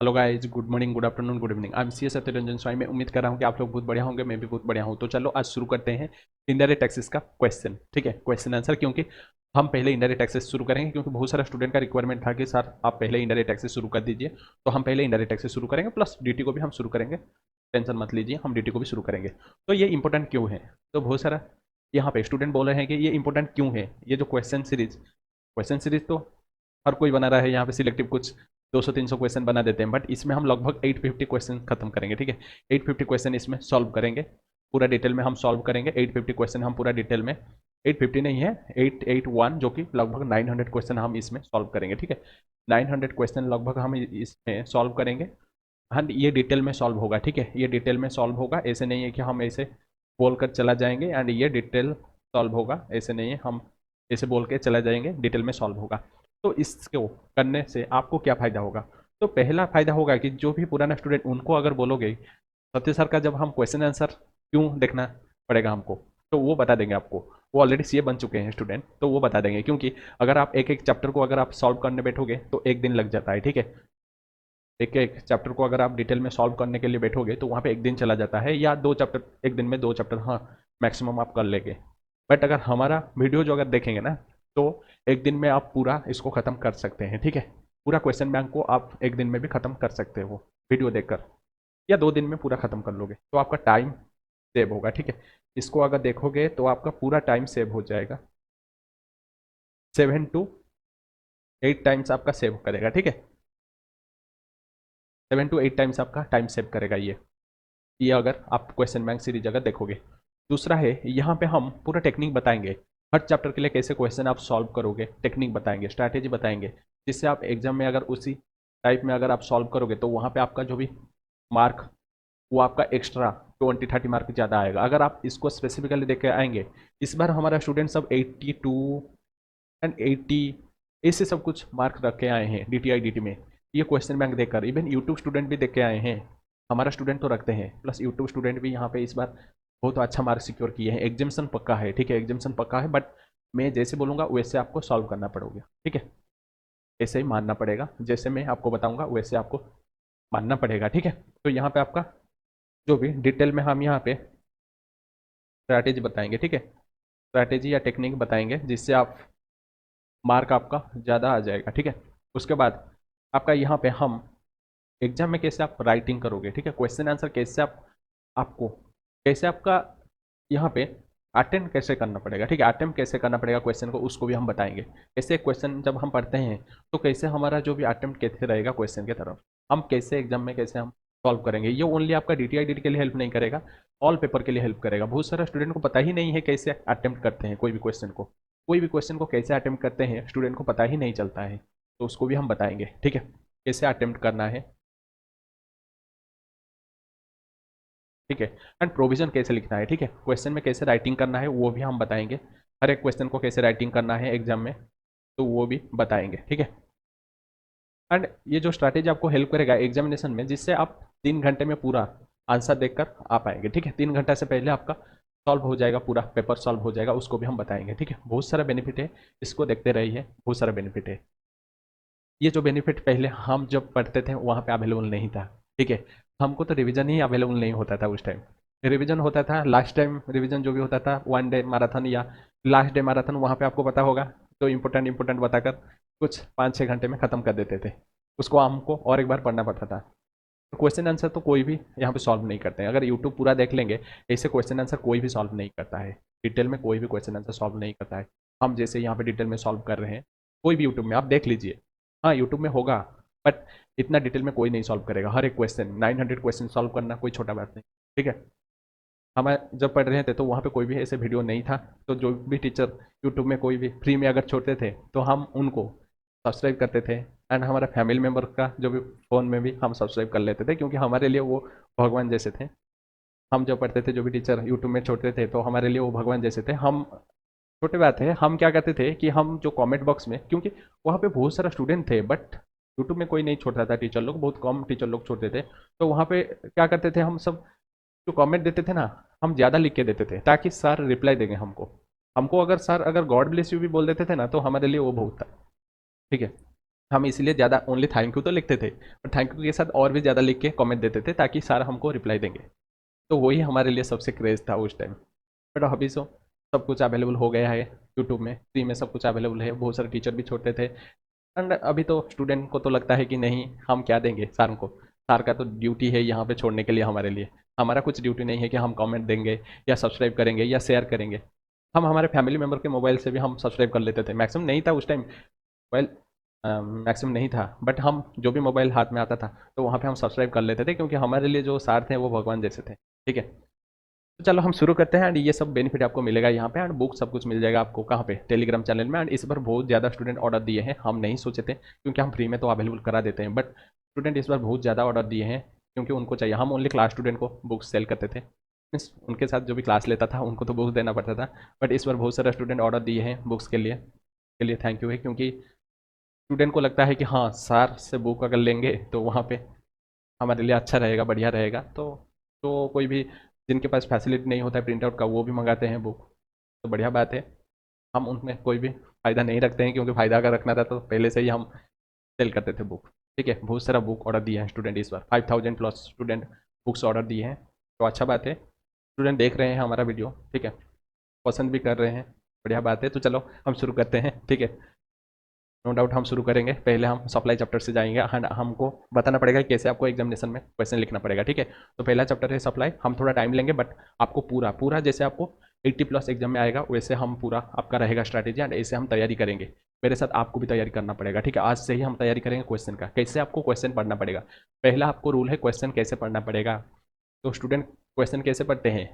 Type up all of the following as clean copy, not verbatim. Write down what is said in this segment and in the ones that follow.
Hello guys, good morning, good afternoon, good evening. I am C S Satyaranjan Swami. मैं उम्मीद कर रहा हूँ कि आप लोग बहुत बढ़िया होंगे, मैं भी बहुत बढ़िया हूँ। तो चलो आज शुरू करते हैं इंडायरेक्ट टैक्सेस का क्वेश्चन। ठीक है, क्वेश्चन आंसर। क्योंकि हम पहले इंडायरेक्ट टैक्सेस शुरू करेंगे, क्योंकि बहुत सारा स्टूडेंट का रिक्वायरमेंट था कि सर आप पहले इंडायरेक्ट टैक्सेस शुरू कर दीजिए। तो हम पहले इंडायरेक्ट टैक्सेस शुरू करेंगे, प्लस डी को भी हम शुरू करेंगे। टेंशन मत लीजिए, हम डी को भी शुरू करेंगे। तो ये इंपॉर्टेंट क्यों है? तो बहुत सारा यहाँ पे स्टूडेंट बोल रहे हैं कि ये इंपॉर्टेंट क्यों है। ये जो क्वेश्चन सीरीज तो हर कोई बना रहा है। यहाँ पे सिलेक्टिव कुछ 200-300 क्वेश्चन बना देते हैं, बट इसमें हम लगभग 850 क्वेश्चन खत्म करेंगे। ठीक है, 850 क्वेश्चन इसमें सॉल्व करेंगे, पूरा डिटेल में हम सॉल्व करेंगे। 850 क्वेश्चन हम पूरा डिटेल में, 850 नहीं है, 881, जो कि लगभग 900 क्वेश्चन हम इसमें सॉल्व करेंगे। ठीक है, 900 क्वेश्चन लगभग हम इसमें सॉल्व करेंगे। हाँ, ये डिटेल में सॉल्व होगा। ठीक है, ये डिटेल में सॉल्व होगा। ऐसे नहीं है कि हम ऐसे बोल कर चला जाएंगे एंड ये डिटेल सॉल्व होगा, ऐसे नहीं है हम ऐसे बोल के चला जाएंगे, डिटेल में सॉल्व होगा। तो इसको करने से आपको क्या फ़ायदा होगा? तो पहला फ़ायदा होगा कि जो भी पुराना स्टूडेंट, उनको अगर बोलोगे सत्य सर का जब हम क्वेश्चन आंसर क्यों देखना पड़ेगा हमको, तो वो बता देंगे आपको। वो ऑलरेडी सीए बन चुके हैं स्टूडेंट, तो वो बता देंगे। क्योंकि अगर आप एक एक चैप्टर को अगर आप सॉल्व करने बैठोगे तो एक दिन लग जाता है। ठीक है, एक एक चैप्टर को अगर आप डिटेल में सॉल्व करने के लिए बैठोगे तो वहाँ पे एक दिन चला जाता है, या दो चैप्टर, एक दिन में दो चैप्टर, हाँ मैक्सिमम आप कर लेंगे। बट अगर हमारा वीडियो जो अगर देखेंगे ना, तो एक दिन में आप पूरा इसको ख़त्म कर सकते हैं। ठीक है, पूरा क्वेश्चन बैंक को आप एक दिन में भी ख़त्म कर सकते हो वीडियो देखकर, या 2 दिन में पूरा ख़त्म कर लोगे तो आपका टाइम सेव होगा। ठीक है, इसको अगर देखोगे तो आपका पूरा टाइम सेव हो जाएगा, 7 to 8 टाइम्स आपका सेव करेगा। ठीक है, 7 to 8 टाइम्स आपका टाइम सेव करेगा ये अगर आप क्वेश्चन बैंक सीरीज अगर देखोगे। दूसरा है, यहाँ पे हम पूरा टेक्निक बताएंगे, हर चैप्टर के लिए कैसे क्वेश्चन आप सॉल्व करोगे, टेक्निक बताएंगे, स्ट्रैटेजी बताएंगे, जिससे आप एग्जाम में अगर उसी टाइप में अगर आप सॉल्व करोगे तो वहाँ पे आपका जो भी मार्क, वो आपका एक्स्ट्रा 20-30 मार्क ज़्यादा आएगा। अगर आप इसको स्पेसिफिकली देख के आएंगे, इस बार हमारा स्टूडेंट सब 82 एंड 80 ऐसे सब कुछ मार्क रख के आए हैं DTI DT में। ये क्वेश्चन बैंक देखकर इवन यूट्यूब स्टूडेंट भी देख के आए हैं। हमारा स्टूडेंट तो रखते हैं, प्लस यूट्यूब स्टूडेंट भी यहाँ पे इस बार बहुत अच्छा मार्क सिक्योर किए हैं। एग्जामिशन पक्का है। ठीक है, एग्जामिशन पक्का है, बट मैं जैसे बोलूँगा वैसे आपको सॉल्व करना पड़ेगा। ठीक है, ऐसे ही मानना पड़ेगा, जैसे मैं आपको बताऊँगा वैसे आपको मानना पड़ेगा। ठीक है, तो यहाँ पे आपका जो भी डिटेल में हम यहाँ पे स्ट्रैटेजी बताएंगे। ठीक है, स्ट्रैटेजी या टेक्निक बताएंगे, जिससे आप मार्क आपका ज़्यादा आ जाएगा। ठीक है, उसके बाद आपका यहाँ पे हम एग्जाम में कैसे आप राइटिंग करोगे। ठीक है, क्वेश्चन आंसर कैसे आप, आपको कैसे आपका यहाँ पे अटेम्प्ट कैसे करना पड़ेगा। ठीक है, अटेम्प्ट कैसे करना पड़ेगा क्वेश्चन को, उसको भी हम बताएंगे। कैसे क्वेश्चन जब हम पढ़ते हैं तो कैसे हमारा जो भी अटेम्प्ट कैसे रहेगा क्वेश्चन की तरफ, हम कैसे एग्जाम में कैसे हम सॉल्व करेंगे। ये ओनली आपका DTI DT के लिए हेल्प नहीं करेगा, ऑल पेपर के लिए हेल्प करेगा। बहुत सारे स्टूडेंट को पता ही नहीं है कैसे अटेम्प्ट करते हैं कोई भी क्वेश्चन को कैसे अटेम्प्ट करते हैं, स्टूडेंट को पता ही नहीं चलता है। तो उसको भी हम बताएंगे। ठीक है, कैसे अटेम्प्ट करना है। ठीक है, एंड प्रोविजन कैसे लिखना है। ठीक है, क्वेश्चन में कैसे राइटिंग करना है वो भी हम बताएंगे। हर एक क्वेश्चन को कैसे राइटिंग करना है एग्जाम में, तो वो भी बताएंगे। ठीक है, एंड ये जो स्ट्रैटेजी आपको हेल्प करेगा एग्जामिनेशन में, जिससे आप 3 घंटे में पूरा आंसर देखकर आ पाएंगे। ठीक है, 3 घंटा से पहले आपका सॉल्व हो जाएगा, पूरा पेपर सॉल्व हो जाएगा, उसको भी हम बताएंगे। ठीक है, बहुत सारा बेनिफिट है, इसको देखते रहिए, बहुत सारा बेनिफिट है। ये जो बेनिफिट पहले हम जब पढ़ते थे वहाँ पे अवेलेबल नहीं था। ठीक है, हमको तो रिवीजन ही अवेलेबल नहीं होता था उस टाइम। रिवीजन होता था लास्ट टाइम, रिवीजन जो भी होता था 1 डे मैराथन या लास्ट डे मैराथन, वहाँ पे आपको पता होगा, तो इम्पोर्टेंट इंपोर्टेंट बताकर कुछ 5-6 घंटे में ख़त्म कर देते थे। उसको हमको और एक बार पढ़ना पड़ता था। तो क्वेश्चन आंसर तो कोई भी यहाँ पे सॉल्व नहीं करते हैं। अगर यूट्यूब पूरा देख लेंगे, ऐसे क्वेश्चन आंसर कोई भी सॉल्व नहीं करता है। डिटेल में कोई भी क्वेश्चन आंसर सॉल्व नहीं करता है। हम जैसे यहाँ पे डिटेल में सॉल्व कर रहे हैं, कोई भी यूट्यूब में आप देख लीजिए। हाँ, यूट्यूब में होगा, बट इतना डिटेल में कोई नहीं सॉल्व करेगा। हर एक क्वेश्चन 900 क्वेश्चन सॉल्व करना कोई छोटा बात नहीं। ठीक है, हम जब पढ़ रहे थे तो वहाँ पे कोई भी ऐसे वीडियो नहीं था। तो जो भी टीचर यूट्यूब में कोई भी फ्री में अगर छोड़ते थे तो हम उनको सब्सक्राइब करते थे, एंड हमारा फैमिली मेम्बर का जो भी फ़ोन में भी हम सब्सक्राइब कर लेते थे, क्योंकि हमारे लिए वो भगवान जैसे थे। हम जब पढ़ते थे, जो भी टीचर यूट्यूब में छोड़ते थे, तो हमारे लिए वो भगवान जैसे थे। हम छोटे बात है, हम क्या करते थे कि हम जो कमेंट बॉक्स में, क्योंकि वहाँ पे बहुत सारा स्टूडेंट थे, बट यूट्यूब में कोई नहीं छोड़ता था, टीचर लोग बहुत कम टीचर लोग छोड़ते थे। तो वहाँ पे क्या करते थे हम सब, जो कमेंट देते थे ना, हम ज़्यादा लिख के देते थे ताकि सर रिप्लाई देंगे हमको। हमको अगर सर अगर गॉड ब्लेस यू भी बोल देते थे ना, तो हमारे लिए वो बहुत था। ठीक है, हम इसलिए ज़्यादा ओनली थैंक यू तो लिखते थे, और थैंक यू के साथ और भी ज़्यादा लिख के कमेंट देते थे ताकि सर हमको रिप्लाई देंगे। तो वही हमारे लिए सबसे क्रेज़ था उस टाइम। बट अभी सो सब कुछ अवेलेबल हो गया है यूट्यूब में, फ्री में सब कुछ अवेलेबल है, बहुत सारे टीचर भी छोड़ते थे। एंड अभी तो स्टूडेंट को तो लगता है कि नहीं, हम क्या देंगे सर को, सर का तो ड्यूटी है यहाँ पे छोड़ने के लिए हमारे लिए। हमारा कुछ ड्यूटी नहीं है कि हम कमेंट देंगे या सब्सक्राइब करेंगे या शेयर करेंगे। हम हमारे फैमिली मेम्बर के मोबाइल से भी हम सब्सक्राइब कर लेते थे, मैक्सिमम नहीं था उस टाइम मोबाइल, मैक्सिमम नहीं था, बट हम जो भी मोबाइल हाथ में आता था तो वहाँ पे हम सब्सक्राइब कर लेते थे, क्योंकि हमारे लिए जो सर थे वो भगवान जैसे थे। ठीक है, तो चलो हम शुरू करते हैं। एंड ये सब बेनिफिट आपको मिलेगा यहाँ पे, एंड बुक सब कुछ मिल जाएगा आपको कहाँ पे, टेलीग्राम चैनल में। एंड इस बार बहुत ज़्यादा स्टूडेंट ऑर्डर दिए हैं, हम नहीं सोचे थे क्योंकि हम फ्री में तो अवेलेबल करा देते हैं, बट स्टूडेंट इस बार बहुत ज़्यादा ऑर्डर दिए हैं क्योंकि उनको चाहिए। हम ओनली क्लास स्टूडेंट को बुक्स सेल करते थे, मीन्स उनके साथ जो भी क्लास लेता था उनको तो बुक्स देना पड़ता था, बट इस बार बहुत सारे स्टूडेंट ऑर्डर दिए हैं बुक्स के लिए थैंक यू है, क्योंकि स्टूडेंट को लगता है कि हाँ सर से बुक अगर लेंगे तो वहाँ पे हमारे लिए अच्छा रहेगा, बढ़िया रहेगा। तो कोई भी जिनके पास फैसिलिटी नहीं होता है प्रिंट आउट का, वो भी मंगाते हैं बुक, तो बढ़िया बात है। हम उनमें कोई भी फ़ायदा नहीं रखते हैं, क्योंकि फ़ायदा अगर रखना था तो पहले से ही हम सेल करते थे बुक। ठीक है, बहुत सारा बुक ऑर्डर दिए हैं स्टूडेंट इस बार, 5000 प्लस स्टूडेंट बुक्स ऑर्डर दिए हैं, तो अच्छा बात है। स्टूडेंट देख रहे हैं हमारा वीडियो, ठीक है, पसंद भी कर रहे हैं, बढ़िया बात है। तो चलो हम शुरू करते हैं, ठीक है। नो डाउट हम शुरू करेंगे, पहले हम सप्लाई चैप्टर से जाएंगे। हमको बताना पड़ेगा कि कैसे आपको एग्जामिनेशन में क्वेश्चन लिखना पड़ेगा, ठीक है। तो पहला चैप्टर है सप्लाई, हम थोड़ा टाइम लेंगे, बट आपको पूरा पूरा जैसे आपको 80 प्लस एग्जाम में आएगा वैसे हम पूरा आपका रहेगा स्ट्रैटेजी, एंड ऐसे हम तैयारी करेंगे। मेरे साथ आपको भी तैयारी करना पड़ेगा, ठीक है। आज से ही हम तैयारी करेंगे क्वेश्चन का, कैसे आपको क्वेश्चन पढ़ना पड़ेगा। पहला आपको रूल है क्वेश्चन कैसे पढ़ना पड़ेगा। तो स्टूडेंट क्वेश्चन कैसे पढ़ते हैं,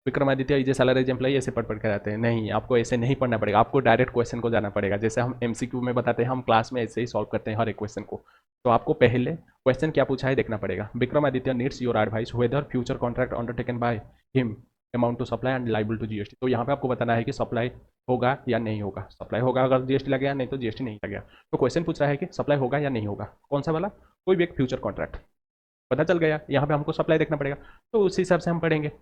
Vikramaditya is a salaried employee ऐसे पढ़ के आते हैं, नहीं, आपको ऐसे नहीं पढ़ना पड़ेगा, आपको डायरेक्ट क्वेश्चन को जाना पड़ेगा। जैसे हम एमसीक्यू में बताते हैं, हम क्लास में ऐसे ही सॉल्व करते हैं हर एक क्वेश्चन को। तो आपको पहले क्वेश्चन क्या पूछा है देखना पड़ेगा। Vikramaditya needs your advice whether future contract undertaken by him amount to supply and liable to GST. तो यहाँ पे आपको बताना है कि सप्लाई होगा या नहीं होगा। सप्लाई होगा अगर जीएसटी लगेगा, नहीं तो जीएसटी नहीं लगेगा। तो क्वेश्चन पूछ रहा है कि सप्लाई होगा या नहीं होगा, कौन सा वाला, कोई भी एक फ्यूचर कॉन्ट्रैक्ट। पता चल गया, यहाँ पे हमको सप्लाई देखना पड़ेगा, तो उस हिसाब से हम पढ़ेंगे।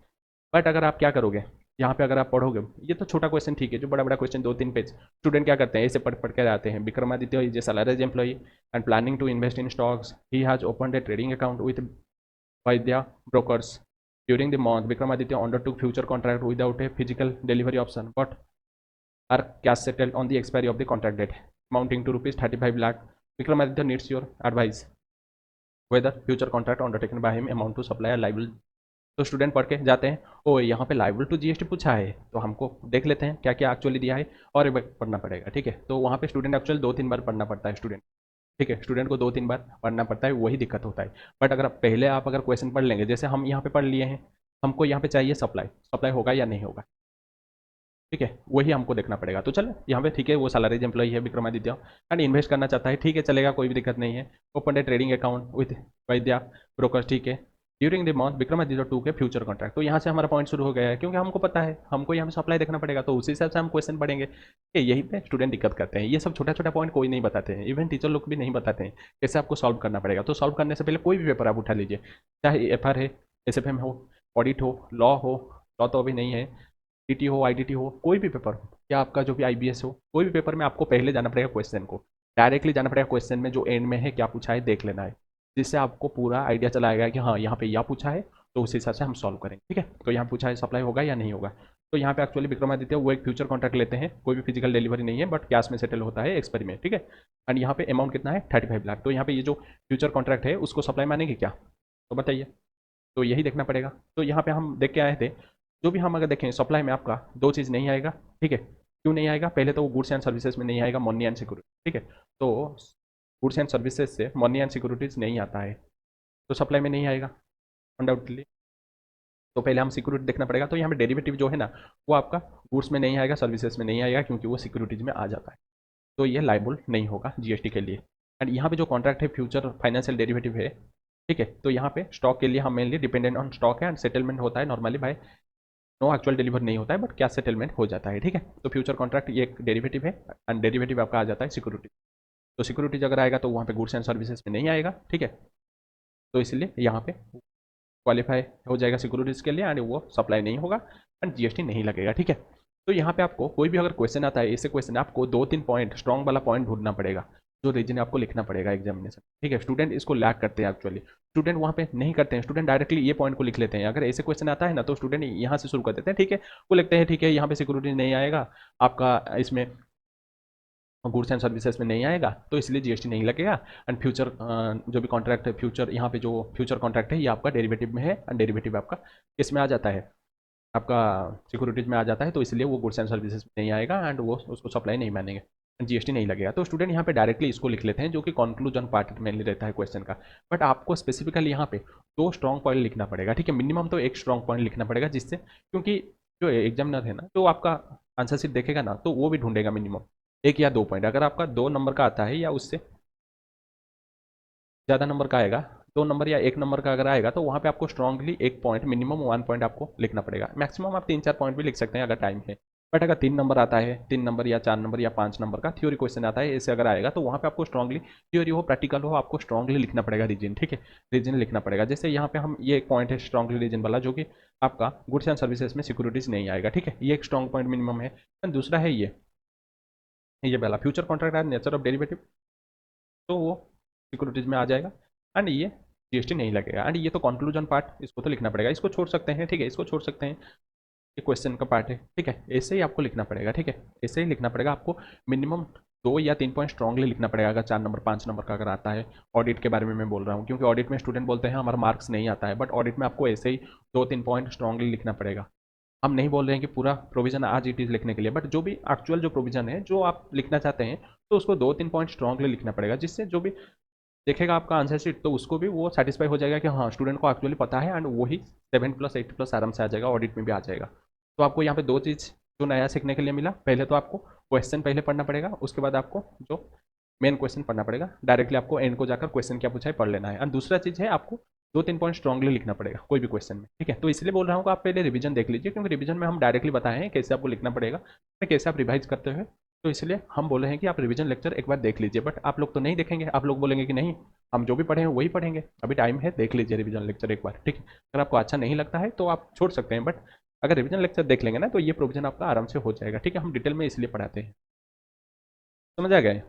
बट अगर आप क्या करोगे, यहाँ पे अगर आप पढ़ोगे, ये तो छोटा क्वेश्चन ठीक है, जो बड़ा बड़ा क्वेश्चन 2-3 पेज, स्टूडेंट क्या करते हैं ऐसे पढ़ के आते हैं। Vikramaditya is a salaried employee and planning to invest in stocks, he has opened a trading account with Vaidya Brokers during the month. Vikramaditya undertook future contract without a physical delivery option but are cash settled on the expiry of the contract date amounting to ₹35 lakh. Vikramaditya needs your advice whether future contract undertaken by him amount to supply liable. तो student पढ़ के जाते हैं, ओ यहाँ पे liable to GST पूछा है, तो हमको देख लेते हैं क्या क्या एक्चुअली दिया है और एक बार पढ़ना पड़ेगा, ठीक है। तो वहाँ पे स्टूडेंट एक्चुअल 2-3 बार पढ़ना पड़ता है स्टूडेंट, ठीक है। स्टूडेंट को 2-3 बार पढ़ना पड़ता है, वही दिक्कत होता है। बट अगर पहले आप अगर क्वेश्चन पढ़ लेंगे, जैसे हम यहाँ पे पढ़ लिए हैं, हमको यहाँ पे चाहिए सप्लाई, सप्लाई होगा या नहीं होगा, ठीक है, वही हमको देखना पड़ेगा। तो चल यहाँ पे ठीक है, वो सैलरीज एम्प्लॉई है विक्रमादित्य एंड इन्वेस्ट करना चाहता है, ठीक है, चलेगा, कोई भी दिक्कत नहीं है। Open A trading account with वैद्या ब्रोकर, ठीक है, ड्यूरिंग द मंथ विक्रमादित्य 2 के फ्यूचर कॉन्ट्रैक्ट। तो यहाँ से हमारा पॉइंट शुरू हो गया है, क्योंकि हमको पता है हमको यहाँ पे सप्लाई देखना पड़ेगा, तो उसी हिसाब से हम क्वेश्चन पढ़ेंगे। यही पे स्टूडेंट दिक्कत करते हैं, ये सब छोटा छोटा पॉइंट कोई नहीं बताते हैं, इवन टीचर लोग भी नहीं बताते हैं कैसे आपको सॉल्व करना पड़ेगा। तो सॉल्व करने से पहले कोई भी पेपर आप उठा लीजिए, चाहे एफआर है, एसएफएम हो, ऑडिट हो, लॉ हो, लॉ तो अभी नहीं है, टीटी हो, आईटीटी हो, कोई भी पेपर हो, या आपका जो भी आईबीएस हो, कोई भी पेपर में आपको पहले जाना पड़ेगा क्वेश्चन को, डायरेक्टली जाना पड़ेगा क्वेश्चन में, जो एंड में है क्या पूछा है देख लेना है, जिससे आपको पूरा आइडिया चला आएगा कि हाँ यहाँ पे यह पूछा है, तो उस हिसाब से हम सॉल्व करेंगे, ठीक है। तो यहाँ पूछा है सप्लाई होगा या नहीं होगा, तो यहाँ पे एक्चुअली विक्रमादित्य वो एक फ्यूचर कॉन्ट्रैक्ट लेते हैं, कोई भी फिजिकल डिलीवरी नहीं है, बट कैश में सेटल होता है एक्सपायरी में, ठीक है। एंड यहाँ पे अमाउंट कितना है, 35 लाख। तो यहाँ पे ये जो फ्यूचर कॉन्ट्रैक्ट है उसको सप्लाई मानेंगे क्या, तो बताइए, तो यही देखना पड़ेगा। तो यहाँ पे हम देख के आए थे, जो भी हम अगर देखें सप्लाई में आपका दो चीज़ नहीं आएगा, ठीक है। क्यों नहीं आएगा, पहले तो वो गुड्स एंड सर्विसेज में नहीं आएगा, मनी एंड सिक्योरिटी, ठीक है। तो गुड्स एंड सर्विसेज से मनी एंड सिक्योरिटीज नहीं आता है, तो सप्लाई में नहीं आएगा अनडाउटली। तो पहले हम सिक्योरिटी देखना पड़ेगा। तो यहाँ पे डेरिवेटिव जो है ना, वो आपका गुड्स में नहीं आएगा, सर्विसेज में नहीं आएगा, क्योंकि वो सिक्योरिटीज में आ जाता है, तो ये लाइबल नहीं होगा जीएसटी के लिए। एंड यहाँ पे जो कॉन्ट्रैक्ट है फ्यूचर फाइनेंशियल डेरिवेटिव है, ठीक है। तो यहाँ पे स्टॉक के लिए हम मेनली डिपेंडेंट ऑन स्टॉक है, एंड सेटलमेंट होता है normally by, no actual deliver नहीं होता है, बट क्या सेटलमेंट हो जाता है, ठीक है। तो फ्यूचर कॉन्ट्रैक्ट ये एक डेरिवेटिव है, एंड डेरिवेटिव आपका आ जाता है सिक्योरिटी। तो सिक्योरिटीज अगर आएगा तो वहाँ पे गुड्स एंड सर्विसेज में नहीं आएगा, ठीक है। तो इसलिए यहाँ पे क्वालिफाई हो जाएगा सिक्योरिटीज के लिए, एंड वो सप्लाई नहीं होगा एंड जीएसटी नहीं लगेगा, ठीक है। तो यहाँ पे आपको कोई भी अगर क्वेश्चन आता है, ऐसे क्वेश्चन आपको 2-3 पॉइंट स्ट्रॉन्ग वाला पॉइंट ढूंढना पड़ेगा, जो रीजन आपको लिखना पड़ेगा एग्जामिनेशन, ठीक है। स्टूडेंट इसको लैक करते हैं एक्चुअली, स्टूडेंट वहाँ पे नहीं करते हैं, स्टूडेंट डायरेक्टली ये पॉइंट को लिख लेते हैं। अगर ऐसे क्वेश्चन आता है ना तो स्टूडेंट यहाँ से शुरू कर देते हैं, ठीक है। वो लिखते हैं ठीक है यहाँ पे सिक्योरिटी नहीं आएगा आपका, इसमें गुड्स एंड सर्विसेज में नहीं आएगा तो इसलिए जीएसटी नहीं लगेगा। एंड फ्यूचर जो भी कॉन्ट्रैक्ट है, फ्यूचर यहाँ पे जो फ्यूचर कॉन्ट्रैक्ट है ये आपका डेरिवेटिव में है, एंड डेरिवेटिव आपका किस में आ जाता है, आपका सिक्योरिटीज में आ जाता है, तो इसलिए वो गुड्स एंड सर्विसेज में नहीं आएगा एंड वो उसको सप्लाई नहीं मानेंगे, जीएसटी नहीं लगेगा। तो स्टूडेंट यहाँ पे डायरेक्टली इसको लिख लेते हैं, जो कि कंक्लूजन पार्ट मेनली रहता है क्वेश्चन का। बट आपको स्पेसिफिकली यहाँ पे 2 स्ट्रॉन्ग पॉइंट लिखना पड़ेगा, ठीक है। मिनिमम तो 1 स्ट्रॉन्ग पॉइंट लिखना पड़ेगा, जिससे क्योंकि जो एग्जामिनर है ना जो आपका आंसर शीट देखेगा ना तो वो भी ढूंढेगा मिनिमम 1 या 2 पॉइंट। अगर आपका 2 नंबर का आता है या उससे ज़्यादा नंबर का आएगा, 2 नंबर या 1 नंबर का अगर आएगा तो वहाँ पे आपको स्ट्रांगली 1 पॉइंट, मिनिमम 1 पॉइंट आपको लिखना पड़ेगा। मैक्सिमम आप 3-4 पॉइंट भी लिख सकते हैं अगर टाइम है। बट अगर 3 नंबर आता है, 3 नंबर या 4 नंबर या 5 नंबर का थ्योरी क्वेश्चन आता है, ऐसे अगर आएगा तो वहाँ पे आपको स्ट्रांगली, थ्योरी हो प्रैक्टिकल हो, आपको स्ट्रांगली लिखना पड़ेगा रीजन, ठीक है। रीजन लिखना पड़ेगा। जैसे यहाँ पे हम ये एक पॉइंट है स्ट्रांगली रीजन वाला, जो कि आपका गुड्स एंड सर्विसेज में सिक्योरिटीज नहीं आएगा, ठीक है। ये एक स्ट्रॉन्ग पॉइंट मिनिमम है। दूसरा है ये पहला फ्यूचर कॉन्ट्रैक्ट है नेचर ऑफ डेरिवेटिव, तो वो सिक्योरिटीज में आ जाएगा एंड ये जीएसटी नहीं लगेगा। एंड ये तो कंक्लूजन पार्ट, इसको तो लिखना पड़ेगा, इसको छोड़ सकते हैं, ठीक है, इसको छोड़ सकते हैं, ये क्वेश्चन का पार्ट है, ठीक है। ऐसे ही आपको लिखना पड़ेगा, ठीक है, ऐसे ही लिखना पड़ेगा आपको। मिनिमम 2 या 3 पॉइंट स्ट्रांगली लिखना पड़ेगा अगर 4 नंबर 5 नंबर का अगर आता है। ऑडिट के बारे में मैं बोल रहा हूँ, क्योंकि ऑडिट में स्टूडेंट बोलते हैं हमारा मार्क्स नहीं आता है, बट ऑडिट में आपको ऐसे ही 2-3 पॉइंट स्ट्रांगली लिखना पड़ेगा। हम नहीं बोल रहे हैं कि पूरा प्रोविजन आज इट इज़ लिखने के लिए, बट जो भी एक्चुअल जो प्रोविजन है जो आप लिखना चाहते हैं तो उसको 2-3 पॉइंट स्ट्रांगली लिखना पड़ेगा, जिससे जो भी देखेगा आपका आंसर शीट तो उसको भी वो सेटिस्फाई हो जाएगा कि हाँ स्टूडेंट को एक्चुअली पता है, एंड वही 7+8+ आराम से आ जाएगा, ऑडिट में भी आ जाएगा। तो आपको यहाँ पे 2 चीज़ जो नया सीखने के लिए मिला, पहले तो आपको क्वेश्चन पहले पढ़ना पड़ेगा, उसके बाद आपको जो मेन क्वेश्चन पढ़ना पड़ेगा, डायरेक्टली आपको एंड को जाकर क्वेश्चन क्या पूछा है पढ़ लेना है। एंड दूसरा चीज़ है आपको 2-3 पॉइंट स्ट्रांगली लिखना पड़ेगा कोई भी क्वेश्चन में, ठीक है। तो इसलिए बोल रहा हूँ कि आप पहले रिवीजन देख लीजिए, क्योंकि रिवीजन में हम डायरेक्टली बताए हैं कैसे आपको लिखना पड़ेगा, कैसे आप रिवाइज करते हो। तो इसलिए हम बोले हैं कि आप रिवीजन लेक्चर एक बार देख लीजिए, बट आप लोग तो नहीं देखेंगे, आप लोग बोलेंगे कि नहीं हम जो भी पढ़े हैं वही पढ़ेंगे, अभी टाइम है, देख लीजिए रिवीजन लेक्चर एक बार, ठीक है। अगर आपको अच्छा नहीं लगता है तो आप छोड़ सकते हैं, बट अगर रिवीजन लेक्चर देख लेंगे ना तो ये प्रोविजन आपका आराम से हो जाएगा, ठीक है। हम डिटेल में इसलिए पढ़ाते हैं, समझ आ गए।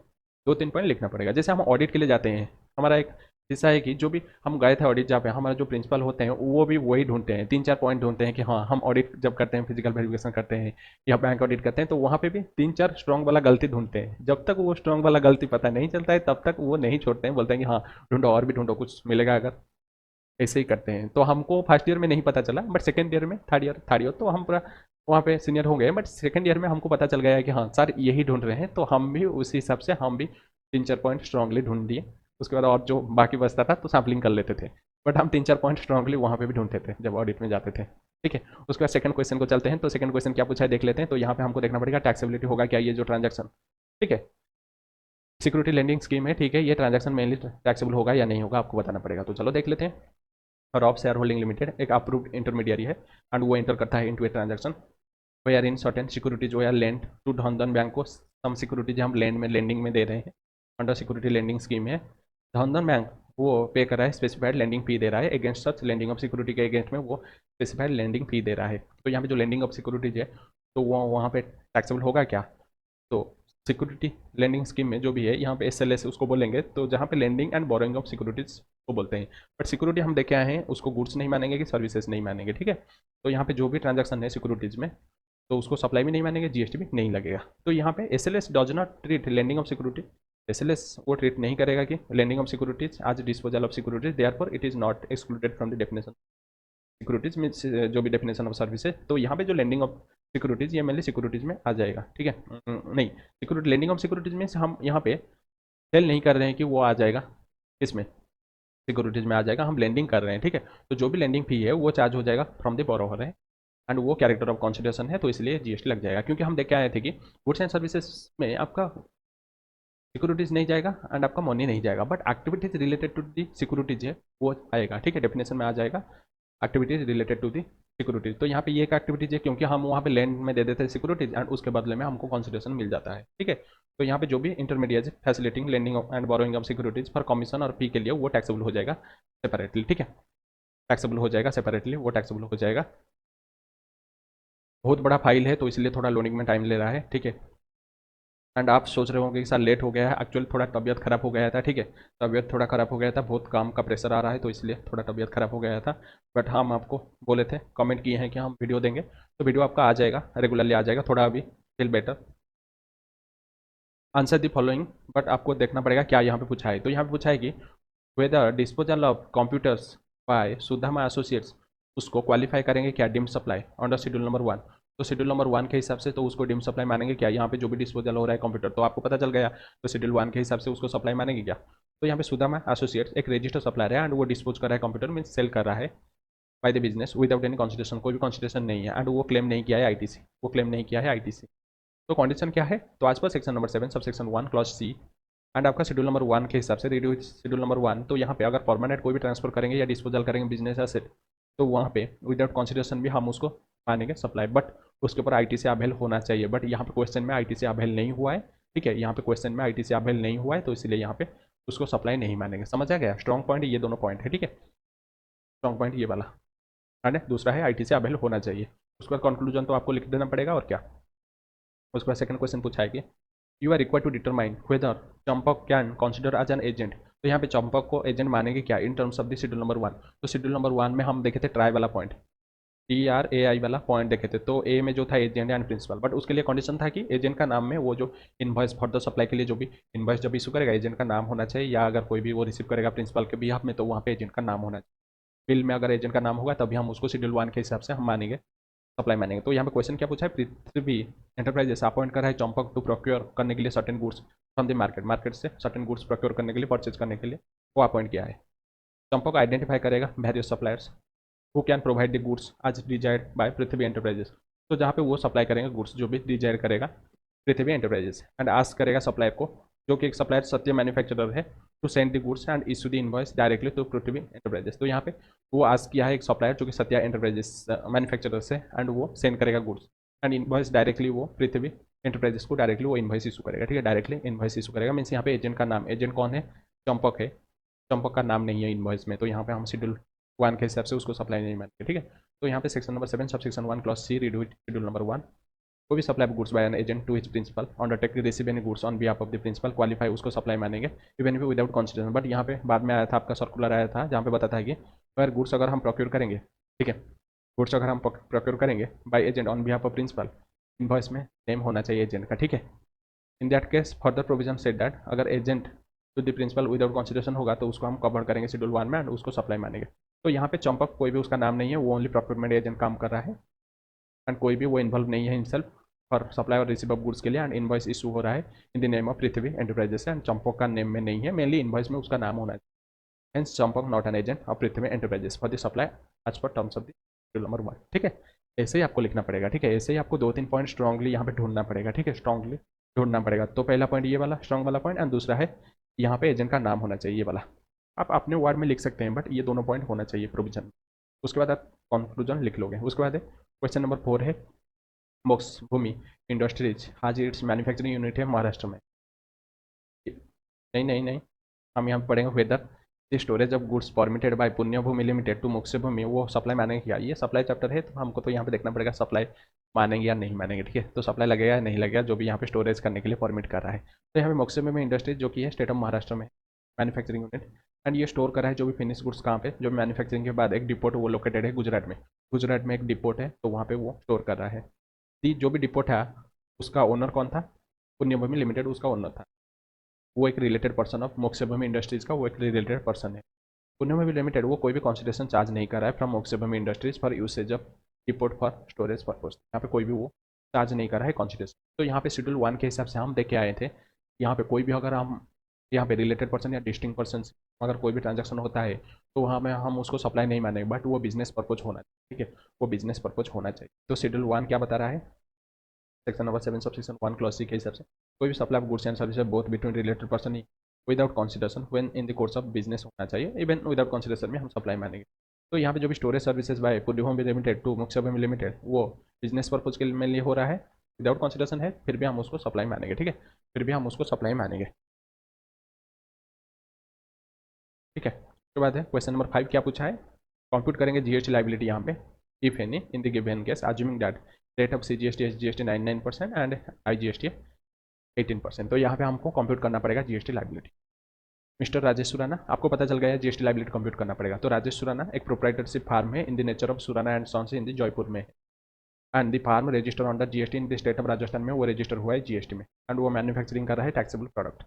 2-3 पॉइंट लिखना पड़ेगा। जैसे हम ऑडिट के लिए जाते हैं, हमारा एक हिस्सा है कि जो भी हम गए थे ऑडिट जहाँ पे, हमारे जो प्रिंसिपल होते हैं वो भी वही ढूंढते हैं, 3-4 पॉइंट ढूंढते हैं कि हाँ हम ऑडिट जब करते हैं, फिजिकल वेरिफिकेशन करते हैं या बैंक ऑडिट करते हैं, तो वहाँ पे भी 3-4 स्ट्रॉन्ग वाला गलती ढूंढते हैं। जब तक वो स्ट्रॉन्ग वाला गलती पता नहीं चलता है तब तक वो नहीं छोड़ते हैं, बोलते हैं कि हाँ ढूंढो और भी ढूंढो, कुछ मिलेगा अगर, ऐसे ही करते हैं। तो हमको फर्स्ट ईयर में नहीं पता चला, बट सेकेंड ईयर में, थर्ड ईयर तो हम पूरा वहाँ पे सीनियर हो गए, बट सेकेंड ईयर में हमको पता चल गया है कि हाँ सर यही ढूंढ रहे हैं, तो हम भी उसी हिसाब से हम भी 3-4 पॉइंट स्ट्रांगली ढूंढ दिए। उसके बाद और जो बाकी बचता था तो सैम्पलिंग कर लेते थे, बट हम 3-4 पॉइंट स्ट्रांगली वहाँ पे भी ढूंढते थे जब ऑडिट में जाते थे, ठीक है। उसके बाद सेकंड क्वेश्चन को चलते हैं। तो सेकंड क्वेश्चन क्या पूछा है देख लेते हैं। तो यहाँ पे हमको देखना पड़ेगा टैक्सेबिलिटी होगा क्या, ये जो ट्रांजैक्शन, ठीक है, सिक्योरिटी लेंडिंग स्कीम है, ठीक है, ये ट्रांजैक्शन मेनली टैक्सेबल होगा या नहीं होगा आपको बताना पड़ेगा। तो चलो देख लेते हैं। रॉब शेयर होल्डिंग लिमिटेड एक अप्रूव्ड इंटरमीडियरी है, एंड वो एंटर करता है into a transaction where in certain security जो है लेंड टू धनधन बैंक को, सम सिक्योरिटी जो हम लैंड में लेंडिंग में दे रहे हैं अंडर सिक्योरिटी लेंडिंग स्कीम है। धनधन बैंक वो पे कर रहा है, स्पेसिफाइड लेंडिंग फी दे रहा है against such lending of security के अगेंस्ट में वो स्पेसिफाइड लेंडिंग फी दे रहा है। तो यहाँ पे जो लेंडिंग ऑफ सिक्योरिटीज है तो वो वहाँ पे टैक्सेबल होगा क्या। तो सिक्योरिटी लेंडिंग स्कीम में जो भी है यहाँ पे SLS उसको बोलेंगे, तो जहाँ पे lending and borrowing of securities को बोलते हैं। बट सिक्योरिटी हम देख के आए हैं उसको गुड्स नहीं मानेंगे कि सर्विसेज नहीं मानेंगे, ठीक है। तो यहाँ पे जो भी ट्रांजैक्शन है सिक्योरिटीज में तो उसको सप्लाई भी नहीं मानेंगे, जीएसटी भी नहीं लगेगा। तो यहाँ पे SLS does not treat lending of security, SLS वो ट्रीट नहीं करेगा कि लेंडिंग ऑफ सिक्योरिटीज आज disposal of securities, therefore it is not excluded from the definition securities means जो भी डेफिनेशन ऑफ सर्विस है। तो यहाँ पे जो लेंडिंग ऑफ सिक्योरिटीज ये मेनली सिक्योरिटीज में आ जाएगा, ठीक है। नहीं, security lending of securities means हम यहाँ पे सेल नहीं कर रहे हैं कि वो आ जाएगा इसमें सिक्योरिटीज में आ जाएगा, हम लेंडिंग कर रहे हैं, ठीक है। तो जो भी लेंडिंग फी है वो चार्ज हो जाएगा फ्रॉम द बोरोवर है, एंड वो कैरेक्टर ऑफ कंसिडरेशन है, तो इसलिए जीएसटी लग जाएगा। क्योंकि हम देख के आए थे कि गुड्स एंड सर्विसेज में आपका सिक्योरिटीज नहीं जाएगा एंड आपका मनी नहीं जाएगा, but activities related to the securities है वो आएगा, ठीक है, डेफिनेशन में आ जाएगा activities related to the securities. तो यहाँ पे ये एक एक्टिविटीज है क्योंकि हम वहाँ पे लैंड में दे देते हैं सिक्योरिटीज एंड उसके बदले में हमको कंसिडरेशन मिल जाता है, ठीक है। तो यहाँ पे जो भी intermediate facilitating lending and borrowing of securities for commission और फी के लिए वो टैक्सेबल हो जाएगा सेपरेटली, ठीक है, टैक्सेबल हो जाएगा सेपरेटली, वो टैक्सेबल हो जाएगा। बहुत बड़ा फाइल है तो इसलिए थोड़ा लोडिंग में टाइम ले रहा है, ठीक है। एंड आप सोच रहे होंगे कि सर लेट हो गया है, एक्चुअली थोड़ा तबीयत खराब हो गया था, ठीक है, तबीयत थोड़ा खराब हो गया था, बहुत काम का प्रेशर आ रहा है तो इसलिए थोड़ा तबीयत खराब हो गया था। बट हम आपको बोले थे, कमेंट किए हैं कि हम वीडियो देंगे, तो वीडियो आपका आ जाएगा, रेगुलरली आ जाएगा, थोड़ा अभी feel better. Answer the following, but आपको देखना पड़ेगा क्या यहाँ पे पूछा है। तो यहाँ पे पूछा है कि whether disposal of computers by Sudama associates, उसको क्वालिफाई करेंगे क्या deemed supply under schedule number 1। तो शेड्यूल नंबर 1 के हिसाब से तो उसको डिम सप्लाई मानेंगे क्या, यहाँ पे जो भी डिस्पोजल हो रहा है कंप्यूटर तो आपको पता चल गया, तो शेड्यूल 1 के हिसाब से उसको सप्लाई मानेंगे क्या। तो यहाँ पे सुदामा एसोसिएट्स एक रजिस्टर सप्लायर है एंड वो डिस्पोज कर रहा है कंप्यूटर, मीन सेल कर रहा है by the business without any consideration, कोई भी कॉन्सिडरेशन नहीं है, एंड वो क्लेम नहीं किया है आईटीसी, वो क्लेम नहीं किया है आईटीसी। तो कंडीशन क्या है, तो आज पर section number 7 sub section 1 clause c and आपका शेड्यूल नंबर 1 के हिसाब से रिड्यूस शेड्यूल नंबर 1, तो यहाँ पे अगर परमानेंट कोई भी ट्रांसफर करेंगे या डिस्पोजल करेंगे बिजनेस एसेट, तो वहाँ पे विदाउट कंसिडरेशन भी हम उसको मानेंगे सप्लाई, बट उसके ऊपर आईटी से अवेल होना चाहिए, बट यहाँ पे क्वेश्चन में आईटी से अवेल नहीं हुआ है, ठीक है, यहाँ पे क्वेश्चन में आईटी से अवेल नहीं हुआ है, तो इसलिए यहाँ पे उसको सप्लाई नहीं मानेंगे। समझ आ गया, स्ट्रॉन्ग पॉइंट ये दोनों पॉइंट है, ठीक है, स्ट्रॉन्ग पॉइंट ये वाला है, दूसरा है आईटी से अवेल होना चाहिए। उसके बाद कंक्लूजन तो आपको लिख देना पड़ेगा और क्या। उसके बाद सेकंड क्वेश्चन पूछा है कि you are required to determine whether Champak can consider as an agent, तो यहाँ पे चंपक को एजेंट मानेंगे क्या in terms of the schedule number 1। तो शेड्यूल नंबर 1 में हम देखे थे ट्राई वाला पॉइंट, TRAI वाला पॉइंट देखे थे, तो ए में जो था एजेंट एंड प्रिंसिपल, बट उसके लिए कंडीशन था कि एजेंट का नाम में वो जो इनवॉइस फॉर द सप्लाई के लिए जो भी इनवॉइस जब इशू करेगा एजेंट का नाम होना चाहिए, या अगर कोई भी वो रिसीव करेगा प्रिंसिपल के बिहाफ में तो वहाँ पे एजेंट का नाम होना चाहिए। बिल में अगर एजेंट का नाम होगा तभी हम उसको शेड्यूल 1 के हिसाब से हम मानेंगे, सप्लाई मानेंगे। तो यहाँ पे क्वेश्चन क्या पूछा है, पृथ्वी एंटरप्राइजेस अपॉइंट कर रहा है चंपक टू प्रोक्योर करने के लिए certain goods from the market, market से सर्टेन गुड्स प्रोक्योर करने के लिए, परचेज करने के लिए वो अपॉइंट किया है। चंपक आइडेंटिफाई करेगा various suppliers who can provide the goods आज डिजायर्ड बाय पृथ्वी एंटरप्राइजेस, तो जहाँ पे वो सप्लाई करेंगे गुड्स जो भी डिजायर करेगा पृथ्वी एंटरप्राइजेस, एंड आस्क करेगा सप्लायर को जो कि एक सप्लायर सत्य मैन्युफैक्चरर है to send the goods and issue the invoice directly to Prithvi enterprises. तो यहाँ पे वो आस्क किया है एक सप्लायर जो कि सत्या एंटरप्राइजेस मैन्युफैक्चरर से, एंड वो सेंड करेगा गुड्स एंड इनवॉइस डायरेक्टली वो पृथ्वी एंटरप्राइजेस को डायरेक्टली वो इनवॉइस इशू करेगा, ठीक है, डायरेक्टली इनवॉइस इशू करेगा। मीन्स यहाँ पे एजेंट का नाम, एजेंट कौन है, चंपक है, चंपक का नाम नहीं है इनवॉइस में, तो यहाँ पे हम शेड्यूल 1 के हिसाब से उसको सप्लाई नहीं मानेंगे, ठीक है। तो यहाँ पे section number 7 sub section 1 clause c read schedule number 1, कोई भी supply goods by an agent to his principal undertake to receive any goods on behalf of the principal qualify, उसको सप्लाई मानेंगे इवन भी विदाउट कंसिडरेशन। बट यहाँ पे बाद में आया था आपका सर्कुलर आया था जहाँ पे बताता है कि अगर गुड्स अगर हम प्रोक्योर करेंगे, ठीक है, गुड्स अगर हम प्रोक्योर करेंगे by agent on behalf of principal, invoice में नेम होना चाहिए एजेंट का, ठीक है। In that case further provision said that अगर agent to the principal without consideration होगा तो उसको हम कवर करेंगे शेड्यूल 1 में एंड उसको सप्लाई मानेंगे। तो यहाँ पे चंपक कोई भी उसका नाम नहीं है, वो ओनली प्रोक्योरमेंट एजेंट काम कर रहा है एंड कोई भी वो इन्वॉल्व नहीं है हिमसेल्फ फॉर सप्लाई और रिसीव ऑफ गुड्स के लिए, एंड इनवॉइस इशू हो रहा है in the name of Prithvi enterprises, and Champak का नेम में नहीं है, मेनली इनवॉइस में उसका नाम होना है, hence Champak not an agent of Prithvi enterprises for the supply as per terms of the schedule number 1, ठीक है। ऐसे ही आपको लिखना पड़ेगा, ठीक है, ऐसे ही आपको 2-3 पॉइंट स्ट्रांगली यहाँ पे ढूंढना पड़ेगा, ठीक है, स्ट्रांगली ढूंढना पड़ेगा। तो पहला पॉइंट ये वाला स्ट्रांग वाला पॉइंट, एंड दूसरा है यहाँ पे एजेंट का नाम होना चाहिए, ये वाला आप अपने वर्ड में लिख सकते हैं, बट ये दोनों पॉइंट होना चाहिए प्रोविजन। उसके बाद आप कंक्लूजन लिख लोगे। उसके बाद क्वेश्चन नंबर 4 है मोक्ष भूमि इंडस्ट्रीज आज इट्स मैन्युफैक्चरिंग यूनिट है महाराष्ट्र में, नहीं नहीं नहीं, हम यहाँ पढ़ेंगे whether the storage of goods permitted by पुण्य भूमि लिमिटेड टू मोक्ष भूमि, वो सप्लाई मानेंगे क्या, ये सप्लाई चैप्टर है, तो हमको तो यहाँ पे देखना पड़ेगा सप्लाई मानेंगे या नहीं मानेंगे, ठीक है, तो सप्लाई लगेगा या नहीं लगेगा जो भी यहाँ पे स्टोरेज करने के लिए परमिट कर रहा है। तो यहाँ पे मोक्ष भूमि इंडस्ट्रीज जो कि है स्टेट ऑफ महाराष्ट्र में मैन्युफैक्चरिंग यूनिट, एंड ये स्टोर कर रहा है जो भी फिनिश गुड्स कहाँ पे, जो मैन्युफैक्चरिंग के बाद एक डिपोट वो लोकेटेड है गुजरात में, गुजरात में एक डिपोट है तो वहाँ पे वो स्टोर कर रहा है। जो भी डिपोट है उसका ओनर कौन था, पुण्यभूमि लिमिटेड उसका ओनर था, वो एक रिलेटेड पर्सन ऑफ मोक्षभूमि इंडस्ट्रीज का वो एक रिलेटेड पर्सन है। पुण्यभूमि लिमिटेड वो कोई भी कंसिडरेशन चार्ज नहीं कर रहा है from Mokshbhumi Industries for usage of depot for storage purpose, यहाँ पे कोई भी वो चार्ज नहीं कर रहा है कंसिडरेशन। तो यहाँ पे शेड्यूल 1 के हिसाब से हम देख के आए थे, यहाँ पे कोई भी अगर हम यहाँ पे रिलेटेड पर्सन या डिस्टिंग पर्सन अगर कोई भी ट्रांजेक्शन होता है तो वहाँ में हम उसको सप्लाई नहीं मानेंगे, बट वो बिजनेस पर्पज होना चाहिए, ठीक है, वो बिजनेस पर्पज होना चाहिए। तो शेड्यूल 1 क्या बता रहा है, section number 7 sub section 1 clause सी के हिसाब से कोई भी supply of goods and services both between related person without consideration when in the course of business होना चाहिए, इवन विदाउट कंसिडरेशन में हम सप्लाई मानेंगे। तो यहाँ पे जो भी storage services by Punyabhumi Limited to Mokshbhumi Limited वो बिजनेस पर्पज के लिए हो रहा है, विदाउट कंसिडरेशन है, फिर भी हम उसको सप्लाई मानेंगे, ठीक है, फिर भी हम उसको सप्लाई मानेंगे, ठीक है। उसके बाद है क्वेश्चन नंबर 5 क्या पूछा है, कंप्यूट करेंगे जीएसटी लाइबिलिटी यहाँ पे if any in the given case assuming that rate of CGST SGST 99% and IGST 18%। तो यहाँ पे हमको कंप्यूट करना पड़ेगा GST liability. Mister Rajesh Surana, आपको पता चल गया है जीएसटी लाइबिलिटी कंप्यूट करना पड़ेगा। तो राजेश सुराना एक प्रोप्राइटरशिप फार्म है in the nature of Surana and Sons in the Jaipur में, and the firm register on the GST in the state of Rajasthan में, वो रजिस्टर हुआ है जीएसटी में, एंड वो मैन्युफैक्चरिंग कर रहा है taxable product.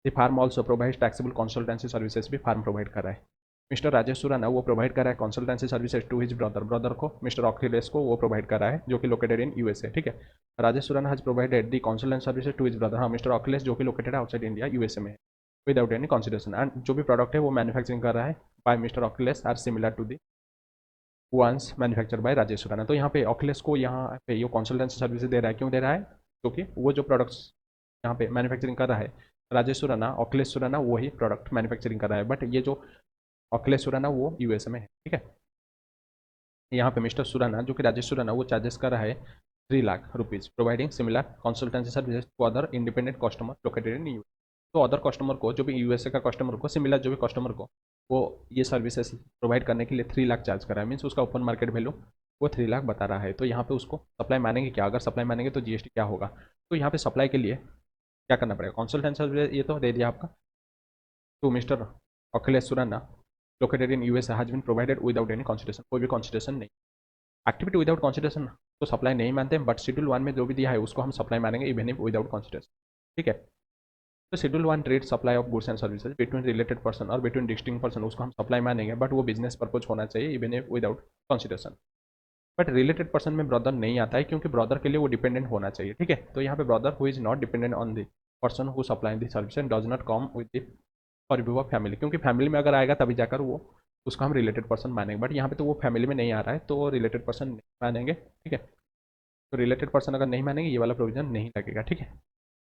The firm also provide taxable consultancy services भी फार्म प्रोवाइड कर रहा है। मिस्टर राजेश सुराना वो प्रोवाइड कर रहा है consultancy services to his brother को, मिस्टर अखिलेश को वो प्रोवाइड कर रहा है जो कि लोकेटेड इन यूएसए, ठीक है। Rajesh Surana has provided the consultancy services to his brother, हाँ मिस्टर अखिलेश जो कि लोकेटेड आउटसाइड इंडिया यूएसए में है, विदाउट एनी कंसिडरेशन, एंड जो भी प्रोडक्ट है वो मैन्युफैक्चरिंग कर रहा है by mister Akhilesh are similar to the ones manufacture by Rajesh Surana. तो यहाँ पे अखिलेश को यहाँ पे ये कंसल्टेंसी सर्विसेज दे रहा है, क्यों दे रहा है? क्योंकि वो जो प्रोडक्ट्स यहाँ पे मैन्युफैक्चरिंग कर रहा है राजेश सुराना, अखिलेश सुराना वही प्रोडक्ट मैन्युफैक्चरिंग कर रहा है, बट ये जो अखिलेश सुराना वो यूएसए में है, ठीक है। यहाँ पे मिस्टर सुराना जो कि राजेश सुराना वो चार्जेस कर रहा है 3 lakh rupees providing similar consultancy services to other independent customer located in US. तो अदर कस्टमर को, जो भी यूएसए का कस्टमर को, सिमिलर जो भी कस्टमर को वो ये सर्विसेज प्रोवाइड करने के लिए 3 लाख चार्ज कर रहा है, मीन्स उसका ओपन मार्केट वैल्यू वो 3 लाख बता रहा है। तो यहाँ पे उसको सप्लाई मानेंगे क्या? अगर सप्लाई मानेंगे तो जीएसटी क्या होगा? तो यहाँ पे सप्लाई के लिए क्या करना पड़ेगा? कंसल्टेंसी सर्विस ये तो दे दिया आपका, to mister Akhilesh Surana located in US has been provided without any consideration, कोई भी कंसिडरेशन नहीं। एक्टिविटी विदाउट कंसिडरेशन तो सप्लाई नहीं मानते हैं, बट शेड्यूल 1 में जो भी दिया है उसको हम सप्लाई मानेंगे इवन इफ विदाउट कंसिडरेशन, ठीक है। तो schedule 1 trade supply of goods and services between related person और बिटवीन डिस्टिंक्ट पर्सन, उसको हम सप्लाई मानेंगे, बट वो बिजनेस पर्पज होना चाहिए even if without consideration. But related person में ब्रदर नहीं आता है, क्योंकि ब्रदर के लिए वो डिपेंडेंट होना चाहिए, ठीक है। तो यहाँ पे brother who is not dependent on the person who supply the service and does not come with the for of family, क्योंकि फैमिली में अगर आएगा तभी जाकर वो उसको हम रिलेटेड पर्सन मानेंगे, बट यहाँ पे तो वो फैमिली में नहीं आ रहा है तो रिलेटेड पर्सन नहीं मानेंगे, ठीक है। तो रिलेटेड पर्सन अगर नहीं मानेंगे ये वाला प्रोविजन नहीं लगेगा, ठीक है।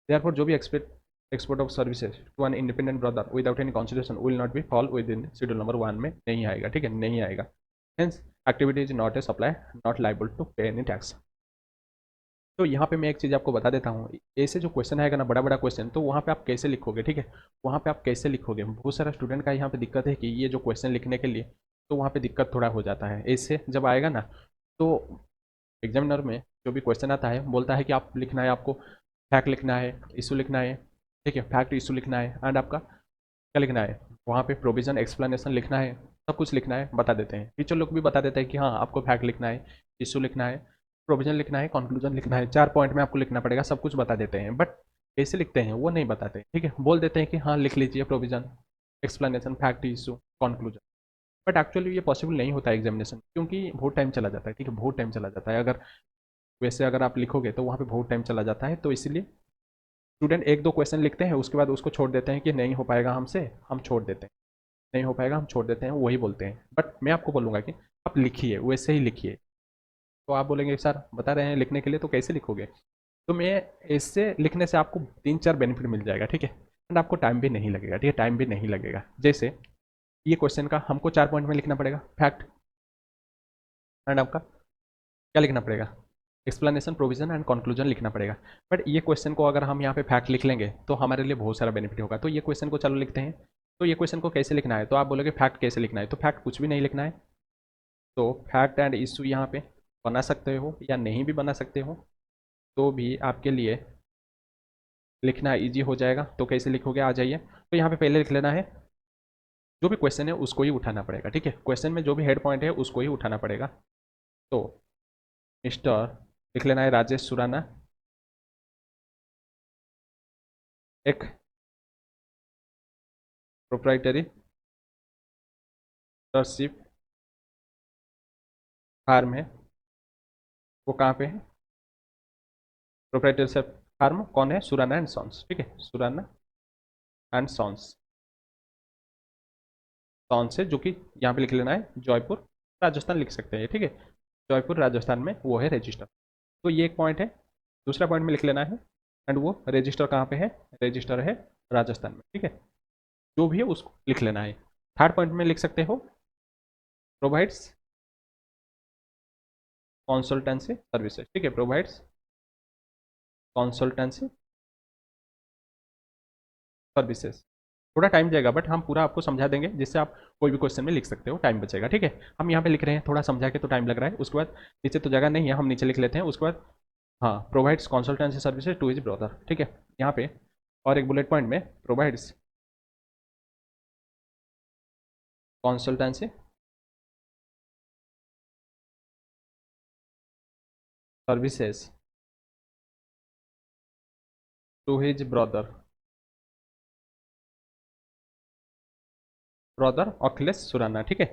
देयरफॉर जो भी export of services to an independent brother without any consideration will not be fall within schedule number 1 में नहीं आएगा, ठीक है, नहीं आएगा। Hence activity is not a supply, not liable to pay any tax. तो यहाँ पे मैं एक चीज़ आपको बता देता हूँ, ऐसे जो क्वेश्चन आएगा ना, बड़ा बड़ा क्वेश्चन, तो वहाँ पे आप कैसे लिखोगे, ठीक है, वहाँ पे आप कैसे लिखोगे। बहुत सारा स्टूडेंट का यहाँ पे दिक्कत है कि ये जो क्वेश्चन लिखने के लिए तो वहाँ पे दिक्कत थोड़ा हो जाता है। ऐसे जब आएगा ना तो एग्जामिनर में जो भी क्वेश्चन आता है बोलता है कि आप लिखना है, आपको फैक्ट लिखना है, इशू लिखना है, ठीक है, फैक्ट इशू लिखना है, एंड आपका क्या लिखना है वहाँ पे प्रोविजन एक्सप्लेनेशन लिखना है, सब कुछ लिखना है, बता देते हैं। टीचर लोग भी बता देते हैं कि हाँ आपको फैक्ट लिखना है, इशू लिखना है, प्रोविजन लिखना है, कंक्लूजन लिखना है, 4 पॉइंट में आपको लिखना पड़ेगा, सब कुछ बता देते हैं। बट कैसे लिखते हैं वो नहीं बताते, ठीक है, बोल देते हैं कि हाँ लिख लीजिए provision explanation fact issue conclusion, but actually ये पॉसिबल नहीं होता है एग्जामिनेशन, क्योंकि बहुत टाइम चला जाता है, ठीक है, बहुत टाइम चला जाता है। अगर वैसे अगर आप लिखोगे तो वहाँ पे बहुत टाइम चला जाता है, तो इसलिए स्टूडेंट 1-2 क्वेश्चन लिखते हैं, उसके बाद उसको छोड़ देते हैं कि नहीं हो पाएगा हमसे, हम छोड़ देते हैं, नहीं हो पाएगा हम छोड़ देते हैं, वही बोलते हैं। बट मैं आपको बोलूँगा कि आप लिखिए, वैसे ही लिखिए। तो आप बोलेंगे सर बता रहे हैं लिखने के लिए तो कैसे लिखोगे, तो मैं इससे लिखने से आपको 3-4 बेनिफिट मिल जाएगा, ठीक है, एंड आपको टाइम भी नहीं लगेगा, ठीक है, टाइम भी नहीं लगेगा। जैसे ये क्वेश्चन का हमको 4 पॉइंट में लिखना पड़ेगा फैक्ट, एंड आपका क्या लिखना पड़ेगा एक्सप्लेनेशन प्रोविजन एंड कंक्लूजन लिखना पड़ेगा। बट ये क्वेश्चन को अगर हम यहाँ पे फैक्ट लिख लेंगे तो हमारे लिए बहुत सारा बेनिफिट होगा। तो ये क्वेश्चन को चलो लिखते हैं। तो ये क्वेश्चन को कैसे लिखना है, तो आप बोलोगे फैक्ट कैसे लिखना है, तो फैक्ट कुछ भी नहीं लिखना है। तो फैक्ट एंड इशू यहाँ पे बना सकते हो या नहीं भी बना सकते हो, तो भी आपके लिए लिखना ईजी हो जाएगा। तो कैसे लिखोगे, आ जाइए। तो यहाँ पे पहले लिख लेना है जो भी क्वेश्चन है उसको ही उठाना पड़ेगा, ठीक है, क्वेश्चन में जो भी हेड पॉइंट है उसको ही उठाना पड़ेगा। तो मिस्टर लिख लेना है राजेश सुराना एक प्रोप्राइटरी शिप फार्म है, वो कहाँ पे है, प्रोप्राइटरशिप फार्म कौन है, सुराना एंड सॉन्स, ठीक है, सुराना एंड सॉन्स, सॉन्स है जो कि यहाँ पे लिख लेना है जयपुर राजस्थान लिख सकते हैं, ठीक है, जयपुर राजस्थान में वो है रजिस्टर। तो ये एक पॉइंट है। दूसरा पॉइंट में लिख लेना है एंड वो रजिस्टर कहाँ पे है, रजिस्टर है राजस्थान में, ठीक है, जो भी है उसको लिख लेना है। थर्ड पॉइंट में लिख सकते हो प्रोवाइड्स कंसल्टेंसी सर्विसेज, ठीक है, प्रोवाइड्स कंसल्टेंसी सर्विसेज। थोड़ा टाइम जाएगा बट हम पूरा आपको समझा देंगे, जिससे आप कोई भी क्वेश्चन में लिख सकते हो, टाइम बचेगा, ठीक है। हम यहाँ पे लिख रहे हैं, थोड़ा समझा के तो टाइम लग रहा है, उसके बाद नीचे तो जगह नहीं है, हम नीचे लिख लेते हैं, उसके बाद हाँ, provides consultancy services to his brother, ठीक है। यहाँ पे और एक बुलेट पॉइंट में provides consultancy services to his brother, brother Akhilesh Surana, ठीक है,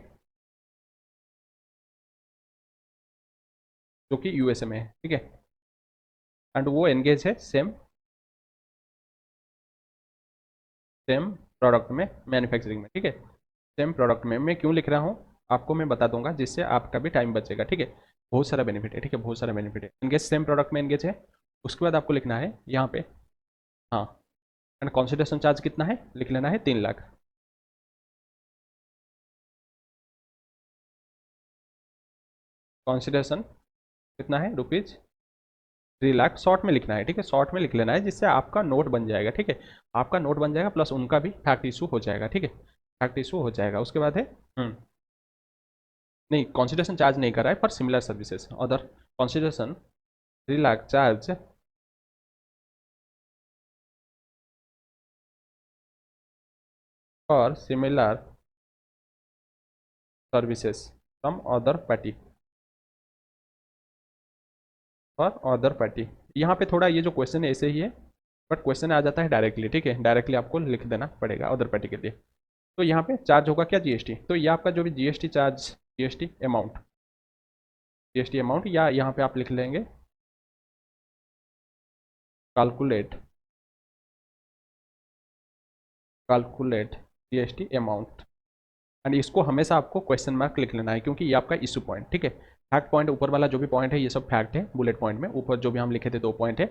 जो कि यूएसए में है, ठीक है। एंड वो एंगेज है सेम सेम प्रोडक्ट में, मैन्युफैक्चरिंग में, ठीक है। सेम प्रोडक्ट में मैं क्यों लिख रहा हूँ आपको मैं बता दूंगा, जिससे आपका भी टाइम बचेगा, ठीक है। बहुत सारा बेनिफिट है, ठीक है, बहुत सारा बेनिफिट है। एंगेज सेम प्रोडक्ट में एंगेज है। उसके बाद आपको लिखना है यहाँ पे, हाँ, एंड कंसिडरेशन चार्ज कितना है लिख लेना है 3 लाख। कंसिडरेशन कितना है रुपीज 3 लाख, शॉर्ट में लिखना है, ठीक है, शॉर्ट में लिख लेना है, जिससे आपका नोट बन जाएगा, ठीक है। आपका नोट बन जाएगा प्लस उनका भी फैक्ट इशू हो जाएगा, ठीक है, फैक्ट इशू हो जाएगा। उसके बाद है हम्म, नहीं, कंसिडरेशन चार्ज नहीं कर रहा है for similar services other, consideration 3 lakh charge for similar services from other party, for other party. यहाँ पे थोड़ा ये जो क्वेश्चन है ऐसे ही है, बट क्वेश्चन आ जाता है डायरेक्टली, ठीक है, डायरेक्टली आपको लिख देना पड़ेगा अदर पार्टी के लिए। तो यहाँ पे चार्ज होगा क्या जीएसटी, तो ये आपका जो भी GST charge, GST amount, GST amount, या यहाँ पे आप लिख लेंगे calculate, calculate GST amount. And इसको हमेशा आपको क्वेश्चन मार्क लिख लेना है, क्योंकि ये आपका इशू पॉइंट, ठीक है। फैक्ट पॉइंट ऊपर वाला जो भी पॉइंट है ये सब फैक्ट है, बुलेट पॉइंट में ऊपर जो भी हम लिखे थे 2 पॉइंट है।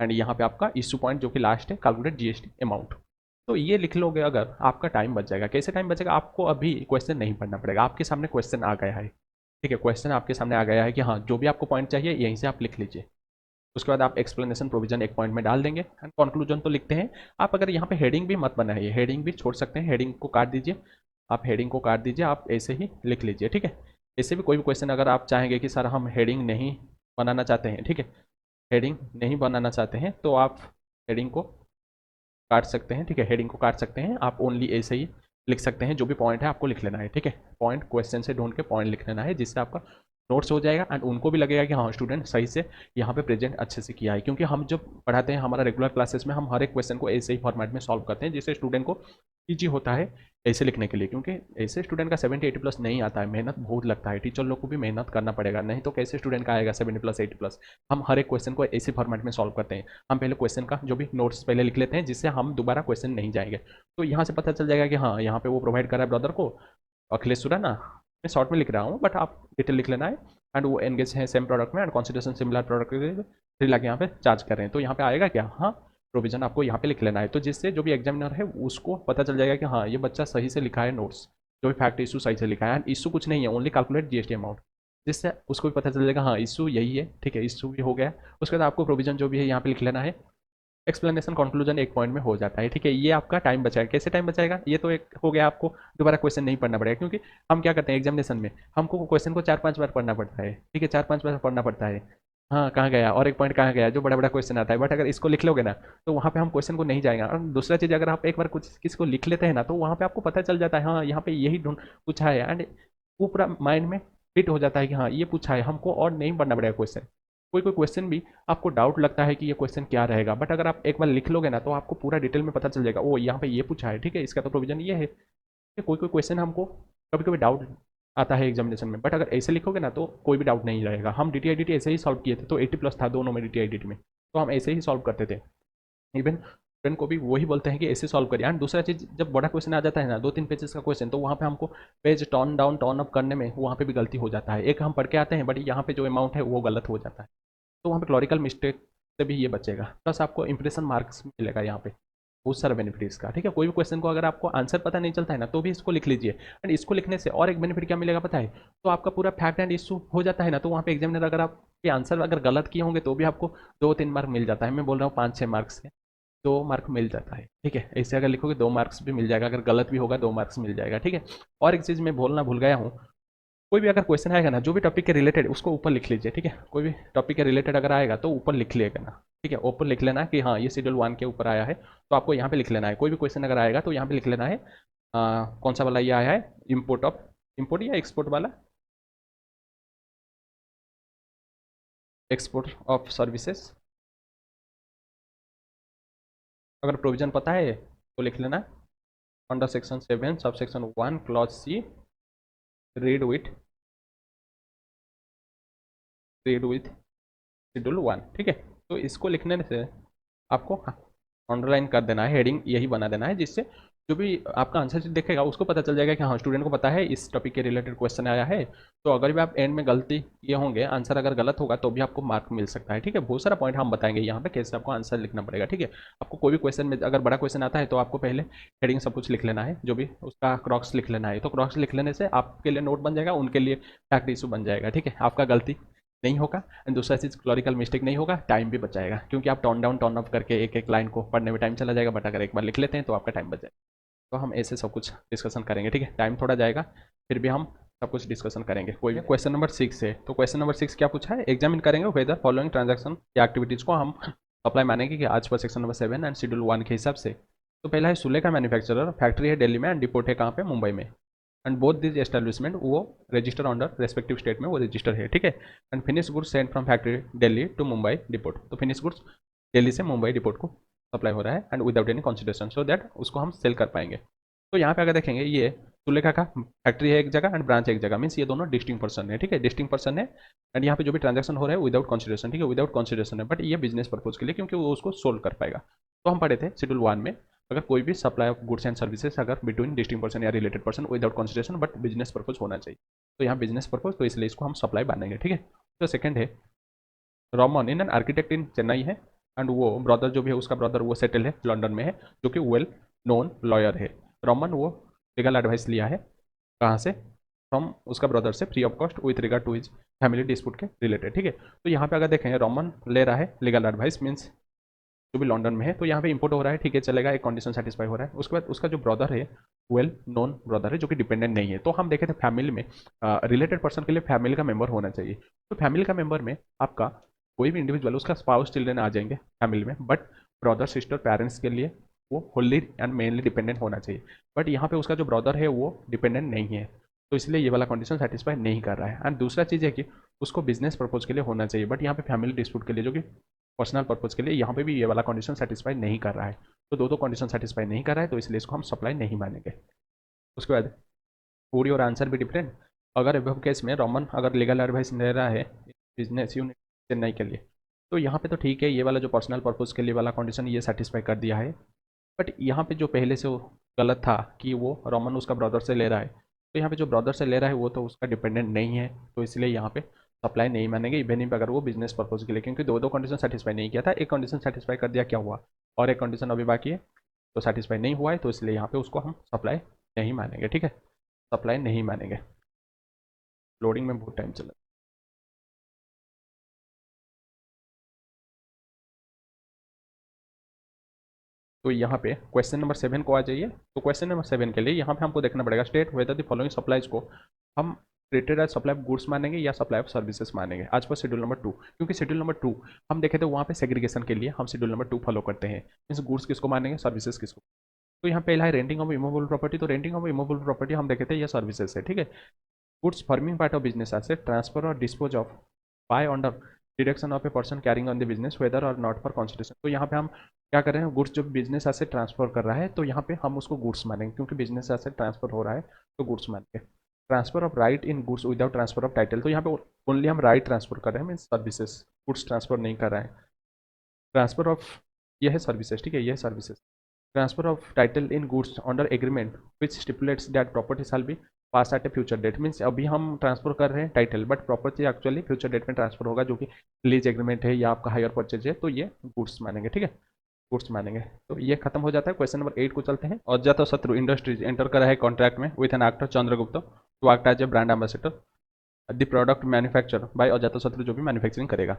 एंड यहाँ पे आपका इशू पॉइंट जो कि लास्ट है, कैलकुलेट जीएसटी अमाउंट। तो ये लिख लोगे अगर, आपका टाइम बच जाएगा। कैसे टाइम बचेगा, आपको अभी क्वेश्चन नहीं पढ़ना पड़ेगा, आपके सामने क्वेश्चन आ गया है, ठीक है, क्वेश्चन आपके सामने आ गया है कि हाँ जो भी आपको पॉइंट चाहिए यहीं से आप लिख लीजिए। उसके बाद आप एक्सप्लेनेशन प्रोविजन एक पॉइंट में डाल देंगे, एंड कंक्लूजन तो लिखते हैं। आप अगर यहाँ पे हेडिंग भी मत बनाइए, हेडिंग भी छोड़ सकते हैं, हेडिंग को काट दीजिए, आप हेडिंग को काट दीजिए, आप ऐसे ही लिख लीजिए, ठीक है। ऐसे भी कोई भी क्वेश्चन अगर आप चाहेंगे कि सर हम हेडिंग नहीं बनाना चाहते हैं, ठीक है, हेडिंग नहीं बनाना चाहते हैं, तो आप हेडिंग को काट सकते हैं, ठीक है, हेडिंग को काट सकते हैं, आप ओनली ऐसे ही लिख सकते हैं। जो भी पॉइंट है आपको लिख लेना है, ठीक है, पॉइंट क्वेश्चन से ढूंढ के पॉइंट लिख लेना है, जिससे आपका नोट्स हो जाएगा, एंड उनको भी लगेगा कि हाँ स्टूडेंट सही से यहाँ पे प्रेजेंट अच्छे से किया है। क्योंकि हम जब पढ़ाते हैं हमारा रेगुलर क्लासेस में, हम हर एक क्वेश्चन को ऐसे ही फॉर्मेट में सॉल्व करते हैं, जिससे स्टूडेंट को ईजी होता है ऐसे लिखने के लिए। क्योंकि ऐसे स्टूडेंट का 70-80 प्लस नहीं आता है, मेहनत बहुत लगता है, टीचर लोग को भी मेहनत करना पड़ेगा, नहीं तो कैसे स्टूडेंट का आएगा 70 प्लस 80 प्लस। हम हर एक क्वेश्चन को ऐसे फॉर्मेट में सॉल्व करते हैं। हम पहले क्वेश्चन का जो भी नोट्स पहले लिख लेते हैं, जिससे हम दोबारा क्वेश्चन नहीं जाएंगे। तो यहाँ से पता चल जाएगा कि हाँ यहाँ पे वो प्रोवाइड कर रहा है ब्रदर को, अखिलेश सुराना, मैं शॉर्ट में लिख रहा हूँ बट आप डिटेल लिख लेना है। एंड वो एंगेज है सेम प्रोडक्ट में, एंड कंसिडरेशन सिमिलर प्रोडक्ट के लिए 3 लाख यहाँ पे चार्ज कर रहे हैं। तो यहाँ पे आएगा क्या, हाँ प्रोविजन आपको यहाँ पे लिख लेना है, तो जिससे जो भी एग्जामिनर है उसको पता चल जाएगा कि हाँ ये बच्चा सही से लिखा है नोट्स, जो भी फैक्ट इशू सही से लिखा है। एंड इशू कुछ नहीं है, ओनली कैलकुलेट जीएसटी अमाउंट, जिससे उसको भी पता चल जाएगा हाँ इशू यही है, ठीक है, इशू भी हो गया। उसके बाद आपको प्रोविजन जो भी है यहाँ पे लिख लेना है, एक्सप्लेनेशन कंक्लूजन एक पॉइंट में हो जाता है, ठीक है। ये आपका टाइम बचाएगा। कैसे टाइम बचाएगा, ये तो एक हो गया, आपको दोबारा क्वेश्चन नहीं पढ़ना पड़ेगा। क्योंकि हम क्या करते हैं एग्जामिनेशन में, हमको क्वेश्चन को 4-5 बार पढ़ना पड़ता है, ठीक है, 4-5 बार पढ़ना पड़ता है, हाँ कहाँ गया और एक पॉइंट कहाँ गया, जो बड़ा बड़ा क्वेश्चन आता है। बट अगर इसको लिख लोगे ना तो वहाँ पे हम क्वेश्चन को नहीं जाएगा। और दूसरा चीज़, अगर आप एक बार कुछ किसी को लिख लेते हैं ना, तो वहाँ पे आपको पता चल जाता है हाँ यहाँ पे यही ढूंढ पूछा है, एंड वो पूरा माइंड में फिट हो जाता है कि हाँ ये पूछा है, हमको और नहीं पढ़ना पड़ेगा क्वेश्चन। कोई कोई क्वेश्चन भी आपको डाउट लगता है कि ये क्वेश्चन क्या रहेगा, बट अगर आप एक बार लिख लोगे ना तो आपको पूरा डिटेल में पता चल जाएगा, ओ यहाँ पे ये पूछा है, ठीक है, इसका तो प्रोविजन ये है। कि कोई कोई क्वेश्चन हमको कभी कभी डाउट आता है एग्जामिनेशन में, बट अगर ऐसे लिखोगे ना तो कोई भी डाउट नहीं रहेगा। हम D T I D T ऐसे ही सॉल्व किए थे, तो 80 प्लस था दोनों में D T I D T में, तो हम ऐसे ही सॉल्व करते थे। इवन स्टूडेंट को भी वही बोलते हैं कि ऐसे सॉल्व करिए। एंड दूसरा चीज़, जब बड़ा क्वेश्चन आ जाता है ना 2-3 पेजेस का क्वेश्चन, तो वहाँ पे हमको page turn down turn up करने में वहाँ पे भी गलती हो जाता है। एक हम पढ़ के आते हैं बट यहाँ पे जो अमाउंट है वो गलत हो जाता है, तो वहाँ पे क्लॉरिकल मिस्टेक से भी ये बचेगा, प्लस आपको इंप्रेशन मार्क्स मिलेगा यहाँ पे। बहुत सारा बेनिफिट इसका, ठीक है। कोई भी क्वेश्चन को अगर आपको आंसर पता नहीं चलता है ना तो भी इसको लिख लीजिए। एंड इसको लिखने से और एक बेनिफिट क्या मिलेगा पता है, तो आपका पूरा फैक्ट एंड इशू हो जाता है ना, तो वहाँ पे एग्जामिनर अगर आपके आंसर अगर गलत किए होंगे तो भी आपको 2-3 मार्क मिल जाता है। मैं बोल रहा हूँ 5-6 मार्क्स से 2 मार्क मिल जाता है, ठीक है। ऐसे अगर लिखोगे 2 मार्क्स भी मिल जाएगा, अगर गलत भी होगा 2 मार्क्स मिल जाएगा, ठीक है। और एक चीज़ मैं बोलना भूल गया हूँ, कोई भी अगर क्वेश्चन आएगा ना, जो भी टॉपिक के रिलेटेड, उसको ऊपर लिख लीजिए, ठीक है। कोई भी टॉपिक के रिलेटेड अगर आएगा तो ऊपर लिख लिएगा ना, ठीक है। ऊपर लिख लेना है कि हाँ ये शेड्यूल 1 के ऊपर आया है, तो आपको यहाँ पे लिख लेना है। कोई भी क्वेश्चन अगर आएगा तो यहाँ पे लिख लेना है कौन सा वाला ये आया है, इम्पोर्ट ऑफ, इम्पोर्ट या एक्सपोर्ट वाला, एक्सपोर्ट ऑफ सर्विसेज। अगर प्रोविजन पता है तो लिख लेना under section 7 sub section 1 clause c, read with schedule 1, ठीक है। तो इसको लिखने से आपको अंडरलाइन कर देना है, हेडिंग यही बना देना है, जिससे जो भी आपका आंसर शीट देखेगा उसको पता चल जाएगा कि हाँ स्टूडेंट को पता है इस टॉपिक के रिलेटेड क्वेश्चन आया है। तो अगर भी आप एंड में गलती किए होंगे, आंसर अगर गलत होगा तो भी आपको मार्क मिल सकता है, ठीक है। बहुत सारा पॉइंट हम बताएंगे यहाँ पे कैसे आपको आंसर लिखना पड़ेगा, ठीक है। आपको कोई भी क्वेश्चन में अगर बड़ा क्वेश्चन आता है तो आपको पहले हेडिंग सब कुछ लिख लेना है, जो भी उसका क्रॉक्स लिख लेना है। तो क्रॉक्स लिख लेने से आपके लिए नोट बन जाएगा, उनके लिए फैक्ट इशू बन जाएगा, ठीक है। आपका गलती नहीं होगा एंड दूसरा चीज़ क्लॉरिकल मिस्टेक नहीं होगा, टाइम भी बचाएगा, क्योंकि आप टर्न डाउन टर्न अप करके एक एक लाइन को पढ़ने में टाइम चला जाएगा, बट अगर एक बार लिख लेते हैं तो आपका टाइम बच जाएगा। तो हम ऐसे सब कुछ डिस्कशन करेंगे, ठीक है। टाइम थोड़ा जाएगा, फिर भी हम सब कुछ डिस्कशन करेंगे। कोई भी क्वेश्चन नंबर 6 है, तो क्वेश्चन नंबर 6 क्या पूछा है, एग्जामिन करेंगे वेदर फॉलोइंग ट्रांजैक्शन या एक्टिविटीज़ को हम अप्लाई मानेंगे कि आज पर सेक्शन नंबर 7 एंड शेड्यूल 1 के हिसाब से। तो पहला है सुले का मैन्युफैक्चरर, फैक्ट्री है दिल्ली में एंड डिपोट है कहाँ पे, मुंबई में। एंड बोथ दिस एस्टेब्लिशमेंट वो रजिस्टर अंडर रेस्पेक्टिव स्टेट में वो रजिस्टर है, ठीक है। And finish goods send from factory Delhi to Mumbai depot, तो फिनिश गुड्स दिल्ली से मुंबई डिपोट को सप्लाई हो रहा है and without any consideration, so that उसको हम सेल कर पाएंगे। तो यहाँ पे अगर देखेंगे ये सुलेखा का फैक्ट्री है एक जगह एंड ब्रांच एक जगह, मीन्स ये दोनों डिस्टिंग पर्सन है, ठीक है, डिस्टिंग पर्सन है। एंड यहाँ पे जो भी ट्रांजैक्शन हो रहा है विदाउट कंसिडरेशन, ठीक है, विदाउट कंसिडरेशन है, बट ये बिजनेस पर्पज के लिए, क्योंकि वो उसको सोल्व कर पाएगा। तो हम पढ़े थे शेड्यूल 1 में, अगर कोई भी supply of goods and services अगर बिटवीन डिस्टिंग पर्सन या related person without consideration but business purpose होना चाहिए, तो यहाँ बिजनेस पर्पज, तो इसलिए इसको हम सप्लाई मानेंगे, ठीक है। तो सेकंड है रॉमन इन एन आर्किटेक्ट इन चेन्नई है एंड वो ब्रदर जो भी है उसका ब्रदर वो सेटल है लंदन में है, जो कि वेल नोन लॉयर है। रॉमन वो लीगल एडवाइस लिया है कहाँ से, फ्रॉम उसका ब्रदर से, free of cost with regard to his family dispute के रिलेटेड, ठीक है। तो यहाँ पे अगर देखें रोमन ले रहा है लीगल एडवाइस, मीन्स जो भी लंदन में है, तो यहाँ पे इंपोर्ट हो रहा है, ठीक है, चलेगा, एक कंडीशन सेटिस्फाई हो रहा है। उसके बाद उसका जो ब्रदर है वेल नोन ब्रदर है, जो कि डिपेंडेंट नहीं है। तो हम देखे थे फैमिली में रिलेटेड पर्सन के लिए फैमिली का मेंबर होना चाहिए। तो फैमिली का मेंबर में आपका कोई भी इंडिविजुअल, उसका स्पाउस चिल्ड्रन आ जाएंगे फैमिली में, बट ब्रदर सिस्टर पेरेंट्स के लिए वो होल्ली एंड मेनली डिपेंडेंट होना चाहिए। बट यहाँ पे उसका जो ब्रदर है वो डिपेंडेंट नहीं है, तो इसलिए ये वाला कंडीशन सेटिस्फाई नहीं कर रहा है। एंड दूसरा चीज़ है कि उसको बिजनेस पर्पज के लिए होना चाहिए, बट यहाँ पे फैमिली डिस्प्यूट के लिए, जो कि पर्सनल पर्पज के लिए, यहाँ पे भी ये वाला कंडीशन सेटिस्फाई नहीं कर रहा है। तो दो कंडीशन सेटिस्फाई नहीं कर रहा है, तो इसलिए इसको हम सप्लाई नहीं मानेंगे। उसके बाद वुड योर आंसर भी डिफरेंट, अगर एबव केस में रोमन अगर लीगल एडवाइस ले रहा है बिजनेस यूनिट चेन्नई के लिए, तो यहाँ पे तो ठीक है, ये वाला जो पर्सनल पर्पज के लिए वाला कंडीशन ये सेटिस्फाई कर दिया है। बट यहाँ पे जो पहले से गलत था कि वो रोमन उसका ब्रदर से ले रहा है, तो यहाँ पे जो ब्रदर से ले रहा है वो तो उसका डिपेंडेंट नहीं है, तो इसलिए यहाँ पे सप्लाई नहीं मानेंगे, इवन इफ अगर वो बिजनेस पर्पज के लिए, क्योंकि दो कंडीशन सेटिस्फाई नहीं किया था, एक कंडीशन सेटिस्फाई कर दिया, क्या हुआ, और एक कंडीशन अभी बाकी है, तो सेटिस्फाई नहीं हुआ है, तो इसलिए यहाँ पे उसको हम सप्लाई नहीं मानेंगे, ठीक है, सप्लाई नहीं मानेंगे। लोडिंग में बहुत टाइम चला। तो यहाँ पे क्वेश्चन नंबर 7 को आ जाइए। तो क्वेश्चन नंबर 7 के लिए यहाँ पे हमको देखना पड़ेगा, state whether the following supplies को हम treated as supply of goods मानेंगे या सप्लाई ऑफ सर्विसेज मानेंगे आज पर शेड्यूल नंबर 2, क्योंकि शेड्यूल नंबर 2 हम देखे थे वहाँ पे सेग्रीगेशन के लिए हम शेड्यूल नंबर 2 फॉलो करते हैं, मीन्स गुड्स किसको मानेंगे, सर्विसेज किसको। तो यहाँ पहला है रेंटिंग ऑफ इमूवेबल प्रॉपर्टी, तो रेंटिंग ऑफ इमूवेबल प्रॉपर्टी हम देखे थे ये सर्विसेज है, ठीक है। Goods forming part of business asset transfer और dispose of by under deduction of a person carrying on the business whether और नॉट फॉर कंसिडरेशन। तो यहाँ पे हम क्या कर रहे हैं, गुड्स जो बिजनेस एसेट ट्रांसफर कर रहा है, तो यहाँ पे हम उसको गुड्स मानेंगे, क्योंकि बिजनेस एसेट ट्रांसफर हो रहा है तो गुड्स मानेंगे। Transfer of right in goods without transfer of title, तो यहाँ पे ओनली हम राइट ट्रांसफर कर रहे हैं, मीन्स सर्विसेज, गुड्स ट्रांसफर नहीं कर रहे हैं। ट्रांसफर ऑफ ये है सर्विसेज, ठीक है, ये है services. Transfer of title in goods under agreement which stipulates that property shall be pass at a future date, means अभी हम ट्रांसफर कर रहे हैं title, but property actually future date में ट्रांसफर होगा, जो कि लीज एग्रीमेंट है या आपका हायर परचेज है, तो ये गुड्स मानेंगे, ठीक है, गुड्स मानेंगे। तो ये खत्म हो जाता है। क्वेश्चन नंबर 8 को चलते हैं। अजातशत्रु इंडस्ट्रीज एंटर करा है कॉन्ट्रैक्ट में with an actor Chandragupta to act as a brand ambassador the product manufacture by Ajatashatru, जो भी मैन्युफैक्चरिंग करेगा।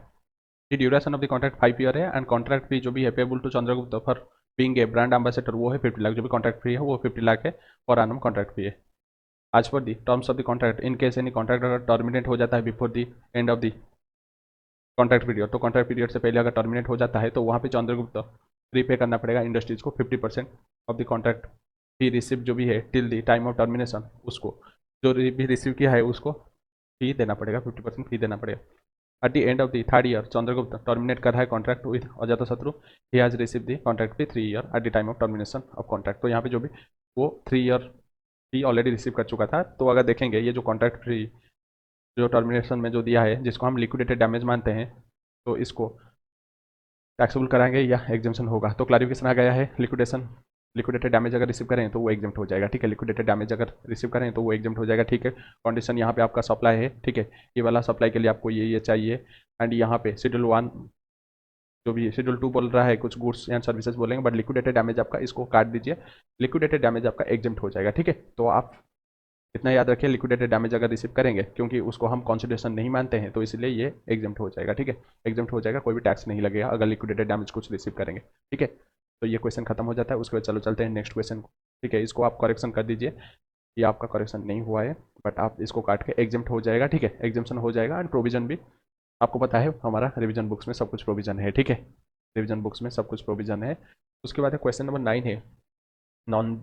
The duration of the contract 5 year है एंड कॉन्ट्रैक्ट फी जो भी है payable to Chandragupta for being a brand ambassador वो है 50 लाख, जो भी कॉन्ट्रैक्ट फी है वो 50 लाख है और आनम कॉन्ट्रैक्ट फी है। As per the terms of the contract in case any contract अगर टर्मिनेट हो जाता है before the end of the contract period, तो कॉन्ट्रैक्ट पीरियड से पहले अगर टर्मिनेट हो जाता है तो वहाँ पे चंद्रगुप्त प्रीपे करना पड़ेगा इंडस्ट्रीज को 50% of the contract he receive जो भी है till the time of termination, उसको जो भी रिसीव किया है उसको फी देना पड़ेगा, 50% फी देना पड़ेगा। At the end of the third year Chandragupta terminate कर रहा है contract with Ajatashatru, he has receive the contract fee 3 year at the time of termination of contract. तो यहाँ पे जो भी वो 3 ईयर फी ऑलरेडी रिसीव कर चुका था। तो अगर देखेंगे ये जो कॉन्ट्रैक्ट फी जो टर्मिनेशन में जो दिया है जिसको हम लिक्विडेटेड डैमेज मानते हैं, तो इसको टैक्सेबल कराएंगे या एग्जाम्शन होगा। तो क्लैरिफिकेशन आ गया है, लिक्विडेटेड डैमेज अगर रिसीव करें तो वो एग्जाम्प्ट हो जाएगा, ठीक है। लिक्विडेटेड डैमेज अगर रिसीव करें तो वो एग्जाम्प्ट हो जाएगा, ठीक है। कंडीशन यहाँ पे आपका सप्लाई है, ठीक है। ये वाला सप्लाई के लिए आपको ये चाहिए। एंड यहाँ पे शेड्यूल 1 जो भी शेड्यूल 2 बोल रहा है कुछ गुड्स एंड सर्विसेज बोलेंगे, बट लिक्विडेटेड डैमेज आपका इसको काट दीजिए, लिक्विडेटेड डैमेज आपका एग्जाम्प्ट हो जाएगा, ठीक है। तो आप इतना याद रखिए, लिक्विडेटेड डैमेज अगर रिसीव करेंगे क्योंकि उसको हम कंसिडरेशन नहीं मानते हैं तो इसलिए ये एग्जाम्प्ट हो जाएगा, ठीक है। एग्जाम्प्ट हो जाएगा, कोई भी टैक्स नहीं लगेगा अगर लिक्विडेटेड डैमेज कुछ रिसीव करेंगे, ठीक है। तो ये क्वेश्चन खत्म हो जाता है। उसके बाद चलो चलते हैं नेक्स्ट क्वेश्चन को, ठीक है। इसको आप करेक्शन कर दीजिए, ये आपका करेक्शन नहीं हुआ है, बट आप इसको काट के एग्जाम्प्ट हो जाएगा, ठीक है। एग्जाम्पशन हो जाएगा एंड प्रोविजन भी आपको पता है हमारा रिविजन बुक्स में सब कुछ प्रोविजन है, ठीक है। रिविजन बुक्स में सब कुछ प्रोविजन है। उसके बाद क्वेश्चन नंबर 9 है, नॉन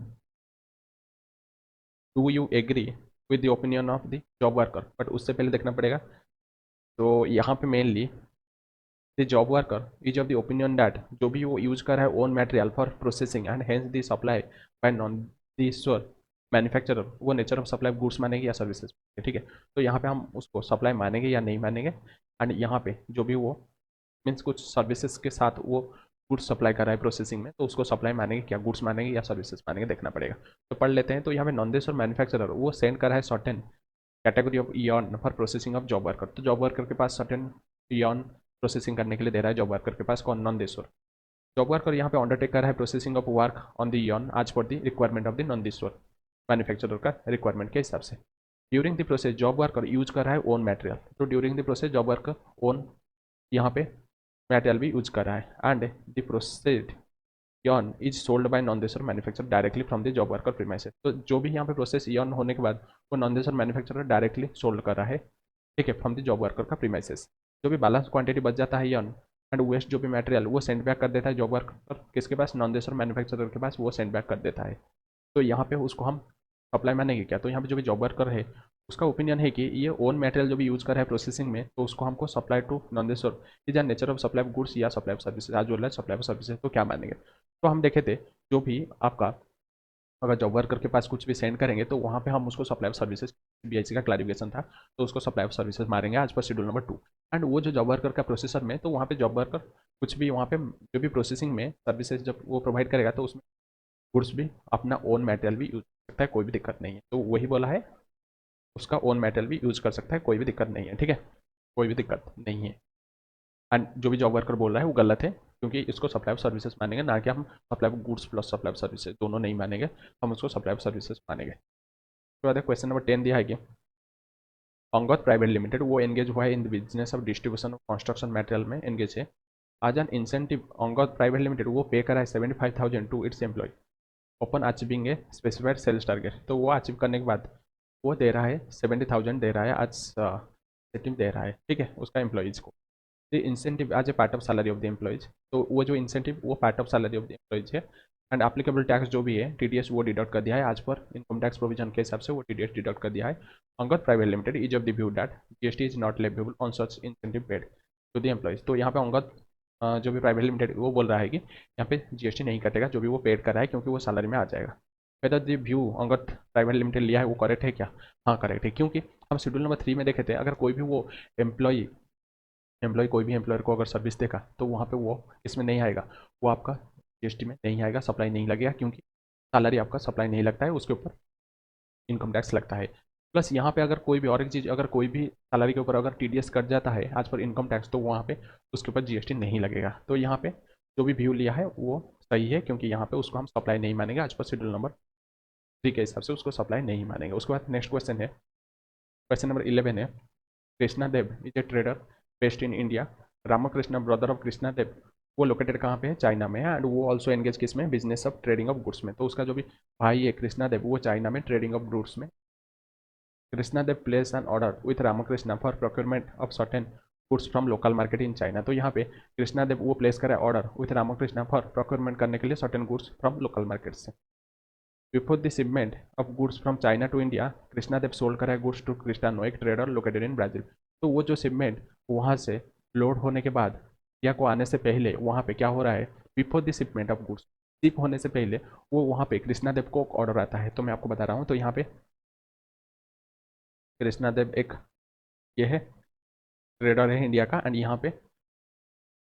do you agree with the opinion of the job worker. But उससे पहले देखना पड़ेगा। तो यहाँ पे mainly the job worker is of the opinion that जो भी वो यूज कर रहा है own material for processing and hence the supply by नॉन द स्टोर मैन्युफैक्चरर, वो नेचर ऑफ सप्लाई गुड्स मानेंगे या सर्विसेज, ठीक है। तो यहाँ पे हम उसको सप्लाई मानेंगे या नहीं मानेंगे। एंड यहाँ पे जो भी वो मीन्स कुछ सर्विसेज के साथ वो गुड्स सप्लाई कर रहा है प्रोसेसिंग में, तो उसको सप्लाई मानेंगे क्या, गुड्स मानेंगे या सर्विसेज मानेंगे, देखना पड़ेगा। तो पढ़ लेते हैं। तो यहाँ पे नॉन देश और मैन्युफैक्चरर वो सेंड कर रहा है certain category of Ian for processing of job worker. तो जॉब वर्कर के पास सर्टेन ईयन प्रोसेसिंग करने के लिए दे रहा है जॉब वर्कर के पास, कौन, नॉन देशवर। जॉब वर्कर यहाँ पे अंडरटेक कर रहा है processing of work on the yarn as per the requirement of the non देशवर मैन्युफैक्चरर का रिक्वायरमेंट के हिसाब से। During the process job worker use कर रहा है ओन मटेरियल, तो during the process job worker own यहाँ पे मटेरियल भी यूज कर रहा है। And the processed yarn is sold by non देशर manufacture directly from the job worker premises. तो जो भी यहाँ पे प्रोसेस यॉन होने के बाद वो नॉन देशर मैन्युफैक्चरर डायरेक्टली सोल्ड कर रहा है, ठीक है, फ्रॉम द जॉब वर्कर का प्रीमाइसेस। जो भी बैलेंस क्वांटिटी बच जाता है यॉन एंड वेस्ट जो भी मटेरियल वो सेंड बैक कर देता है जॉब वर्कर किसके पास, नॉन देशर मैन्युफैक्चरर के पास, वो सेंड बैक कर देता है। तो यहाँ पे उसको हम सप्लाई मानेंगे क्या। तो यहाँ पे जो भी जॉब वर्कर है उसका ओपिनियन है कि ये ओन मटेरियल जो भी यूज कर रहा है प्रोसेसिंग में, तो उसको हमको सप्लाई टू नॉन देशर is an nature of supply of goods या सप्लाई ऑफ सर्विसेज, आज बोल रहा है सप्लाई ऑफ सर्विसेज, तो क्या मानेंगे। तो हम देखे थे जो भी आपका अगर जॉब वर्कर के पास कुछ भी सेंड करेंगे तो वहाँ पे हम उसको सप्लाई ऑफ सर्विसेज, बीआईसी का क्लैरिफिकेशन था, तो उसको सप्लाई ऑफ सर्विसेज मारेंगे आज पर शेड्यूल नंबर 2। एंड वो जो जॉब वर्कर का प्रोसेसर में, तो वहाँ पे जॉब वर्कर कुछ भी वहाँ पे जो भी प्रोसेसिंग में सर्विसेज जब वो प्रोवाइड करेगा तो उसमें गुड्स भी अपना ओन मटेरियल भी यूज कर सकता है, कोई भी दिक्कत नहीं है। तो वही बोला है उसका ओन मटेरियल भी यूज कर सकता है, कोई भी दिक्कत नहीं है, ठीक है, कोई भी दिक्कत नहीं है। एंड जो भी जॉब वर्कर बोल रहा है वो गलत है, क्योंकि इसको सप्लाई ऑफ सर्विसेज मानेंगे, ना कि हम supply of goods plus supply of services दोनों नहीं मानेंगे, हम उसको सप्लाई ऑफ सर्विसेज मानेंगे। उसके बाद क्वेश्चन नंबर 10 दिया है कि अंगद प्राइवेट लिमिटेड वो एंगेज हुआ है in the business of distribution of construction material में एंगेज है। As an incentive Angad private limited वो पे करा है 75,000 to its employ upon achieving a specified sales target. तो वो अचीव करने के बाद वो दे रहा है 70,000 दे रहा है आज सेटिंग दे रहा है, ठीक है, उसका एम्प्लॉयज़ को। The incentive as a part of salary of the employees, तो वो जो इंसेंटिव वो part of salary of the employees है। एंड एप्लीकेबल टैक्स जो भी है टीडीएस वो डिडक्ट कर दिया है आज पर इनकम टैक्स प्रोविजन के हिसाब से, वो टीडीएस डिडक्ट कर दिया है। Angad private limited is of the view that GST is not leviable on such incentive paid to the employees. तो यहाँ पे अंगद जो भी प्राइवेट लिमिटेड वो बोल रहा है कि यहाँ पे जीएसटी नहीं कटेगा जो भी वो पेड कर रहा है, क्योंकि वो सैलरी में आ जाएगा। Whether the view Angad private limited लिया है वो करेक्ट है क्या, हाँ करेक्ट है, क्योंकि हम शेड्यूल नंबर 3 में देखे थे अगर कोई भी वो एम्प्लॉय कोई भी एम्प्लॉयर को अगर सर्विस देगा तो वहाँ पे वो इसमें नहीं आएगा, वो आपका जीएसटी में नहीं आएगा, सप्लाई नहीं लगेगा, क्योंकि सैलरी आपका सप्लाई नहीं लगता है, उसके ऊपर इनकम टैक्स लगता है। प्लस यहाँ पे अगर कोई भी और एक चीज़, अगर कोई भी सैलरी के ऊपर अगर टीडीएस कट जाता है आज पर इनकम टैक्स, तो वहाँ पे उसके ऊपर जीएसटी नहीं लगेगा। तो यहाँ पे जो भी व्यू लिया है वो सही है, क्योंकि यहाँ पे उसको हम सप्लाई नहीं मानेंगे आज पर शेड्यूल नंबर 3 के हिसाब से उसको सप्लाई नहीं मानेंगे। उसके बाद नेक्स्ट क्वेश्चन है, क्वेश्चन नंबर 11 है, Krishna Dev is a trader based in India. Ramakrishna brother of Krishna Dev वो लोकेटेड कहाँ पे है, चाइना में है। एंड वो ऑल्सो एंगेज किस में, business of trading of goods में। तो उसका जो भी भाई है कृष्णा देव वो चाइना में ट्रेडिंग ऑफ गुड्स में Krishna Dev place an order with Ramakrishna for procurement of certain goods from local market in China. तो यहाँ पे कृष्णा देव वो प्लेस करे order with Ramakrishna for procurement करने के लिए certain goods from local market से। Before the shipment of goods from China to India Krishna Dev sold करा गुड्स टू क्रिस्टानो, एक ट्रेडर लोकेटेड इन ब्राजील। तो वो जो शिपमेंट वहाँ से लोड होने के बाद इंडिया को आने से पहले वहाँ पे क्या हो रहा है, before the shipment of goods, ship होने से पहले वो वहाँ पे कृष्णा देव को ऑर्डर आता है। तो मैं आपको बता रहा हूँ, तो यहाँ पे कृष्णा देव एक ये है ट्रेडर है इंडिया का, एंड यहाँ पे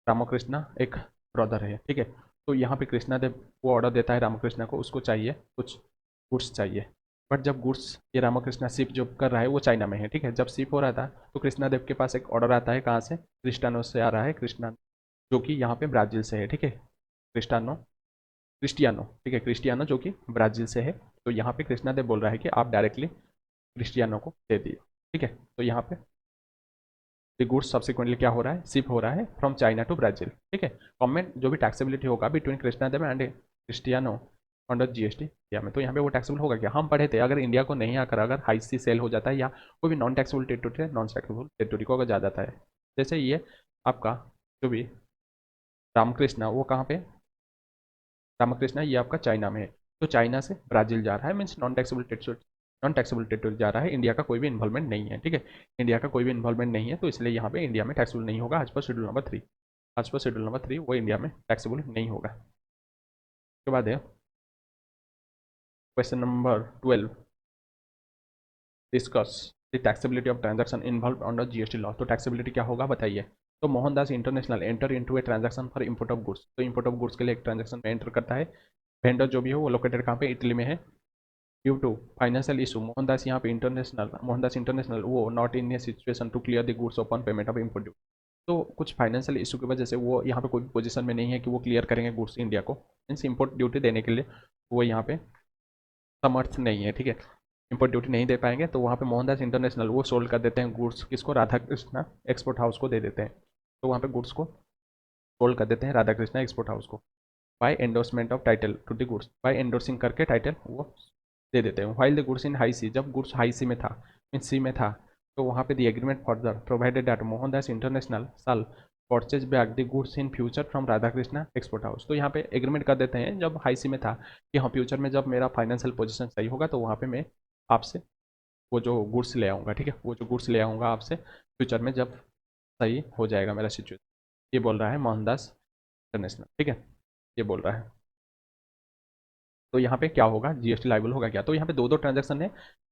रामकृष्णा एक ब्रदर है, ठीक है। तो यहाँ पे कृष्णा देव वो ऑर्डर देता है रामकृष्णा को, उसको चाहिए कुछ गुड्स चाहिए। बट जब गुड्स ये रामकृष्णा शिप जो कर रहा है वो चाइना में है, ठीक है। जब शिप हो रहा था तो कृष्णा देव के पास एक ऑर्डर आता है, कहाँ से, क्रिस्टानो से आ रहा है, कृष्णा जो कि यहाँ पे ब्राज़ील से है, ठीक है। क्रिस्टानो क्रिस्टियानो, ठीक है, क्रिस्टियानो जो कि ब्राज़ील से है। तो यहाँ पे कृष्णा देव बोल रहा है कि आप डायरेक्टली क्रिस्टियानो को दे दिए, ठीक है। तो यहाँ पे द गुड्स सब्सिक्वेंटली क्या हो रहा है, शिप हो रहा है फ्रॉम चाइना टू ब्राज़ील, ठीक है। कॉमेंट जो भी टैक्सेबिलिटी होगा between Krishna Dev and Cristiano under GST India में, तो यहाँ पे वो टैक्सेबल होगा क्या, हम पढ़े थे अगर इंडिया को नहीं आकर अगर हाई सी सेल हो जाता है या कोई भी नॉन टैक्सेबल टेरिटोरी है, नॉन टैक्सेबल टेरिटोरी को अगर जा जाता है, जैसे ये आपका जो भी रामकृष्णा वो कहाँ पे, रामकृष्णा ये आपका चाइना में है, तो चाइना से ब्राज़ील जा रहा है, मीन्स नॉन टैक्सेबल टेरिटोरी जा रहा है, इंडिया का कोई भी इन्वॉल्वमेंट नहीं है, ठीक है। इंडिया का कोई भी इन्वॉल्वमेंट नहीं है, तो इसलिए यहाँ पे इंडिया में टैक्सेबल नहीं होगा आज पर शेड्यूल नंबर 3। आज पर शेड्यूल नंबर 3 वो इंडिया में टैक्सेबल नहीं होगा। उसके बाद है question number 12, discuss the taxability of transaction involve under GST law. तो टैक्सेबिलिटी क्या होगा बताइए। तो Mohandas international enter into a transaction for import of goods, तो इंपोर्ट ऑफ गुड्स के लिए एक ट्रांजैक्शन में एंटर करता है। वेंडर जो भी हो वो लोकेटेड कहाँ पे, इटली में है। Due to financial issue Mohandas यहाँ पे मोहनदास इंटरनेशनल वो not in a situation to clear the goods upon payment of import duty. तो कुछ फाइनेंशियल इशू की वजह से वो यहाँ पे कोई भी पोजीशन में नहीं है कि वो क्लियर करेंगे गुड्स इंडिया को, मीन्स इंपोर्ट ड्यूटी देने के लिए वो यहाँ पे समर्थ नहीं है, ठीक है। इंपोर्ट ड्यूटी नहीं दे पाएंगे, तो वहाँ पे मोहनदास इंटरनेशनल वो सोल्ड कर देते हैं गुड्स किसको, राधा कृष्णा एक्सपोर्ट हाउस को दे देते हैं। तो वहाँ पे गुड्स को सोल्ड कर देते हैं राधा कृष्णा एक्सपोर्ट हाउस को by endorsement of title to the goods, by endorsing करके टाइटल वो दे देते हैं। While the goods in high sea, जब गुड्स हाई सी में था, मीन सी में था, तो वहाँ पे the agreement further provided that Mohandas international shall purchase back the goods in future from Radha Krishna export house. तो यहाँ पे एग्रीमेंट कर देते हैं जब हाई सी में था कि हाँ फ्यूचर में जब मेरा फाइनेंशियल पोजीशन सही होगा तो वहाँ पे मैं आपसे वो जो गुड्स ले आऊँगा, ठीक है, वो जो गुड्स ले आऊँगा आपसे फ्यूचर में जब सही हो जाएगा मेरा सिचुएशन। ये बोल रहा है मोहनदास इंटरनेशनल, ठीक है, ये बोल रहा है। तो यहाँ पे क्या होगा, जीएसटी लाइबल होगा क्या, तो यहाँ पे दो दो ट्रांजैक्शन है।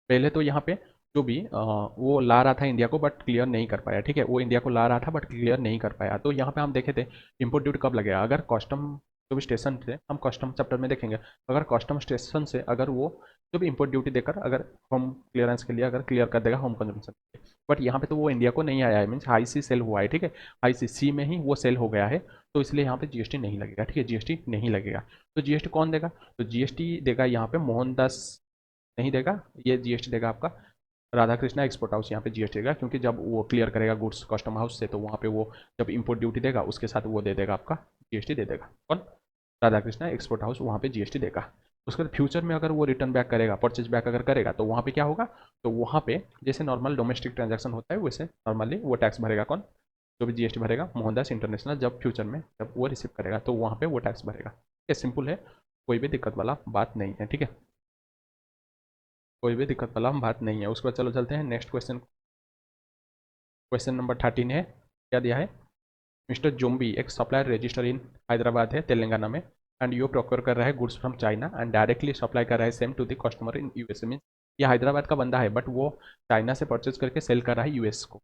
पहले तो यहाँ पे जो भी वो ला रहा था इंडिया को बट क्लियर नहीं कर पाया, ठीक है, वो इंडिया को ला रहा था बट क्लियर नहीं कर पाया। तो यहाँ पे हम देखे थे इम्पोर्ट ड्यूटी कब लगेगा, अगर कस्टम जो भी स्टेशन थे, हम कस्टम चैप्टर में देखेंगे, अगर कस्टम स्टेशन से अगर वो जो भी इम्पोर्ट ड्यूटी देकर अगर होम क्लियरेंस के लिए अगर क्लियर कर देगा होम कंजम्पशन, बट यहाँ पे तो वो इंडिया को नहीं आया है, मीन्स हाई सी सेल हुआ है, ठीक है, हाई सी में ही वो सेल हो गया है, तो इसलिए यहाँ पे जीएसटी नहीं लगेगा, ठीक है, जीएसटी नहीं लगेगा। तो जीएसटी कौन देगा, तो जीएसटी देगा यहाँ पे मोहनदास नहीं देगा, ये जीएसटी देगा आपका राधा कृष्णा एक्सपोर्ट हाउस, यहाँ पे जीएसटी देगा, क्योंकि जब वो क्लियर करेगा गुड्स कस्टम हाउस से तो वहाँ पे वो जब इंपोर्ट ड्यूटी देगा उसके साथ वो दे देगा आपका जीएसटी दे देगा, कौन, राधा कृष्णा एक्सपोर्ट हाउस वहाँ पे जीएसटी देगा। उसके बाद फ्यूचर में अगर वो रिटर्न बैक करेगा, परचेज बैक अगर करेगा, तो वहाँ पे क्या होगा, तो वहाँ पे जैसे नॉर्मल डोमेस्टिक ट्रांजैक्शन होता है वैसे नॉर्मली वो टैक्स भरेगा, कौन, जो भी जीएसटी भरेगा मोहनदास इंटरनेशनल, जब फ्यूचर में जब वो रिसीव करेगा तो वहाँ पे वो टैक्स भरेगा। ये सिंपल है, कोई भी दिक्कत वाला बात नहीं है, ठीक है, कोई भी दिक्कत वाला बात नहीं है। उसके बाद चलो चलते हैं नेक्स्ट क्वेश्चन। क्वेश्चन नंबर 13 है, क्या दिया है, मिस्टर जोम्बी एक सप्लायर रजिस्टर इन हैदराबाद है तेलंगाना में, एंड यू प्रोक्योर कर रहा है goods from China and directly supply कर रहा है same to the customer in USA, mean ये हैदराबाद का बंदा है बट वो चाइना से परचेज करके सेल कर रहा है यूएस को,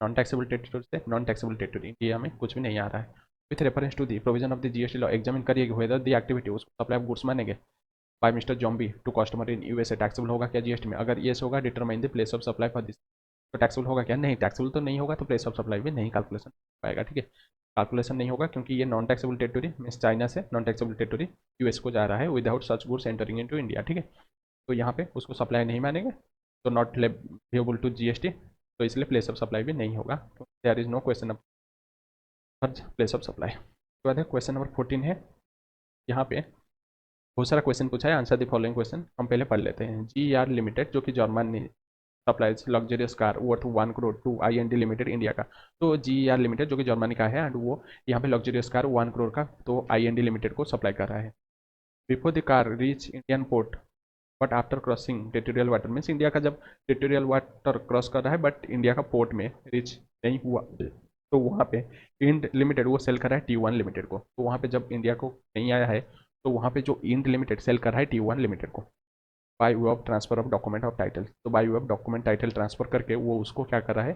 नॉन टैक्सेबल टेरिटोरी से नॉन टैक्सेबल टेरिटोरी इंडिया में कुछ भी नहीं आ रहा है। With reference to the provision of the GST law examine करिए वेदर दी एक्टिविटी उसको सप्लाई ऑफ गुड्स मानेंगे by mister Zombie to customer in USA taxable होगा क्या जीएसटी में, अगर येस होगा determine the place of supply for this, तो taxable होगा क्या, नहीं टैक्सेबल तो नहीं होगा, तो प्लेस ऑफ सप्लाई भी नहीं कैलकुलेशन पाएगा, ठीक है, कैलकुलेशन नहीं होगा क्योंकि ये non taxable territory means China से नॉन टैक्सेबल टेरिटोरी यूएस को जा रहा है without such goods entering into India, ठीक है। तो यहाँ पे उसको सप्लाई नहीं मानेंगे, तो नॉट लेबल टू जीएसटी, तो इसलिए प्लेस ऑफ सप्लाई भी नहीं होगा, तो there is no question of place of supply. उसके बाद है क्वेश्चन नंबर 14 है, यहाँ पे बहुत सारा क्वेश्चन पूछा है, आंसर द फॉलोइंग क्वेश्चन हम पहले पढ़ लेते हैं। जी आर लिमिटेड जो कि Germany supplies luxurious car worth 1 crore to IND limited India का। तो GER लिमिटेड जो कि जर्मनी का है एंड वो यहाँ पे लग्जरियस कार 1 करोड़ का तो IND लिमिटेड को सप्लाई कर रहा है। Before the car reach Indian port but after crossing territorial water, means India का जब टेरिटोरियल वाटर क्रॉस कर रहा है बट इंडिया का पोर्ट में रीच नहीं हुआ तो वहाँ पे इंड लिमिटेड वो सेल कर रहा है T1 लिमिटेड को। तो वहाँ पे जब इंडिया को नहीं आया है तो वहाँ पे जो इंड लिमिटेड सेल कर रहा है T1 लिमिटेड को by way of transfer of document of title. तो by way of document title transfer करके वो उसको क्या कर रहा है,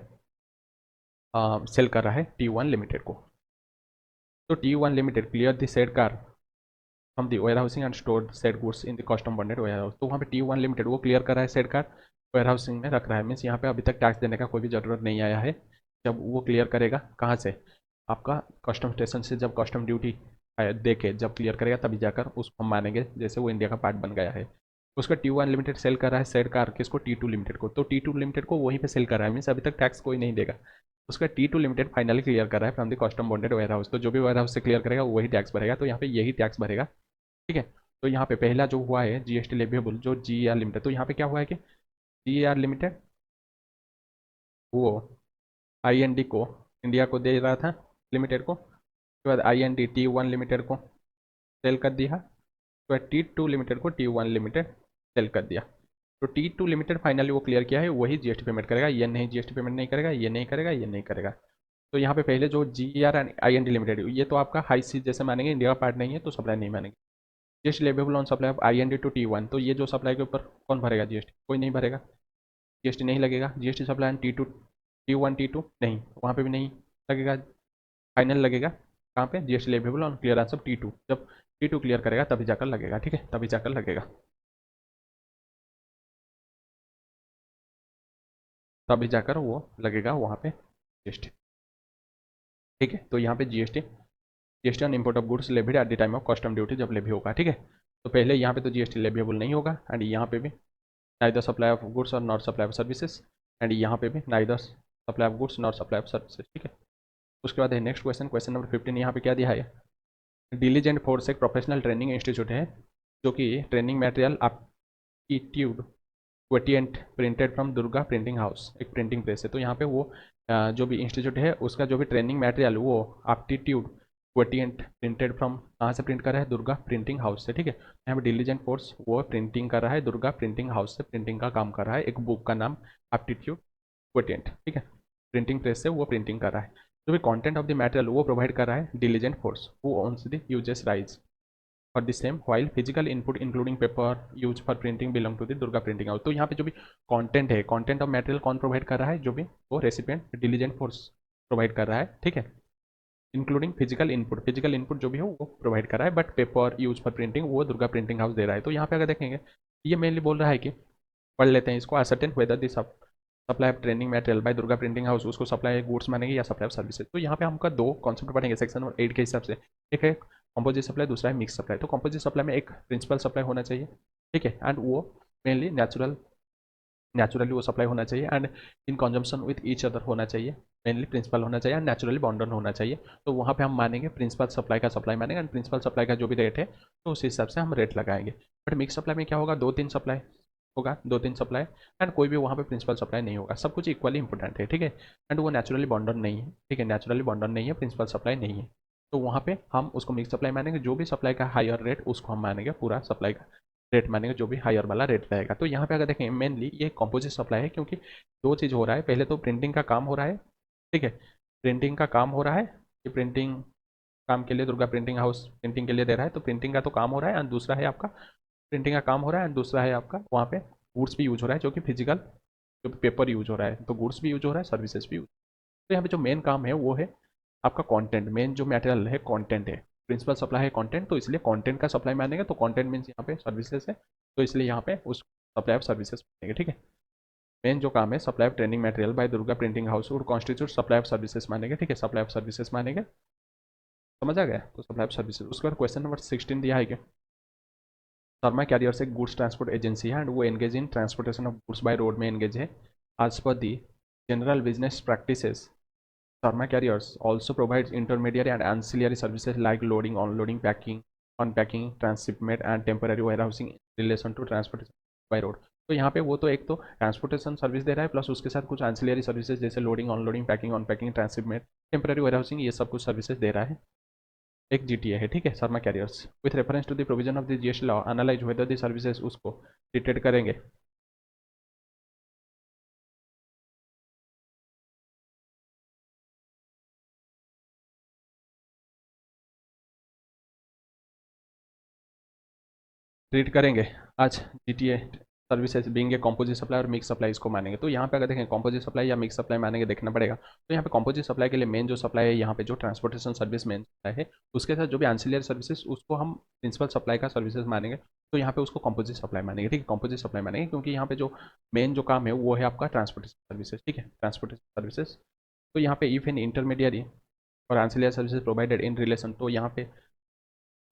सेल कर रहा है T1 लिमिटेड को। तो T1 limited clear the said car from the warehousing and store said goods in the custom bonded warehouse. तो वहाँ पे T1 लिमिटेड वो क्लियर कर रहा है सेड कार वेयर हाउसिंग में रख रहा है, मीन्स यहाँ पे अभी तक टैक्स देने का कोई भी ज़रूरत नहीं आया है। जब वो क्लियर करेगा कहाँ से, आपका कस्टम स्टेशन से जब कस्टम ड्यूटी दे के जब क्लियर करेगा तभी जाकर उसको हम मानेंगे जैसे वो इंडिया का पार्ट बन गया है। उसका T1 लिमिटेड सेल कर रहा है सेड कार किसको, T2 लिमिटेड को। तो T2 लिमिटेड को वहीं पे सेल कर रहा है, मीन्स अभी तक टैक्स कोई नहीं देगा। उसका T2 लिमिटेड फाइनली क्लियर कर रहा है from the custom bonded warehouse. तो जो भी वेयर हाउस से क्लियर करेगा वही टैक्स भरेगा, तो यहाँ पे यही टैक्स भरेगा। ठीक है, तो यहाँ पे पहला जो हुआ है GST लेविएबल जो GER लिमिटेड, तो यहाँ पे क्या हुआ है कि GER लिमिटेड वो IND को इंडिया को दे रहा था लिमिटेड को, उसके बाद IND T1 लिमिटेड को सेल कर दिया, उसके बाद T2 लिमिटेड को T1 लिमिटेड सेल कर दिया। तो T2 लिमिटेड फाइनली वो क्लियर किया है वही GST पेमेंट करेगा, ये नहीं GST पेमेंट नहीं करेगा, ये नहीं करेगा, ये नहीं करेगा। तो यहाँ पे पहले जो GER एंड IND लिमिटेड ये तो आपका हाई सी जैसे मानेंगे, इंडिया का पार्ट नहीं है तो सप्लाई नहीं मानेंगे। GST leviable on supply of IND to T1, तो ये जो सप्लाई के ऊपर कौन भरेगा GST, कोई नहीं भरेगा, GST नहीं लगेगा। GST supply on T2 T1 T2 नहीं, वहाँ पे भी नहीं लगेगा, फाइनल लगेगा कहाँ पे, GST leviable on clearance of T2, जब T2 क्लियर करेगा तभी जाकर लगेगा। ठीक है, तभी जाकर लगेगा, तभी जाकर वो लगेगा वहाँ पे GST। ठीक है, तो यहाँ पे GST on import of goods levied at the time of custom duty जब लेवी होगा। ठीक है, तो पहले यहाँ पे तो GST लेविएबल नहीं होगा एंड यहाँ पे भी नाइदर सप्लाई ऑफ गुड्स और not supply of services, and यहाँ पे भी neither supply of goods not supply of services. ठीक है, उसके बाद है नेक्स्ट क्वेश्चन, क्वेश्चन नंबर 15। यहाँ पे क्या दिया है, डिलीजेंट फोर्स एक प्रोफेशनल ट्रेनिंग इंस्टीट्यूट है जो कि training material aptitude quotient printed from Durga printing house, एक प्रिंटिंग प्रेस है। तो यहाँ पे वो जो भी इंस्टीट्यूट है उसका जो भी ट्रेनिंग मटेरियल वो एप्टीट्यूड क्वेटियंट प्रिंटेड फ्रॉम कहाँ से प्रिंट कर रहा है, दुर्गा प्रिंटिंग हाउस से। ठीक है, यहाँ पे डिलीजेंट फोर्स वो प्रिंटिंग कर रहा है दुर्गा प्रिंटिंग हाउस से, प्रिंटिंग का काम कर रहा है, एक बुक का नाम एप्टीट्यूड क्वेटियंट। ठीक है, प्रिंटिंग प्रेस से वो प्रिंटिंग कर रहा है। जो भी कंटेंट ऑफ द मटेरियल वो प्रोवाइड कर रहा है diligent force who owns the uses rights for the same while physical input including paper use for printing belong to the Durga printing house. तो यहाँ पे जो भी कंटेंट है, कंटेंट ऑफ मटेरियल कौन प्रोवाइड कर रहा है, जो भी वो रेसिपिएंट डिलीजेंट फोर्स प्रोवाइड कर रहा है। ठीक है, including physical input, physical input जो भी हो वो प्रोवाइड कर रहा है, but paper use for printing वो दुर्गा प्रिंटिंग हाउस दे रहा है। तो यहाँ पे अगर देखेंगे ये मेनली बोल रहा है कि पढ़ लेते हैं इसको, ascertain whether this supply of training material by Durga printing house, उसको सप्लाई गुड्स मानेंगे या सप्लाई ऑफ सर्विसेज। तो यहाँ पे हमका दो कॉन्सेप्ट पढ़ेंगे सेक्शन नंबर 8 के हिसाब से, एक है कंपोजिट सप्लाई, दूसरा है मिक्स सप्लाई। तो कंपोजिट सप्लाई में एक प्रिंसिपल सप्लाई होना चाहिए, ठीक है, एंड वो मेनली नेचुरली वो सप्लाई होना चाहिए and in consumption with each other होना चाहिए, मेनली प्रिंसिपल होना चाहिए एंड नेचुरली बॉन्डन होना चाहिए। तो वहाँ पे हम मानेंगे प्रिंसिपल सप्लाई का सप्लाई मानेंगे एंड प्रिंसिपल सप्लाई का जो भी रेट है तो उस हिसाब से हम रेट लगाएंगे। बट मिक्स सप्लाई में क्या होगा, दो तीन सप्लाई होगा, दो तीन सप्लाई एंड कोई भी वहाँ पे प्रिंसिपल सप्लाई नहीं होगा, सब कुछ इक्वली इंपॉर्टेंट है। ठीक है, एंड वो नेचुरली बॉन्डन नहीं है। ठीक है, नेचुरली बॉन्डन नहीं है, प्रिंसिपल सप्लाई नहीं है, तो वहाँ पे हम उसको मिक्स सप्लाई मानेंगे। जो भी सप्लाई का हायर रेट उसको हम मानेंगे पूरा सप्लाई का रेट मानेंगे, जो भी हायर वाला रेट रहेगा। तो यहाँ पे अगर देखें मेनली ये कॉम्पोजिट सप्लाई है, क्योंकि दो चीज़ हो रहा है, पहले तो प्रिंटिंग का काम हो रहा है। ठीक है, प्रिंटिंग का काम हो रहा है, ये प्रिंटिंग काम के लिए दुर्गा प्रिंटिंग हाउस प्रिंटिंग के लिए दे रहा है, तो प्रिंटिंग का तो काम हो रहा है एंड दूसरा है आपका प्रिंटिंग का काम हो रहा है एंड दूसरा है आपका वहाँ पे गुड्स भी यूज हो रहा है, जो कि फिजिकल जो पेपर यूज हो रहा है, तो गुड्स भी यूज हो रहा है, सर्विसेज भी यूज। तो यहाँ पे जो मेन काम है वो है आपका कंटेंट, मेन जो मटेरियल है कंटेंट है, प्रिंसिपल सप्लाई है कंटेंट, तो इसलिए कंटेंट का सप्लाई मानेंगे। तो कंटेंट मीन्स यहाँ पे सर्विसेज है, तो इसलिए यहाँ पे उस सप्लाई ऑफ सर्विसेज मानेंगे। ठीक है, मेन जो काम है supply of training material by Durga printing house और कॉन्स्टिट्यूट सप्लाई ऑफ सर्विसेज मानेंगे। ठीक है, सप्लाई ऑफ सर्विसेज मानेंगे, समझ आ गया, तो सप्लाई ऑफ सर्विसेज। उसके बाद क्वेश्चन नंबर 16 दिया है कि शर्मा कैरियर्स एक गुड्स ट्रांसपोर्ट एजेंसी है एंड वो engage in transportation of goods by road में एंगेज है। As per the general business practices Sharma Carriers also provides intermediary and ancillary services like loading, unloading, packing, unpacking, transshipment, and temporary warehousing in relation to transportation by road. तो यहाँ पे वो तो एक तो transportation service दे रहा है, plus उसके साथ कुछ एंसिलरी सर्विसेज जैसे loading, unloading, packing, unpacking, transshipment, temporary warehousing, ये सब कुछ सर्विसेज दे रहा है। एक जीटीए है, ठीक है, Sharma carriers. With reference to the provision of the GST law analyse whether the services उसको ट्रीटेड करेंगे। ट्रीट करेंगे आज GTA services being a composite supply और मिक्स सप्लाई इसको मानेंगे। तो यहाँ पे अगर देखें कॉम्पोजिट सप्लाई या मिक्स सप्लाई मानेंगे, देखना पड़ेगा। तो यहाँ पे कॉम्पोजिट सप्लाई के लिए मेन जो सप्लाई है यहाँ पे जो ट्रांसपोर्टेशन सर्विस मेन सप्लाई है, उसके साथ जो भी एंसिलरी सर्विसेज उसको हम प्रिंसिपल सप्लाई का सर्विसेज मानेंगे। तो यहाँ पे उसको कॉम्पोजिट सप्लाई मानेंगे, ठीक है, कॉम्पोजिट सप्लाई मानेंगे, क्योंकि यहाँ पे जो मेन जो काम है वो है आपका ट्रांसपोर्टेशन सर्विसेज, ठीक है, ट्रांसपोर्टेशन सर्विसेज। तो यहाँ पे if an intermediary or ancillary services provided in relation, तो यहाँ पे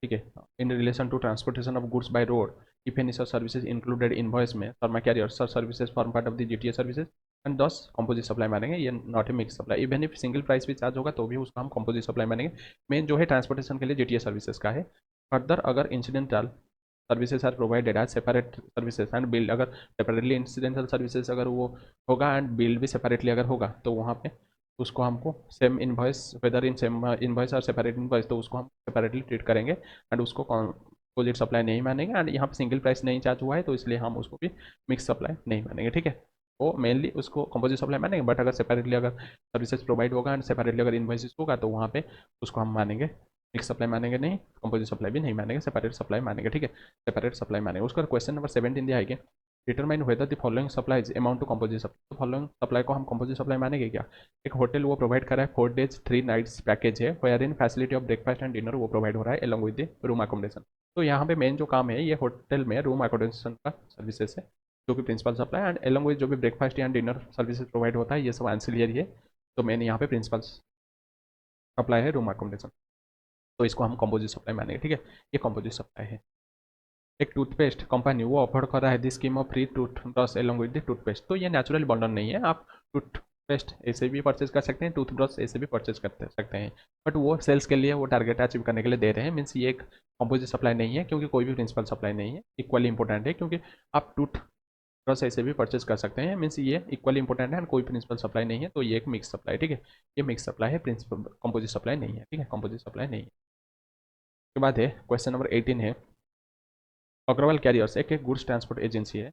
ठीक है, in relation to transportation of goods by road if any such services included invoice में Sharma carrier such services form part of the GTA services and this composite supply मानेंगे। ये not a mix supply, even if single price भी charge होगा तो भी उसको हम composite supply मानेंगे। मेन जो है ट्रांसपोर्टेशन के लिए जीटीए सर्विसेज का है। फर्दर अगर incidental services are provided as separate services and billed, अगर सेपरेटली इंसिडेंटल सर्विसेज अगर वो होगा एंड बिल्ड भी सेपरेटली अगर होगा तो वहाँ पे उसको हमको same invoice, whether in same invoice और सेपरेट इनवॉइस, तो उसको हम सेपरेटली ट्रीट करेंगे एंड उसको कंपोजिट सप्लाई नहीं मानेंगे। एंड यहाँ पे सिंगल प्राइस नहीं चार्ज हुआ है तो इसलिए हम उसको भी मिक्स सप्लाई नहीं मानेंगे, ठीक है। वो मेनली उसको कंपोजिट सप्लाई मानेंगे, बट अगर सेपरेटली अगर सर्विसेज प्रोवाइड होगा एंड सेपरेटली अगर इनवॉइस होगा तो वहाँ पे उसको हम मानेंगे मिक्स सप्लाई मानेंगे नहीं, कंपोजिट सप्लाई भी नहीं मानेंगे, सेपरेट सप्लाई मानेंगे, ठीक है, सेपरेट सप्लाई मानेंगे। उसका क्वेश्चन नंबर 17 दिया है कि determine whether the following supplies amount to composite supply. तो फॉलोइंग सप्लाई को हम कंपोजिट सप्लाई मानेंगे क्या? एक होटल वो प्रोवाइड कर रहा है 4 days 3 nights पैकेज है, where in facility of breakfast and dinner वो प्रोवाइड हो रहा है along with the room accommodation. तो यहाँ पे मेन जो काम है ये होटल में रूम अकोमोडेशन का सर्विसेज है जो कि principal supply, and along with जो भी ब्रेकफास्ट या डिनर सर्विसेज प्रोवाइड होता है ये सब एंसिलियरी है। तो मेन यहाँ पे प्रिंसिपल सप्लाई है रूम अकोमोडेशन, तो इसको हम कंपोजिट सप्लाई मानेंगे, ठीक है, ये कंपोजिट सप्लाई है। एक टूथपेस्ट कंपनी वो ऑफर कर रहा है the scheme of free toothbrush along with the toothpaste. तो ये नेचुरल बंडल नहीं है, आप टूथपेस्ट ऐसे भी परचेज कर सकते हैं, टूथब्रश ऐसे भी परचेज कर सकते हैं, बट वो सेल्स के लिए वो टारगेट अचीव करने के लिए दे रहे हैं। मीन्स ये एक कंपोजिट सप्लाई नहीं है, क्योंकि कोई भी प्रिंसिपल सप्लाई नहीं है, इक्वली इंपॉर्टेंट है, क्योंकि आप टूथब्रश ऐसे भी परचेज कर सकते हैं। मीन्स ये इक्वली इंपॉर्टेंट है एंड कोई प्रिंसिपल सप्लाई नहीं है, तो ये एक मिक्स सप्लाई, ठीक है, ये मिक्स सप्लाई है, प्रिंसिपल कंपोजिट सप्लाई नहीं है, ठीक है, कंपोजिट सप्लाई नहीं है। उसके बाद है क्वेश्चन नंबर 18 है अग्रवाल कैरियर्स एक गुड्स ट्रांसपोर्ट एजेंसी है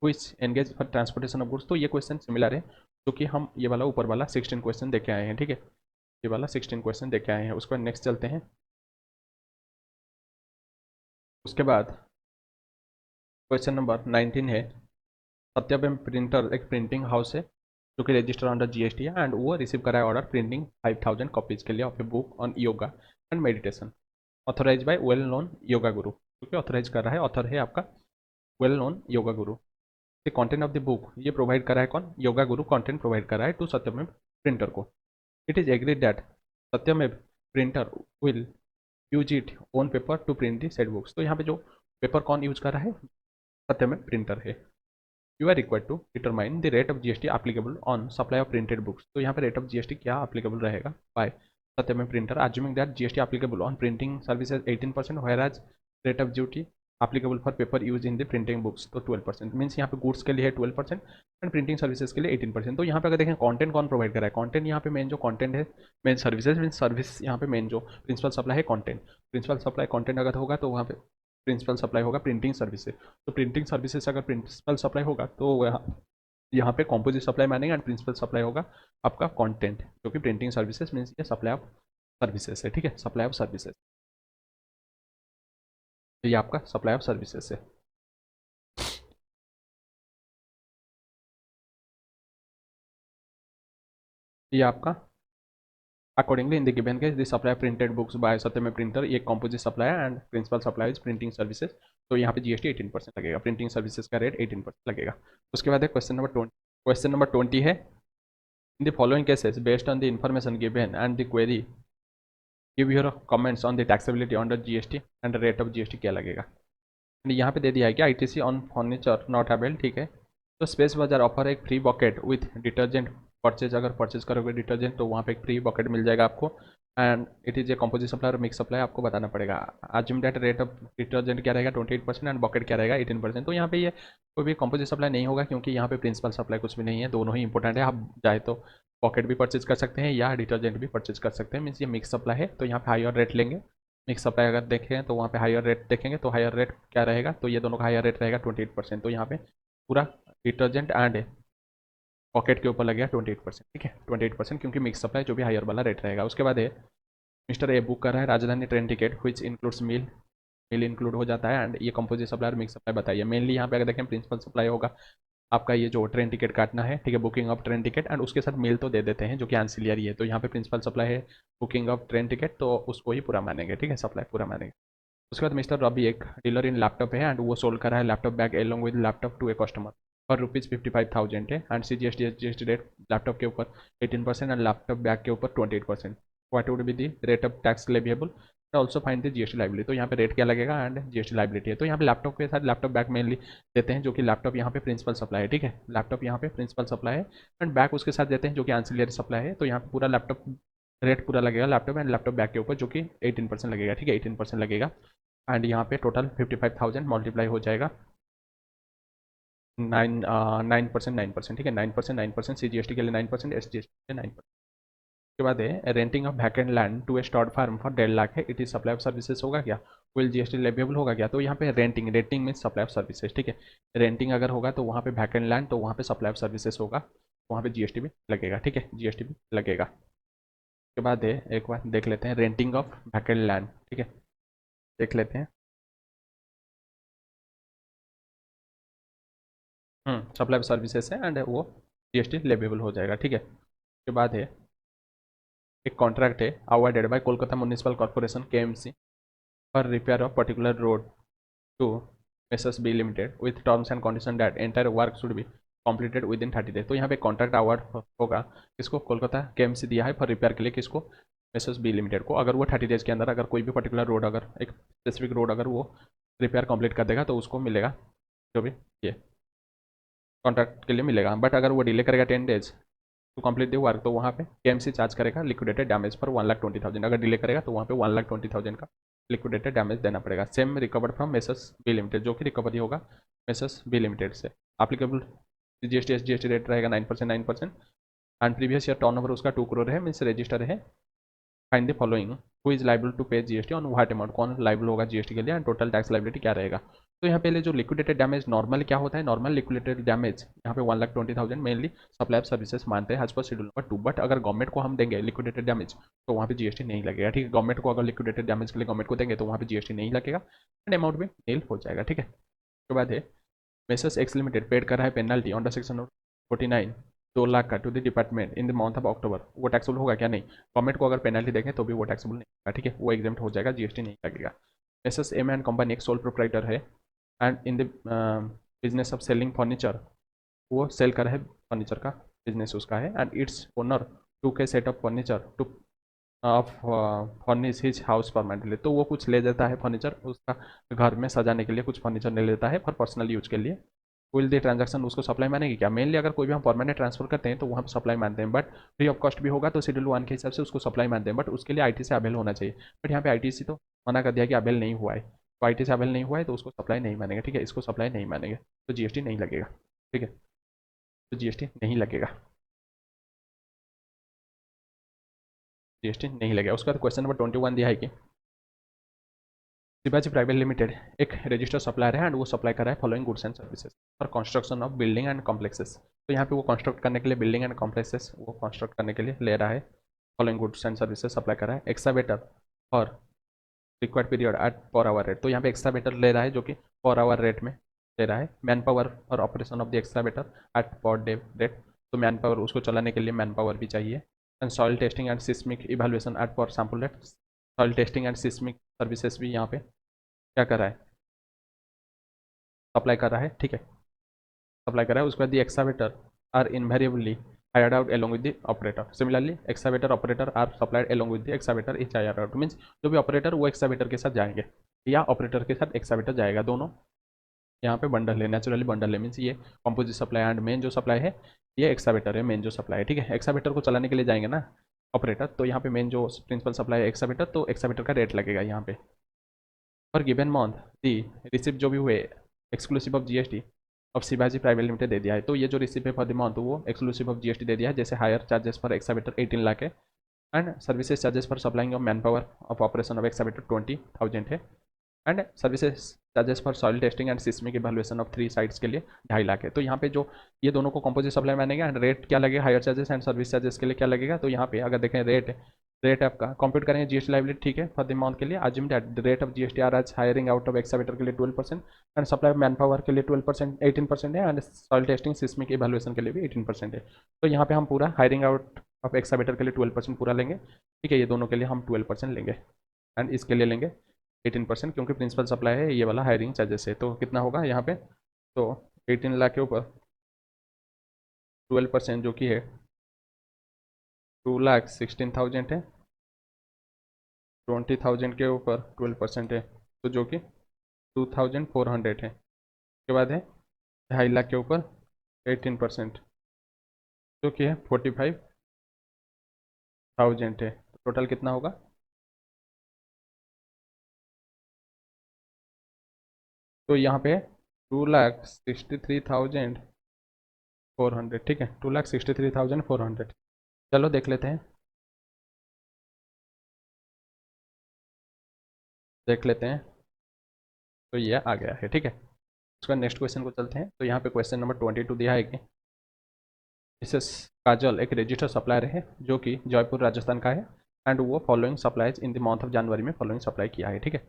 which engage for transportation of goods. तो ये क्वेश्चन सिमिलर है, जो कि हम ये वाला ऊपर वाला 16 क्वेश्चन देखे आए हैं, ठीक है, ये वाला 16 क्वेश्चन देखे आए हैं। उसके बाद नेक्स्ट चलते हैं। उसके बाद क्वेश्चन नंबर 19 है सत्यम प्रिंटर एक प्रिंटिंग हाउस है जो कि रजिस्टर अंडर जीएसटी है एंड वो रिसीव करा है ऑर्डर प्रिंटिंग 5000 कॉपीज के लिए of a book on yoga and meditation authorise by well known yoga guru, क्योंकि ऑथोराइज कर रहा है, ऑथर है आपका well known yoga Guru. The content of the book ये प्रोवाइड कर रहा है कौन? योगा गुरु कंटेंट प्रोवाइड कर रहा है टू सत्यमेव प्रिंटर को। इट इज एग्रीड दैट सत्यमेव printer will use it own paper two print the set books. तो यहाँ पे जो पेपर कौन यूज कर रहा है? सत्यमेव प्रिंटर है। You are required to determine the rate of GST applicable on supply of printed books. तो यहाँ पे रेट ऑफ जीएसटी क्या एप्लीकेबल रहेगा by Satyamev printer, assuming that GST applicable on printing services 18%, whereas rate of duty applicable for paper used in the printing books तो 12%। Means यहाँ पे goods के लिए है 12% एंड प्रिंटिंग सर्विसेज के लिए 18%। तो यहाँ पे अगर देखें कंटेंट कौन प्रोवाइड कर रहा है, कंटेंट यहाँ पे मेन जो कंटेंट है मेन सर्विसेज, मीन सर्विस यहाँ पे मेन जो प्रिंसिपल सप्लाई है कंटेंट, प्रिंसिपल सप्लाई कंटेंट अगर होगा तो वहाँ पे प्रिंसिपल सप्लाई होगा प्रिंटिंग सर्विसेज। तो प्रिंटिंग सर्विसेज अगर प्रिंसिपल सप्लाई होगा तो यहाँ पे कॉम्पोजिट सप्लाई मानेंगे एंड प्रिंसिपल सप्लाई होगा आपका कंटेंट, जो कि प्रिंटिंग सर्विसेज मीन्स ये सप्लाई ऑफ सर्विसेज है, ठीक है, सप्लाई ऑफ सर्विसेज, ये आपका सप्लाई ऑफ सर्विसेज है। ये आपका accordingly in the given case the supply printed books by Satyamev printer ये composite supply and principal supply is printing services. तो यहाँ पे जीएसटी 18% लगेगा, प्रिंटिंग सर्विसेज का रेट 18% लगेगा। उसके बाद है क्वेश्चन नंबर 20 है in the following cases based on the information given and the query give your comments on the taxability under GST and rate of GST क्या लगेगा। यहाँ पे दे दिया है कि ITC on furniture not avail, ठीक है। तो स्पेस बाजार ऑफर एक free bucket with detergent purchase, अगर परचेज करोगे डिटर्जेंट तो वहाँ पे एक फ्री बकेट मिल जाएगा आपको and it is a composite supply और मिक्स सप्लाई आपको बताना पड़ेगा। Assume that rate of detergent क्या रहेगा 28% एंड बकेट क्या रहेगा 18%। तो यहाँ पे ये कोई भी कॉम्पोजिट सप्लाई नहीं होगा क्योंकि यहाँ पे प्रिंसिपल सप्लाई कुछ भी नहीं है, दोनों ही इंपॉर्टेंट है। आप चाहे तो बकेट भी परचेज कर सकते हैं या डिटर्जेंट भी परचेज कर सकते हैं। मीन्स ये मिक्स सप्लाई है तो यहाँ पे हायर रेट लेंगे। मिक्स सप्लाई अगर देखें तो वहाँ पे हायर रेट देखेंगे तो हायर रेट क्या रहेगा, तो ये दोनों का हायर रेट रहेगा 28%। तो यहाँ पे पूरा डिटर्जेंट एंड पॉकेट के ऊपर लगेगा 28%, ठीक है 28%, क्योंकि मिक्स सप्लाई जो भी हायर वाला रेट रहेगा। उसके बाद है मिस्टर ए बुक कर रहा है Rajdhani train ticket which includes meal, meal include हो जाता है एंड ये कंपोजिट सप्लाई और मिक्स सप्लाई बताइए। मेनली यहाँ पे अगर देखें प्रिंसिपल सप्लाई होगा आपका ये जो ट्रेन टिकट काटना है, ठीक है, booking of train ticket, and उसके साथ मील तो दे देते हैं जो कि एंसिलियरी है। तो यहाँ पे प्रिंसिपल सप्लाई है बुकिंग ऑफ ट्रेन टिकट, तो उसको ही पूरा मानेंगे, ठीक है, सप्लाई पूरा मानेंगे। उसके बाद मिस्टर रवि एक डीलर इन लैपटॉप है एंड वो सोल्ड कर रहा है laptop bag along with laptop to a customer for ₹55,000 है एंड CGST रेट लैपटॉप के ऊपर 18% एंड लैपटॉप बैग के ऊपर 28%। What would be the rate of tax leviable and also find the GST liability. तो यहाँ पे रेट क्या लगेगा एंड GST लाइबिलिटी है। तो यहाँ पे लैपटॉप के साथ लैपटॉप बैग मेनली देते हैं जो कि लैपटॉप यहाँ पे प्रिंसिपल सप्लाई है, ठीक है, लैपटॉप यहाँ पे प्रिंसिपल सप्लाई है एंड बैग उसके साथ देते हैं जो कि एंसिलियरी सप्लाई है। तो यहाँ पे पूरा लैपटॉप रेट पूरा लगेगा लैपटॉप एंड लैपटॉप बैग के ऊपर जो कि 18% लगेगा, ठीक है 18% लगेगा। एंड यहाँ पे टोटल 55,000 मल्टीप्लाई हो जाएगा 9%, ठीक है 9%, CGST के लिए 9%, SGST के लिए 9%। उसके बाद है renting of vacant land to a stud farm for 1.5 lakh है, it is supply of services होगा क्या, विल GST लेविएबल होगा क्या। तो यहाँ पे renting, renting mean supply of services, ठीक है, रेंटिंग अगर होगा तो वहाँ पे वैकेंट लैंड तो वहाँ पे सप्लाई ऑफ सर्विसेज होगा, वहाँ पे GST भी लगेगा, ठीक है GST भी लगेगा। उसके बाद है एक बार देख लेते हैं रेंटिंग ऑफ वैकेंट लैंड, ठीक है देख लेते हैं। सप्लाई सर्विसेज है एंड वो GST लेवेबल हो जाएगा, ठीक है। उसके बाद है एक कॉन्ट्रैक्ट है awarded by Kolkata municipal corporation KMC for repair of particular road to messrs B limited with terms and condition that entire work should be completed within 30 days. तो यहाँ पे कॉन्ट्रैक्ट अवार्ड होगा किसको, कोलकाता KMC दिया है for repair के लिए किसको, मेसर्स बी लिमिटेड को। अगर वो 30 डेज के अंदर अगर कोई भी पर्टिकुलर रोड, अगर एक स्पेसिफिक रोड अगर वो रिपेयर कंप्लीट कर देगा तो उसको मिलेगा जो भी ये कॉन्ट्रैक्ट के लिए मिलेगा। बट अगर वो डिले करेगा 10 days to complete the work तो वहाँ पे KMC चार्ज करेगा लिक्विडेटेड डैमेज पर 1,20,000। अगर डिले करेगा तो वहाँ पे 1,20,000 का लिक्विडेटेड डैमेज देना पड़ेगा। Same recovered from messrs B limited, जो कि रिकवरी होगा मेसर्स बी लिमिटेड से। एप्लीकेबल GST SGST रेट रहेगा 9%, एंड प्रीवियस ईयर टर्नओवर उसका 2 करोड़ है, मीन्स रजिस्टर है। Find the following who is liable to pay GST on what amount, कौन liable होगा GST के लिए एंड टोटल टैक्स लाइबिलिटी क्या रहेगा। तो यहाँ पहले जो लिक्विडेटेड डैमेज नॉर्मल क्या होता है, नॉर्मल लिक्विडेटेड डैमेज यहाँ पे 1,20,000 मेनली सप्लाई ऑफ सर्विसेज मानते हैं as per schedule number 2। But अगर गवर्नमेंट को हम देंगे लिक्विडेटेड डैमेज तो वहाँ पे GST नहीं लगेगा, ठीक है। गवर्नमेंट को अगर लिक्विडेटेड डैमेज के लिए गवर्नमेंट को देंगे तो वहाँ पे GST नहीं लगेगा एंड अमाउंट भी नील हो जाएगा, ठीक है। उसके बाद है मेसर्स एक्स लिमिटेड पेड कर रहा है पेनल्टी अंडर सेक्शन 49 2 लाख का to the department in the month of October. वो टैक्सेबल होगा क्या, नहीं, गवर्नमेंट को अगर पेनल्टी देंगे तो भी वो टैक्सेबल नहीं होगा, ठीक है, वो एग्जाम्प्ट हो जाएगा, GST नहीं लगेगा। मेसर्स एम एंड कंपनी एक सोल प्रोप्राइटर है and in the business of selling furniture, वो सेल कर रहा है फर्नीचर का बिजनेस उसका है एंड इट्स ओनर टू के set of furniture two of furnish his house permanently. तो वो कुछ ले जाता है फर्नीचर उसका घर में सजाने के लिए, कुछ फर्नीचर ले लेता है फॉर पर्सनल यूज के लिए। विल दी ट्रांजैक्शन उसको सप्लाई मानेगी क्या, मेनली अगर कोई भी हम परमानेंट ट्रांसफर करते हैं तो वहाँ पर सप्लाई मानते हैं, बट फ्री ऑफ कॉस्ट भी होगा तो शेड्यूल 1 के हिसाब से उसको सप्लाई मानते हैं, बट उसके लिए ITC अवेल होना चाहिए। बट यहाँ पे ITC तो मना कर दिया कि अवेल नहीं हुआ है, तो ITC अवेल नहीं हुआ है तो उसको सप्लाई नहीं मानेंगे, ठीक है, इसको सप्लाई नहीं मानेंगे तो GST नहीं लगेगा, ठीक है, तो GST नहीं लगेगा, GST नहीं लगेगा। उसका क्वेश्चन नंबर 21 दिया है कि शिवाजी प्राइवेट लिमिटेड एक रजिस्टर्ड सप्लायर है एंड वो सप्लाई कर रहा है following goods and services for construction of building and complexes. तो यहाँ पे वो कंस्ट्रक्ट करने के लिए बिल्डिंग एंड कॉम्प्लेक्सेस वो कंस्ट्रक्ट करने के लिए ले रहा है following goods and services supply कर रहा है। एक्सावेटर और required period at per hour rate, तो यहाँ पे एक्सावेटर ले रहा है जो कि पर आवर रेट में ले रहा है। मैन पावर और operation of the excavator at per day rate, तो मैन पावर उसको चलाने के लिए मैन पावर भी चाहिए। And soil testing and seismic evaluation at per sample rate, soil testing and seismic services भी यहाँ पे क्या कर रहा है, सप्लाई कर रहा है, ठीक है, सप्लाई कर रहा है। उसके बाद the excavator are invariably hired out along with the operator. Similarly excavator operator are supplied along with the excavator is hired out, means जो भी ऑपरेटर वो एक्सावेटर के साथ जाएंगे या ऑपरेटर के साथ एक्सावेटर जाएगा, दोनों यहाँ पे बंडल है, नेचुरली बंडल है, मीन्स ये कंपोजिट सप्लाई एंड मेन जो सप्लाई है ये एक्सावेटर है, मेन जो सप्लाई है, ठीक है। एक्सावेटर को चलाने के लिए जाएंगे ना, ऑपरेटर, तो यहाँ पे मेन जो प्रिंसिपल सप्लाई है एक्सावेटर, तो एक्सावेटर का रेट लगेगा यहाँ पे। और गिवन मंथ दी रिसिप्ट जो भी हुए exclusive of GST of Shivaji private limited दे दिया है, तो ये जो रिसिप्ट है फॉर द मंथ वो एक्सक्लूसिव ऑफ जीएसटी दे दिया है। जैसे hire charges for excavator 18 lakh है, and services charges for supplying of manpower of operation of excavator 20,000 है, and services charges for soil testing and seismic evaluation of 3 sites के लिए 2.5 लाख है। तो यहाँ पे जो ये दोनों को कंपोजिट सप्लाई मानेगा, एंड रेट क्या लगेगा higher charges and service charges के लिए क्या लगेगा। तो यहाँ पे अगर देखें रेट आपका कंप्यूट करेंगे जीएसटी लाइबिलिटी, ठीक है, फॉर द मंथ के लिए assume that the rate of GST are as hiring out of excavator के लिए 12% एंड सप्लाई मैन पावर के लिए 12% 18% है, and soil testing seismic evaluation के लिए भी 18% है। तो यहाँ पे हम पूरा हायरिंग आउट ऑफ एक्सावेटर के लिए 12% पूरा लेंगे, ठीक है, ये दोनों के लिए हम 12% लेंगे, एंड इसके लिए लेंगे 18%, क्योंकि प्रिंसिपल सप्लाई है, ये वाला हायरिंग चार्जेस है। तो कितना होगा यहाँ पे, तो 18 लाख के ऊपर 12% जो कि है 2,16,000 है, 20,000 के ऊपर 12% है, तो जो कि 2,400 है। उसके बाद है 2.5 लाख के ऊपर 18%, जो कि है 45,000 है। तो टोटल कितना होगा, तो यहाँ पे 2,63,400, ठीक है, 2,63,400। चलो देख लेते हैं, तो ये आ गया है, ठीक है। उसका नेक्स्ट क्वेश्चन को चलते हैं। तो यहाँ पे क्वेश्चन नंबर 22 दिया है कि मिसेस काजल एक रजिस्टर सप्लायर है जो कि जयपुर राजस्थान का है, एंड वो following supplies in the month of January में फॉलोइंग सप्लाई किया है, ठीक है।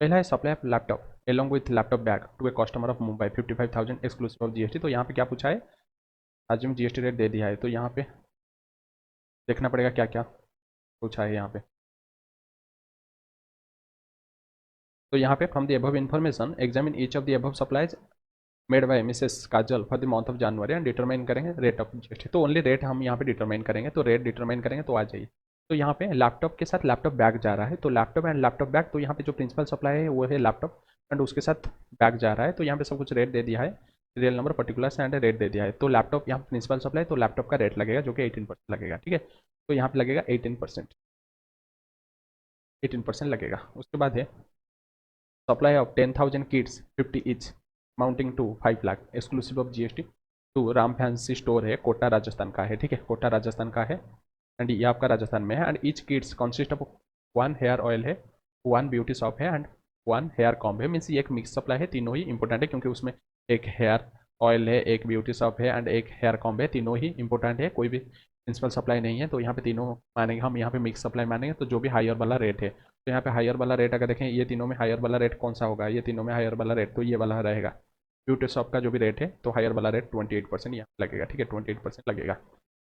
पहला है supply of laptop along with laptop bag to a customer of Mumbai 55,000 exclusive of GST. तो यहाँ पे क्या पूछा है, आज में जीएसटी रेट दे दिया है, तो यहाँ पे देखना पड़ेगा क्या क्या पूछा है यहाँ पे। तो यहाँ पे from the above information examine each of the above supplies made by Mrs Kajal for the month of January and determine करेंगे रेट ऑफ जीएसटी। तो ओनली रेट हम यहाँ पे डिटरमाइन करेंगे, तो रेट डिटरमाइन करेंगे तो आ जाइए। तो यहाँ पे लैपटॉप के साथ लैपटॉप बैग जा रहा है, तो लैपटॉप एंड लैपटॉप बैग, तो यहाँ पे जो प्रिंसिपल सप्लाई है वो है लैपटॉप एंड उसके साथ बैग जा रहा है। तो यहाँ पे सब कुछ रेट दे दिया है, real number particulars and rate दे दिया है। तो लैपटॉप यहाँ प्रिंसिपल सप्लाई, तो लैपटॉप का रेट लगेगा जो कि 18% लगेगा, ठीक है। तो यहाँ पे लगेगा 18%, 18% लगेगा। उसके बाद है supply of 10,000 kits 50 each amounting to 5 lakh exclusive of GST to Ram fancy store है, कोटा राजस्थान का है, ठीक है, कोटा राजस्थान का है, एंड ये आपका राजस्थान में है। And each kits consist of 1 hair oil है, 1 ब्यूटी सॉप है, एंड 1 हेयर कॉम्ब है। मीन्स ये एक मिक्स सप्लाई है, तीनों ही इंपॉर्टेंट है, क्योंकि उसमें एक हेयर ऑयल है, एक ब्यूटी सॉप है, एंड एक हेयर कॉम्ब है, तीनों ही इंपॉर्टेंट है, कोई भी प्रिंसिपल सप्लाई नहीं है। तो यहाँ पे तीनों मानेंगे हम, यहाँ पे मिक्स सप्लाई मानेंगे, तो जो भी हायर वाला रेट है, तो यहाँ पे हायर वाला रेट अगर देखें, ये तीनों में हायर वाला रेट कौन सा होगा, ये तीनों में हायर वाला रेट तो ये वाला रहेगा। ब्यूटी शॉप का जो भी रेट है, तो हायर वाला रेट 28% यहाँ लगेगा, ठीक है, 28% लगेगा।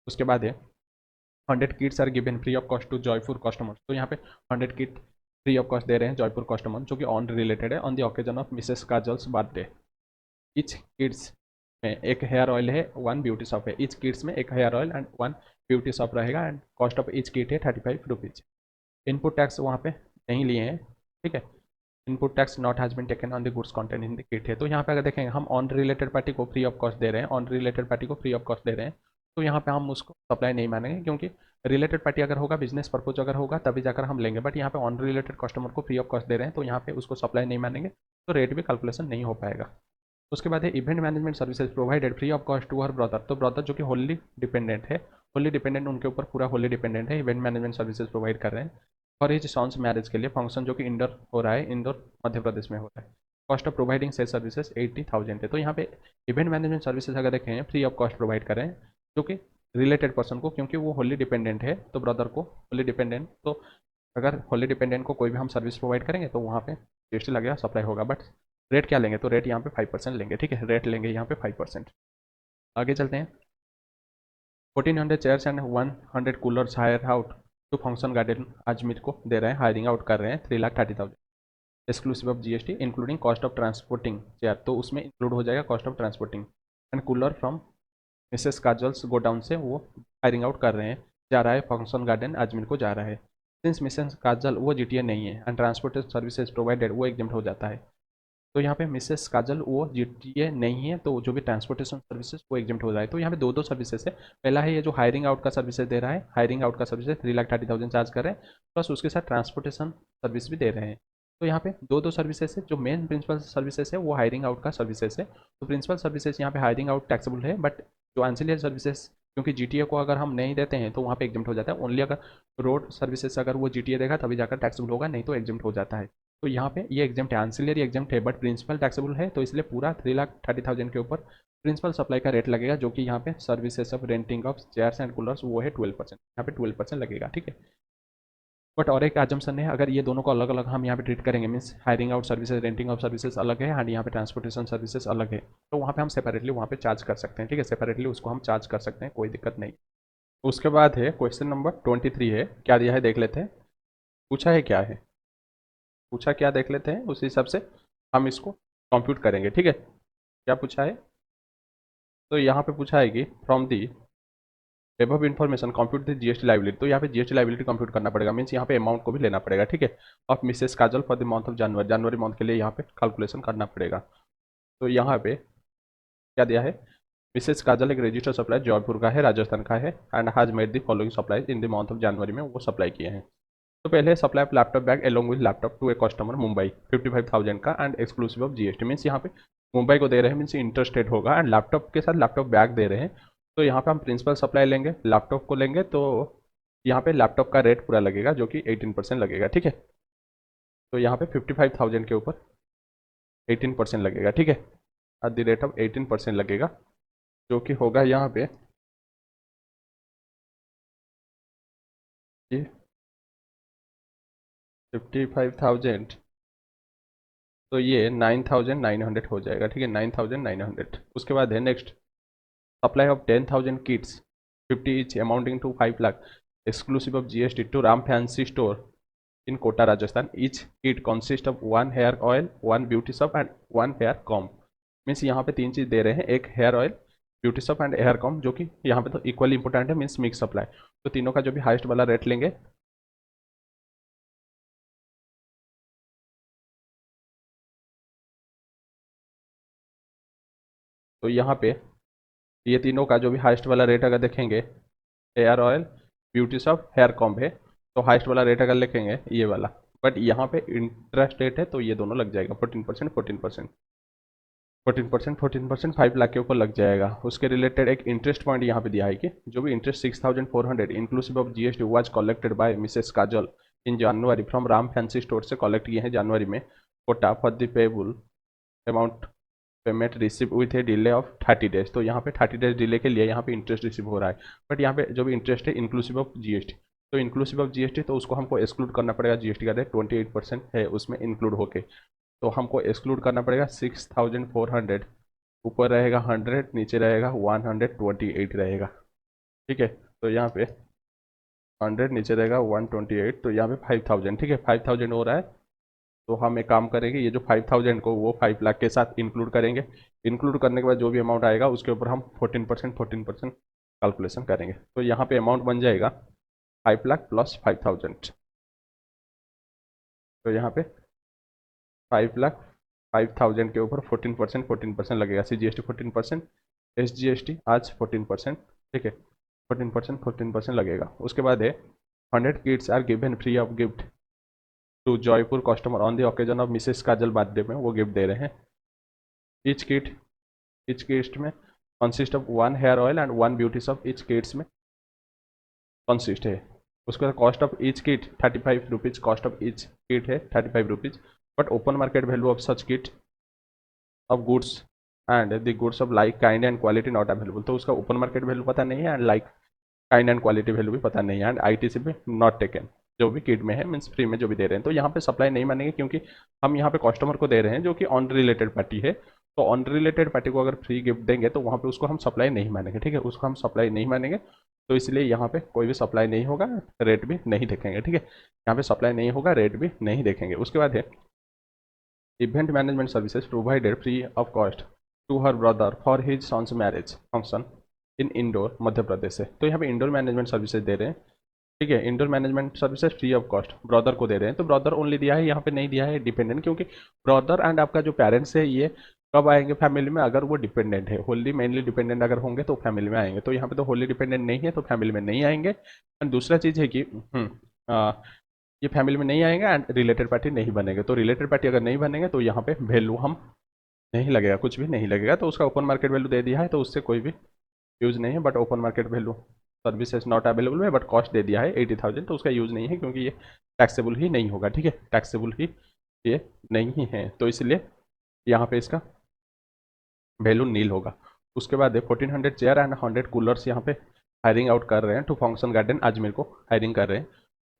उसके बाद है 100 kits are given free of cost to Jaipur customers. तो यहाँ पे 100 किट फ्री ऑफ कॉस्ट दे रहे हैं जयपुर कस्टमर, जो कि ऑन रिलेटेड है on the occasion of Mrs Kajal's birthday. Each kits में एक हेयर ऑयल है, 1 ब्यूटी शॉप है, ईच किट्स में एक hair oil and 1 beauty shop रहेगा, and cost of each kit है 35 रुपीज़। इनपुट टैक्स वहाँ पे नहीं लिए हैं, ठीक है, input tax not has been taken on the goods content in the kit है। तो यहाँ पे अगर देखेंगे हम ऑन रिलेटेड पार्टी को फ्री ऑफ कॉस्ट दे रहे हैं, ऑन रिलेटेड पार्टी को फ्री ऑफ कॉस्ट दे रहे हैं, तो यहाँ पे हम उसको सप्लाई नहीं मानेंगे, क्योंकि रिलेटेड पार्टी अगर होगा, बिजनेस पर्पज अगर होगा तभी जाकर हम लेंगे, बट यहाँ पे ऑन रिलेटेड कस्टमर को फ्री ऑफ कॉस्ट दे रहे हैं, तो यहाँ पे उसको सप्लाई नहीं मानेंगे, तो रेट भी कैलकुलेशन नहीं हो पाएगा। उसके बाद है event management services provided free of cost to her brother. तो ब्रदर जो कि होली डिपेंडेंट है, होली डिपेंडेंट उनके ऊपर पूरा होली डिपेंडेंट है, इवेंट मैनेजमेंट सर्विसेज प्रोवाइड कर रहे हैं फॉर हिज सॉन्स मैरिज के लिए, फंक्शन जो कि इंडोर हो रहा है, इंदौर मध्य प्रदेश में हो रहा है। Cost of providing sale services 80,000 है। तो यहाँ पे इवेंट मैनेजमेंट सर्विसेज अगर देखें फ्री ऑफ कॉस्ट प्रोवाइड करें, जो कि रिलेटेड पर्सन को, क्योंकि वो होली डिपेंडेंट है, तो ब्रदर को होली डिपेंडेंट, तो अगर होली डिपेंडेंट को कोई भी हम सर्विस प्रोवाइड करेंगे तो वहाँ पे जीएसटी लगेगा, सप्लाई होगा, बट रेट क्या लेंगे, तो रेट यहाँ पे 5% लेंगे, ठीक है, रेट लेंगे यहाँ पे 5%। आगे चलते हैं। 1400 chairs and 100 coolers hire out to function garden Ajmer को दे रहे हैं, हायरिंग आउट कर रहे हैं 3,30,000 exclusive of GST including cost of transporting chair, तो उसमें इंक्लूड हो जाएगा cost of transporting. And cooler from Mrs kajals godown से वो हायरिंग आउट कर रहे हैं, जा रहा है फंक्शन गार्डन अजमेर को जा रहा है। सिंस मिसेस काजल वो जीटीए नहीं है एंड ट्रांसपोर्टेशन सर्विसेज प्रोवाइडेड वो एग्जाम्प्ट हो जाता है। तो यहाँ पे मिसेस काजल वो जीटीए नहीं है, तो जो भी ट्रांसपोर्टेशन सर्विसेज वो एग्जिम्ट हो रहा है। तो यहाँ पे दो सर्विसेज है। पहला है ये जो हायरिंग आउट का सर्विसेज दे रहा है, हायरिंग आउट का सर्विसेज 3,30,000 चार्ज कर रहे हैं, प्लस उसके साथ ट्रांसपोर्टेशन सर्विस भी दे रहे हैं। तो यहाँ पे दो दो सर्विसेज है। जो मेन प्रिंसिपल सर्विसेज है वो हायरिंग आउट का सर्विसेज है। तो प्रिंसिपल सर्विसेज यहाँ पे हायरिंग आउट टैक्सेबल है, बट जो एंसिलियरी सर्विसेज, क्योंकि जीटीए को अगर हम नहीं देते हैं तो वहाँ पे एग्जिम्ट हो जाता है। ओनली अगर रोड सर्विसेज अगर वो जीटीए देगा तभी जाकर टैक्सेबल होगा, नहीं तो एग्जिम्ट हो जाता है। तो यहाँ पे ये एग्जाम है, एंसिलरी एग्जाम है, बट प्रिंसिपल टैक्सेबल है, तो इसलिए पूरा 3,30,000 के ऊपर प्रिंसिपल सप्लाई का रेट लगेगा, जो कि यहाँ पे services of renting of chairs and coolers वो है 12%। यहाँ पे 12% लगेगा, ठीक है। बट और एक एजम्पशन है, अगर ये दोनों को अलग अलग हम यहाँ पे ट्रीट करेंगे, means hiring out services, renting of services अलग है एंड यहाँ पे ट्रांसपोर्टेशन सर्विसेज अलग है, तो वहाँ पे हम सेपरेटली वहाँ पे चार्ज कर सकते हैं, ठीक है। सेपरेटली उसको हम चार्ज कर सकते हैं, कोई दिक्कत नहीं। उसके बाद है क्वेश्चन नंबर 23 है, क्या दिया है देख लेते हैं। पूछा है क्या है, पूछा क्या देख लेते हैं, उसी हिसाब से हम इसको कंप्यूट करेंगे, ठीक है। क्या पूछा है, तो यहाँ पे पूछा है कि from the above information compute the GST liability. तो यहाँ पे जीएसटी लाइबिलिटी कंप्यूट करना पड़ेगा, मीन्स यहाँ पे अमाउंट को भी लेना पड़ेगा, ठीक है। Of Mrs Kajal for the month of January, January month के लिए यहाँ पे कैलकुलेशन करना पड़ेगा। तो यहाँ पे क्या दिया है, मिसेस काजल एक रजिस्टर्ड सप्लाई जयपुर का है, राजस्थान का है, and has made the following supply in the month of January में वो सप्लाई किए हैं। तो पहले supply of laptop bag along with laptop to a customer Mumbai 55,000 का and exclusive of GST, means यहाँ पे मुंबई को दे रहे हैं, मीन्स इंटरेस्टेड होगा, एंड लैपटॉप के साथ लैपटॉप बैग दे रहे हैं। तो यहाँ पे हम प्रिंसिपल सप्लाई लेंगे, लैपटॉप को लेंगे, तो यहाँ पे लैपटॉप का रेट पूरा लगेगा जो कि 18% लगेगा, ठीक है। तो यहाँ पे 55,000 के ऊपर 18% लगेगा, ठीक है, एट द रेट ऑफ 18% लगेगा, जो कि होगा यहाँ पे ये 55,000, तो ये 9,900 हो जाएगा, ठीक है, 9,900। उसके बाद है next supply of 10,000 kits 50 each amounting to 5 lakh exclusive of GST to Ram fancy store in Kota Rajasthan. Each kit consist of 1 hair oil, 1 beauty soap and 1 hair comb. Means यहाँ पे तीन चीज़ दे रहे हैं, एक hair oil, beauty soap and hair comb, जो कि यहाँ पे तो इक्वली इंपॉर्टेंट है, मीन्स मिक्स सप्लाई। तो तीनों का जो भी हाइस्ट वाला रेट लेंगे, तो यहाँ पे ये तीनों का जो भी हाइस्ट वाला रेट अगर देखेंगे, hair oil, beauty soap, hair comb है, तो हाइस्ट वाला रेट अगर लिखेंगे ये वाला, बट यहाँ पे इंटरेस्ट रेट है तो ये दोनों लग जाएगा 14%, 14%, 14%, 14%, 5 लाख के ऊपर लग जाएगा। उसके रिलेटेड एक इंटरेस्ट पॉइंट यहाँ पे दिया है कि जो भी interest 6,400 inclusive of GST was collected by Mrs Kajal in January from Ram fancy store से कलेक्ट किए हैं जनवरी में, Kota for the payable amount payment receive with a delay of 30 days. तो यहाँ पे 30 डेज डिले के लिए यहाँ पे इंटरेस्ट रिसीव हो रहा है, बट यहाँ पे जो भी इंटरेस्ट है इंक्लूसिव ऑफ जीएसटी, तो इंक्लूसिव ऑफ जीएसटी तो उसको हमको एक्सक्लूड करना पड़ेगा, जीएसटी का रेट 28% है उसमें इंक्लूड होके, तो हमको एक्सक्लूड करना पड़ेगा 6,400, ऊपर रहेगा 100, नीचे रहेगा 128 रहेगा, ठीक है। तो यहाँ पे 100 नीचे रहेगा 128, तो यहाँ पे 5,000, ठीक है, 5,000 हो रहा है। तो हम एक काम करेंगे, ये जो 5,000 को वो 5 लाख के साथ इंक्लूड करेंगे, इंक्लूड करने के बाद जो भी अमाउंट आएगा उसके ऊपर हम 14%, 14% कैलकुलेशन करेंगे। तो यहाँ पे अमाउंट बन जाएगा 5 लाख प्लस 5,000, तो यहाँ पे 5 लाख 5,000 के ऊपर 14%, 14% लगेगा, CGST 14%, SGST आज 14%, ठीक है, 14%, 14% लगेगा। उसके बाद है 100 kits are given free of gift to Jaipur customer on the occasion of Mrs Kajal birthday में वो गिफ्ट दे रहे हैं। ईच किट, ईच किट में consist of 1 hair oil and 1 beauty soap, each kits में कंसिस्ट है। उसके बाद cost of each kit 35 rupees, cost of each kit है 35 rupees, but open market value of such kit of goods and the goods of like kind and quality not available. तो उसका open market value पता नहीं है and like kind and quality value भी पता नहीं है, एंड आईटीसी भी नॉट टेकन, जो भी किट में है मीन्स फ्री में जो भी दे रहे हैं। तो यहाँ पे सप्लाई नहीं मानेंगे, क्योंकि हम यहाँ पे कस्टमर को दे रहे हैं जो कि ऑन रिलेटेड पार्टी है, तो ऑन रिलेटेड पार्टी को अगर फ्री गिफ्ट देंगे तो वहाँ पे उसको हम सप्लाई नहीं मानेंगे, ठीक है, उसको हम सप्लाई नहीं मानेंगे। तो इसलिए यहाँ पे कोई भी सप्लाई नहीं होगा, रेट भी नहीं देखेंगे, ठीक है, यहाँ पे सप्लाई नहीं होगा, रेट भी नहीं देखेंगे। उसके बाद है event management services provided free of cost to her brother for his sons marriage function in Indore, Madhya Pradesh से। तो यहाँ पे इंडोर मैनेजमेंट सर्विसेज दे रहे हैं, ठीक है। Indoor management services free of cost brother को दे रहे हैं, तो ब्रदर ओनली दिया है, यहाँ पे नहीं दिया है डिपेंडेंट, क्योंकि ब्रदर एंड आपका जो पेरेंट्स है ये कब आएंगे फैमिली में, अगर वो डिपेंडेंट है, होली मेनली डिपेंडेंट अगर होंगे तो फैमिली में आएंगे, तो यहाँ पे तो होली डिपेंडेंट नहीं है तो फैमिली में नहीं आएंगे। एंड दूसरा चीज़ है कि ये फैमिली में नहीं आएंगे एंड रिलेटेड पार्टी नहीं बनेंगे, तो रिलेटेड पार्टी अगर नहीं बनेंगे तो यहाँ पे वैल्यू हम नहीं लगेगा, कुछ भी नहीं लगेगा, तो उसका ओपन मार्केट वैल्यू दे दिया है, तो उससे कोई भी यूज़ नहीं है। But open market value services not available है, बट कॉस्ट दे दिया है 80,000, तो उसका यूज़ नहीं है क्योंकि ये टैक्सेबल ही नहीं होगा। ठीक है, टैक्सेबल ही ये नहीं है, तो इसलिए यहाँ पे इसका वैल्यू नील होगा। उसके बाद 1400 चेयर एंड 100 कूलर्स यहाँ पे हायरिंग आउट कर रहे हैं टू फंक्शन गार्डन अजमेर को हायरिंग कर रहे हैं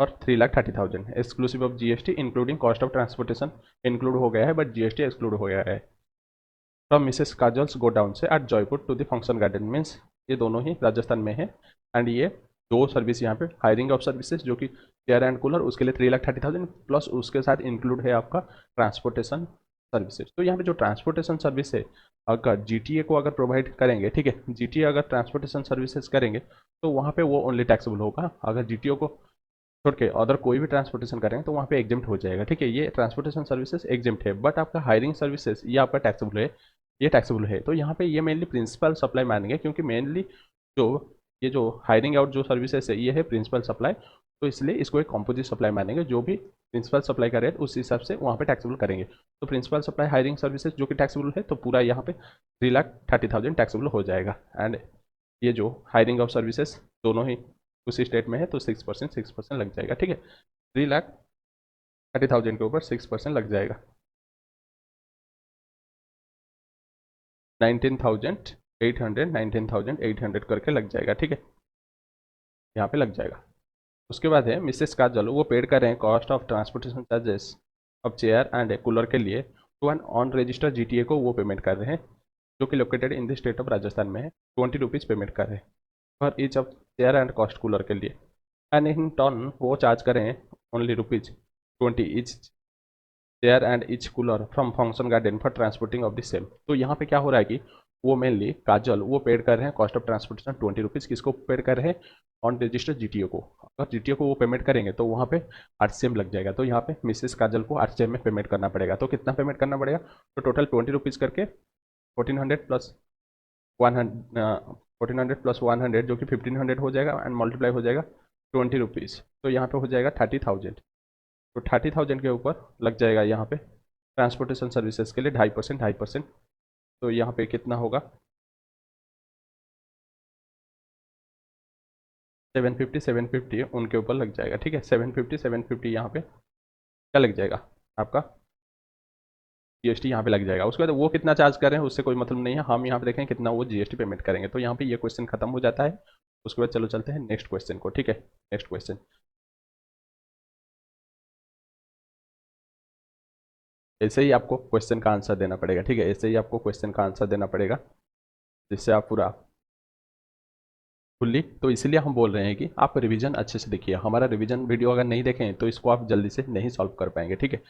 और 3,30,000 exclusive of GST including cost of transportation include हो गया है, बट जीएसटी एक्सक्लूड हो गया है। From Mrs Kajal's godown से at Jaipur to the function garden means ये दोनों ही राजस्थान में है। एंड ये दो सर्विस यहाँ पे हायरिंग ऑफ सर्विसेज जो कि चेयर एंड कूलर उसके लिए 3,30,000 प्लस उसके साथ इंक्लूड है आपका ट्रांसपोर्टेशन सर्विसेज। तो यहाँ पे जो ट्रांसपोर्टेशन सर्विस है अगर जीटीए को अगर प्रोवाइड करेंगे, ठीक है, जीटीए अगर ट्रांसपोर्टेशन सर्विसेज करेंगे तो वहाँ पे वो ओनली टैक्सेबल होगा। अगर जीटीओ को छोड़ के अदर कोई भी ट्रांसपोर्टेशन करेंगे तो वहाँ पे एग्जिम्ट हो जाएगा। ठीक है, ये ट्रांसपोर्टेशन सर्विसेज एग्जिम्ट है, बट आपका हायरिंग सर्विसेज ये आपका टैक्सेबल है, ये टैक्सेबल है। तो यहाँ पे ये मेनली प्रिंसिपल सप्लाई मानेंगे, क्योंकि मेनली जो ये जो हायरिंग आउट जो सर्विसेज है ये है प्रिंसिपल सप्लाई, तो इसलिए इसको एक कॉम्पोजिट सप्लाई मानेंगे। जो भी प्रिंसिपल सप्लाई का रेट उस हिसाब से वहाँ पे टैक्सेबल करेंगे। तो प्रिंसिपल सप्लाई हायरिंग सर्विसेज जो कि टैक्सेबल है, तो पूरा यहाँ पे 3,30,000 टैक्सेबल हो जाएगा। एंड ये जो हायरिंग ऑफ सर्विसेज दोनों ही उसी स्टेट में है तो 6% लग जाएगा। ठीक है, 3,30,000 के ऊपर 6% लग जाएगा, 19,800 करके लग जाएगा। ठीक है, यहाँ पे लग जाएगा। उसके बाद है मिसेस काजल, वो पेड कर रहे हैं cost of transportation charges of chair and cooler के लिए to an on register GTA को वो पेमेंट कर रहे हैं जो कि located in the state of Rajasthan में है। 20 रुपीज़ पेमेंट कर रहे हैं for each of chair and cost cooler के लिए। एंड इन टर्न वो चार्ज करें only ₹20 each chair and each cooler from function garden for transporting of the same. तो यहाँ पे क्या हो रहा है कि वो मेनली काजल वो पेड कर रहे हैं कॉस्ट ऑफ ट्रांसपोर्टेशन 20 रुपीज़, किसको पेड कर रहे हैं, ऑन रजिस्टर जीटीओ को। अगर जीटीओ को वो पेमेंट करेंगे तो वहाँ पे आरसीएम लग जाएगा, तो यहाँ पे मिसेस काजल को आरसीएम में पेमेंट करना पड़ेगा। तो कितना पेमेंट करना पड़ेगा, तो टोटल 20 रुपीज़ करके 1400 प्लस 100 जो कि 1500 हो जाएगा एंड मल्टीप्लाई हो जाएगा 20 रुपीज़, तो यहाँ पे हो जाएगा 30,000। तो 30,000 के ऊपर लग जाएगा यहाँ पे ट्रांसपोर्टेशन सर्विसेज के लिए 2.5%। तो यहाँ पे कितना होगा 750 उनके ऊपर लग जाएगा। ठीक है, 750 यहाँ पे क्या लग जाएगा आपका जीएसटी यहाँ पे लग जाएगा। उसके बाद वो कितना चार्ज कर रहे हैं उससे कोई मतलब नहीं है, हम यहाँ पे देखें कितना वो जीएसटी पेमेंट करेंगे। तो यहाँ पे ये क्वेश्चन खत्म हो जाता है। उसके बाद चलो चलते हैं नेक्स्ट क्वेश्चन को। ठीक है, नेक्स्ट क्वेश्चन ऐसे ही आपको क्वेश्चन का आंसर देना पड़ेगा। ठीक है, ऐसे ही आपको क्वेश्चन का आंसर देना पड़ेगा जिससे आप पूरा फुल्ली, तो इसलिए हम बोल रहे हैं कि आप रिवीजन अच्छे से देखिए। हमारा रिवीजन वीडियो अगर नहीं देखें तो इसको आप जल्दी से नहीं सॉल्व कर पाएंगे। ठीक है,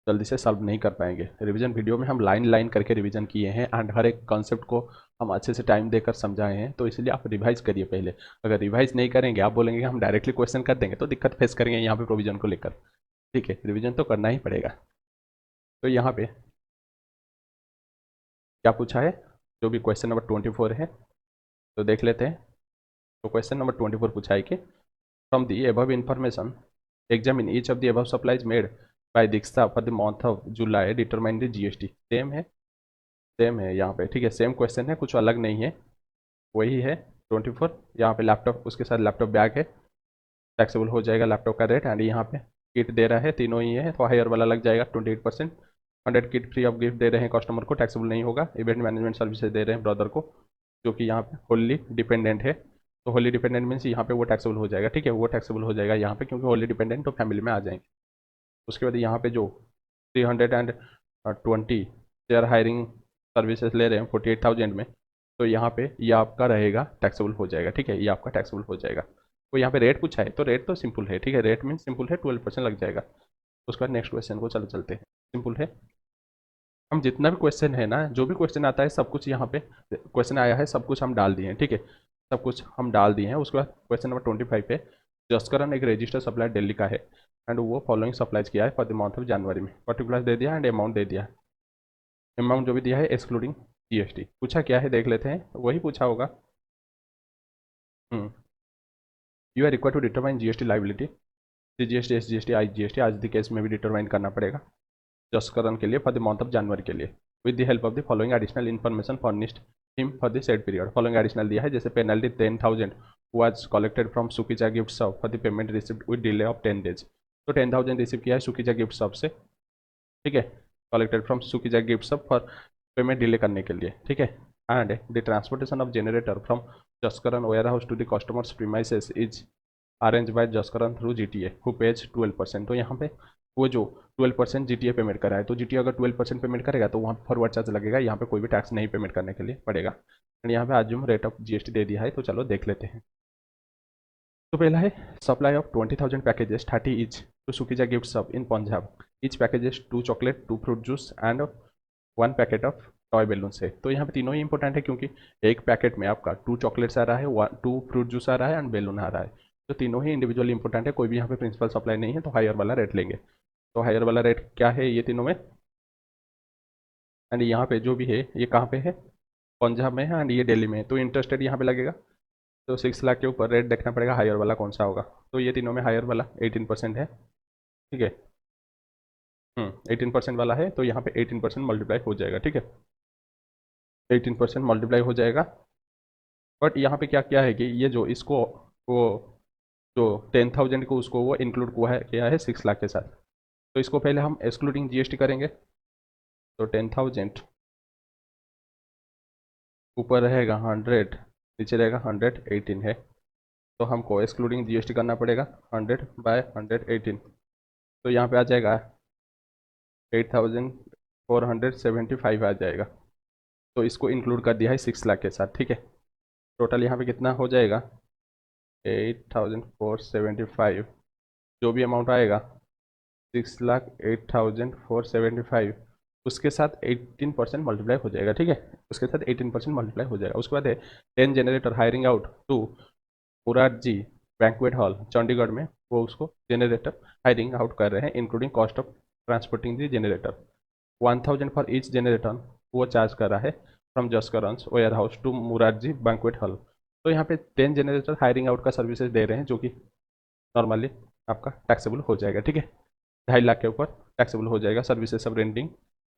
जल्दी से सॉल्व नहीं कर पाएंगे। रिवीजन वीडियो में हम लाइन लाइन करके रिवीजन किए हैं एंड हर एक कॉन्सेप्ट को हम अच्छे से टाइम देकर समझाए हैं, तो इसलिए आप रिवाइज करिए पहले। अगर रिवाइज नहीं करेंगे, आप बोलेंगे हम डायरेक्टली क्वेश्चन कर देंगे, तो दिक्कत फेस करेंगे यहाँ पे प्रोविजन को लेकर। ठीक है, रिवीजन तो करना ही पड़ेगा। तो यहाँ पे क्या पूछा है, जो भी क्वेश्चन नंबर 24 है तो देख लेते हैं। तो क्वेश्चन नंबर 24 पूछा है कि from the above information examine each of the above supplies made by Diksha for the month of July determine the GST. Same है यहाँ पे। ठीक है, सेम क्वेश्चन है, कुछ अलग नहीं है, वही है 24। यहाँ पे लैपटॉप उसके साथ लैपटॉप बैग है, टैक्सेबल हो जाएगा लैपटॉप का रेट। एंड यहाँ पे किट दे रहा है, तीनों ही है, तो हायर वाला लग जाएगा 28%। 100 किट फ्री ऑफ गिफ्ट दे रहे हैं कस्टमर को, टैक्सेबल नहीं होगा। इवेंट मैनेजमेंट सर्विसेज दे रहे हैं ब्रदर को, जो कि यहाँ पे होली डिपेंडेंट है, तो होली डिपेंडेंट मीन्स यहाँ पे वो टैक्सेबल हो जाएगा। ठीक है, वो टैक्सेबल हो जाएगा यहाँ पे क्योंकि होली डिपेंडेंट तो फैमिली में आ जाएंगे। उसके बाद यहाँ पे जो 320 शेयर हायरिंग सर्विसेज ले रहे हैं 48,000 में, तो यहाँ पे ये आपका रहेगा टैक्सेबल हो जाएगा। ठीक है, ये आपका टैक्सेबल हो जाएगा। तो यहाँ पे रेट पूछा है, तो रेट तो सिंपल है। ठीक है, रेट मीन सिंपल है, 12% लग जाएगा। उसके बाद नेक्स्ट क्वेश्चन को चलते हैं, सिंपल है। हम जितना भी क्वेश्चन है ना, जो भी क्वेश्चन आता है सब कुछ यहाँ पे क्वेश्चन आया है सब कुछ हम डाल दिए हैं। ठीक है, सब कुछ हम डाल दिए हैं। उसके बाद क्वेश्चन नंबर 25 पे जसकरण एक रजिस्टर सप्लायर दिल्ली का है एंड वो फॉलोइंग सप्लाईज किया है for the month of January में, पर्टिकुलर दे दिया एंड अमाउंट दे दिया। अमाउंट जो भी दिया है एक्सक्लूडिंग जीएसटी। पूछा क्या है देख लेते हैं, वही पूछा होगा। You are required to determine GST liability, GST S GST I GST as the case में भी डिटरमाइन करना पड़ेगा जसकरण के लिए for the month of January के लिए with the help of the following additional information furnished him for the said period. Following additional दिया है, जैसे penalty 10,000 was collected from Sukija gift shop for the payment receipt with delay of 10 days. तो 10,000 receive किया है Sukija gift shop से, ठीक है, collected from Sukija gift shop for payment delay करने के लिए, ठीक है। And the transportation of generator from Jaskaran warehouse to the customers premises is arrange by Jaskaran through GTA who pays 12%। तो यहाँ पे वो जो 12% जीटीए पेमेंट करा है, तो जीटीए अगर 12% पेमेंट करेगा तो वहाँ फॉरवर्ड चार्ज लगेगा, यहाँ पे कोई भी टैक्स नहीं पेमेंट करने के लिए पड़ेगा। एंड यहाँ पे आजूम रेट ऑफ जीएसटी दे दिया है, तो चलो देख लेते हैं। तो पहला है supply of 20,000 packages 30 each to Sukija gift shop in Punjab. Each packages 2 chocolate 2 fruit juice and 1 packet of toy balloon है। तो यहाँ पे तीनों ही इंपॉर्टेंट है, क्योंकि एक पैकेट में आपका 2 चॉकलेट्स आ रहा है, 2 फ्रूट जूस आ रहा है एंड बैलून आ रहा है। तो तीनों ही इंडिविजुअली इंपॉर्टेंट है, कोई भी यहाँ पे प्रिंसिपल सप्लाई नहीं है, तो हायर वाला रेट लेंगे। तो हायर वाला रेट क्या है ये तीनों में, एंड यहाँ पे जो भी है ये कहाँ पे है, पंजाब में है एंड ये दिल्ली में है, तो इंटरेस्ट रेट यहाँ पे लगेगा। तो 6 लाख के ऊपर रेट देखना पड़ेगा हायर वाला कौन सा होगा। तो ये तीनों में हायर वाला 18% है, ठीक है। 18% वाला है, तो यहाँ पे 18% मल्टीप्लाई हो जाएगा, ठीक है, 18% मल्टीप्लाई हो जाएगा। बट यहाँ पे क्या क्या है कि ये जो इसको वो जो 10,000 को उसको वो इंक्लूड हुआ है किया है 6 लाख के साथ। तो इसको पहले हम एक्सक्लूडिंग जीएसटी करेंगे, तो 10,000 ऊपर रहेगा 100, नीचे रहेगा 118 है, तो हमको एक्सक्लूडिंग जीएसटी करना पड़ेगा 100 बाय 118। तो यहाँ पे आ जाएगा 8,475 आ जाएगा। तो इसको इंक्लूड कर दिया है 6 लाख के साथ, ठीक है। टोटल यहाँ पे कितना हो जाएगा 8,475, जो भी अमाउंट आएगा 6,08,475, उसके साथ 18% मल्टीप्लाई हो जाएगा, ठीक है, उसके साथ 18% मल्टीप्लाई हो जाएगा। उसके बाद है 10 generator hiring out to Murarji banquet hall Chandigarh में, वो उसको जनरेटर हायरिंग आउट कर रहे हैं including cost of transporting the generator. 1,000 for each generator वो चार्ज कर रहा है from Jaskaran's warehouse to Murarji banquet hall. तो यहाँ पे 10 जनरेटर हायरिंग आउट का सर्विसेज दे रहे हैं, जो कि नॉर्मली आपका टैक्सेबल हो जाएगा, ठीक है, 2.5 लाख के ऊपर टैक्सेबल हो जाएगा सर्विसेज सब रेंटिंग।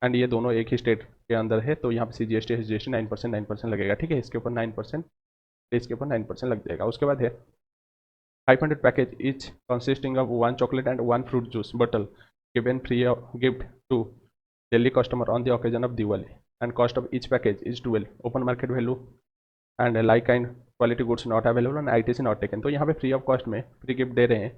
एंड ये दोनों एक ही स्टेट के अंदर है, तो यहाँ पे सी जी एस टी 9% लगेगा, ठीक है, इसके ऊपर 9%, इसके ऊपर 9% लग जाएगा। उसके बाद है 500 package each consisting of 1 chocolate and 1 fruit juice bottle given free gift to Delhi customer on the occasion of Diwali and cost of each package is 12, open market value and like and quality goods not available and ITC not taken. तो यहाँ पे free of cost में free gift दे रहे हैं,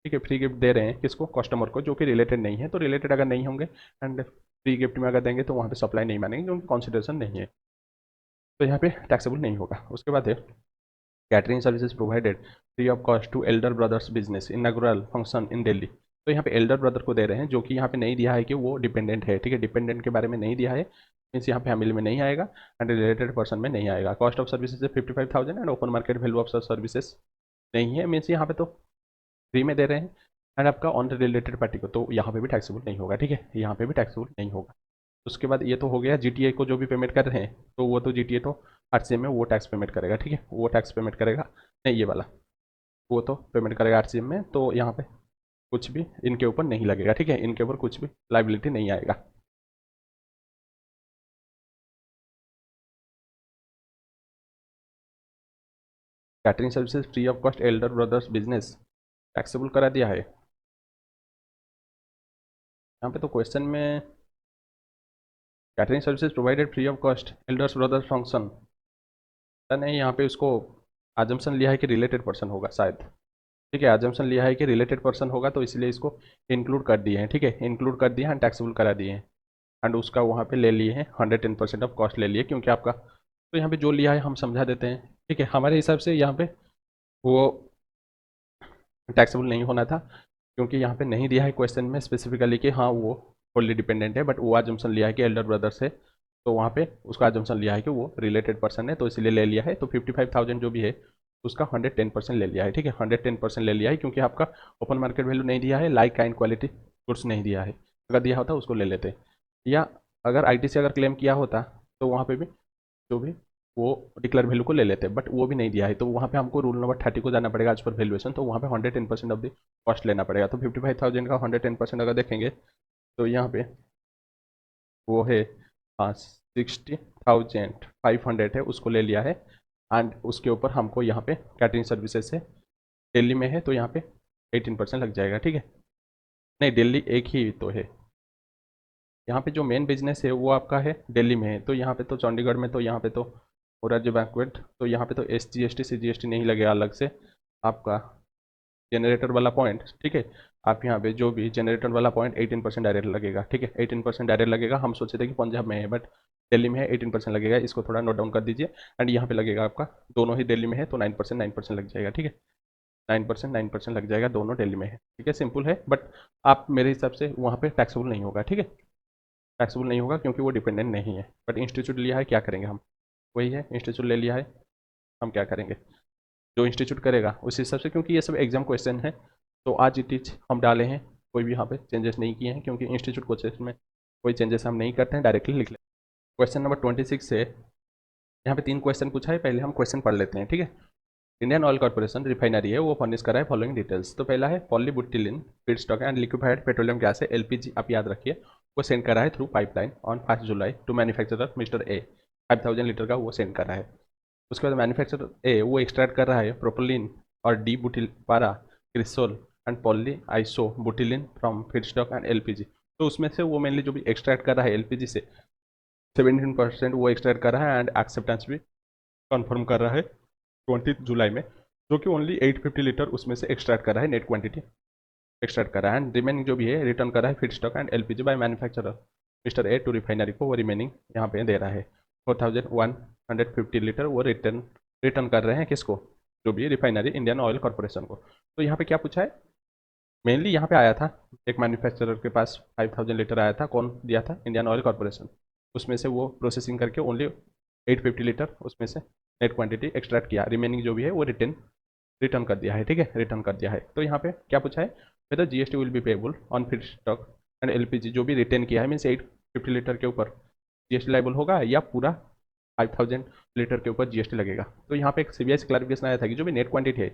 ठीक है, free gift दे रहे हैं किसको, कस्टमर को, जो कि रिलेटेड नहीं है। तो रिलेटेड अगर नहीं होंगे एंड फ्री गिफ्ट में अगर देंगे तो वहाँ पे सप्लाई नहीं मानेंगे, क्योंकि कॉन्सिडरेशन नहीं है, तो यहाँ पे टैक्सेबल नहीं होगा। उसके बाद है catering services provided free of cost to elder brothers business inaugural function in Delhi. तो यहाँ पे एल्डर ब्रदर को दे रहे हैं, जो कि यहाँ पे नहीं दिया है कि वो डिपेंडेंट है, ठीक है, डिपेंडेंट के बारे में नहीं दिया है, मीन्स यहाँ फैमिली में नहीं आएगा एंड रिलेटेड पर्सन में नहीं आएगा। Cost of services 55,000 and open market value of services नहीं है, मीन्स यहाँ पे तो फ्री में दे रहे हैं एंड आपका ऑन रिलेटेड पार्टी को, तो यहाँ पे भी टैक्सेबल नहीं होगा, ठीक है, यहाँ पे भी टैक्सेबल नहीं होगा। उसके बाद ये तो हो गया जीटीए को जो भी पेमेंट कर रहे हैं, तो वो तो जीटीए तो आरसीएम में वो टैक्स पेमेंट करेगा, ठीक है, वो टैक्स पेमेंट करेगा, नहीं ये वाला, वो तो पेमेंट करेगा आरसीएम में, तो यहाँ पे कुछ भी इनके ऊपर नहीं लगेगा, ठीक है, इनके ऊपर कुछ भी लाइबिलिटी नहीं आएगा। Catering services free of cost Elder brothers business taxable करा दिया है। यहाँ पे तो क्वेश्चन में catering services provided free of cost elders brothers function, नहीं, यहाँ पे उसको आजम्पशन लिया है कि रिलेटेड पर्सन होगा शायद, ठीक है, आजम्पशन लिया है कि रिलेटेड पर्सन होगा, तो इसलिए इसको इंक्लूड कर दिए हैं, ठीक है, इंक्लूड कर दिए हैं, टैक्सेबल करा दिए हैं एंड उसका वहाँ पे ले लिए हैं 110% ऑफ कॉस्ट ले लिए, क्योंकि आपका, तो यहाँ पे जो लिया है हम समझा देते हैं, ठीक है, हमारे हिसाब से यहाँ पे वो टैक्सेबल नहीं होना था, क्योंकि यहाँ पे नहीं दिया है क्वेश्चन में स्पेसिफिकली कि हाँ वो फुल्ली डिपेंडेंट है, बट वो आजम्पशन लिया है कि एल्डर ब्रदर से, तो वहाँ पे उसका आजम्पशन लिया है कि वो रिलेटेड पर्सन है, तो इसलिए ले लिया है। तो 55,000 जो भी है उसका 110% ले लिया है, ठीक है, 110% ले लिया है, क्योंकि आपका ओपन मार्केट वैल्यू नहीं दिया है, लाइक काइंड क्वालिटी गुड्स नहीं दिया है, अगर दिया होता उसको ले लेते। या अगर आईटीसी अगर क्लेम किया होता तो वहाँ पे भी जो भी वो डिक्लेयर वैल्यू को ले लेते, बट वो भी नहीं दिया है, तो वहाँ पे हमको रूल नंबर 30 को जाना पड़ेगा एज पर वैल्यूएशन, तो वहाँ पे 110% ऑफ द कॉस्ट लेना पड़ेगा। तो 55,000 का 110% अगर देखेंगे तो यहाँ पे वो है, हाँ, 60,500 है, उसको ले लिया है। एंड उसके ऊपर हमको यहाँ पे कैटरिंग सर्विसेज से दिल्ली में है, तो यहाँ पे 18% लग जाएगा, ठीक है। नहीं, दिल्ली एक ही तो है, यहाँ पे जो मेन बिजनेस है वो आपका है दिल्ली में है, तो यहाँ पे तो चंडीगढ़ में तो यहाँ पे तो राज्य बैंकवेट, तो यहाँ पे तो SGST CGST नहीं लगेगा अलग से आपका जनरेटर वाला पॉइंट, ठीक है। आप यहाँ पे जो भी जनरेटर वाला पॉइंट 18% डायरेक्ट लगेगा, ठीक है, 18% डायरेक्ट लगेगा। हम सोचे थे कि पंजाब में है, बट दिल्ली में है, 18% लगेगा, इसको थोड़ा नोट डाउन कर दीजिए। एंड यहाँ पे लगेगा आपका, दोनों ही दिल्ली में है, तो 9% लग जाएगा, ठीक है, 9% लग जाएगा, दोनों दिल्ली में है, ठीक है, सिंपल है। बट आप मेरे हिसाब से वहाँ पे टैक्सेबल नहीं होगा, ठीक है, टैक्सेबल नहीं होगा क्योंकि वो डिपेंडेंट नहीं है। बट इंस्टीट्यूट लिया है, क्या करेंगे हम, वही है, इंस्टीट्यूट ले लिया है, हम क्या करेंगे, जो इंस्टीट्यूट करेगा उस हिसाब से, क्योंकि ये सब एग्जाम क्वेश्चन है, तो आज इट इज हम डाले हैं, कोई भी यहाँ पे चेंजेस नहीं किए हैं, क्योंकि इंस्टीट्यूट क्वेश्चन में कोई चेंजेस हम नहीं करते हैं, डायरेक्टली लिख लेते हैं। क्वेश्चन नंबर 26 से यहाँ पे 3 क्वेश्चन पूछा है, पहले हम क्वेश्चन पढ़ लेते हैं, ठीक है। इंडियन ऑयल कॉर्पोरेशन रिफाइनरी है, वो फर्निश करा है फॉलोइंग डिटेल्स। तो पहला है polybutylene feed stock and liquefied petroleum gas है, LPG, आप याद रखिए, वो सेंड करा है through pipeline on 5 July to manufacturer mister A, 5000 litre का वो सेंड करा है। उसके बाद मैन्युफैक्चरर ए वो एक्सट्रैक्ट कर रहा है प्रोपोलिन और di butyl para cresol and polyisobutylene from feed stock and LPG। तो उसमें से वो मेनली जो भी एक्सट्रैक्ट कर रहा है LPG से 17% वो एक्सट्रैक्ट कर रहा है, एंड एक्सेप्टेंस भी कन्फर्म कर रहा है 20 जुलाई में, जो कि ओनली 850 लीटर उसमें से एक्सट्रैक्ट कर रहा है, नेट क्वांटिटी एक्सट्रैक्ट कर रहा है। एंड रिमेनिंग जो भी है रिटर्न कर रहा है feed stock and LPG by manufacturer mister A to refinery को, वो रिमेनिंग यहाँ पे दे रहा है 4150 लीटर, वो रिटर्न रिटर्न कर रहे हैं किसको, जो भी रिफाइनरी इंडियन ऑयल कॉर्पोरेशन को। तो यहाँ पे क्या पूछा है, मेनली यहाँ पे आया था एक मैन्युफैक्चरर के पास 5000 लीटर आया था, कौन दिया था, इंडियन ऑयल कॉर्पोरेशन, उसमें से वो प्रोसेसिंग करके ओनली 850 लीटर उसमें से नेट क्वांटिटी एक्सट्रैक्ट किया, रिमेनिंग जो भी है वो रिटर्न रिटर्न कर दिया है, ठीक है, रिटर्न कर दिया है। तो यहाँ पे क्या पूछा है, whether GST will be payable on feed stock and LPG, जो भी रिटर्न किया है मीन्स 850 लीटर के ऊपर GST लाइबल होगा, या पूरा 5000 लीटर के ऊपर GST लगेगा। तो यहाँ पे एक CBI क्लैरिफिकेशन आया था कि जो भी नेट क्वांटिटी है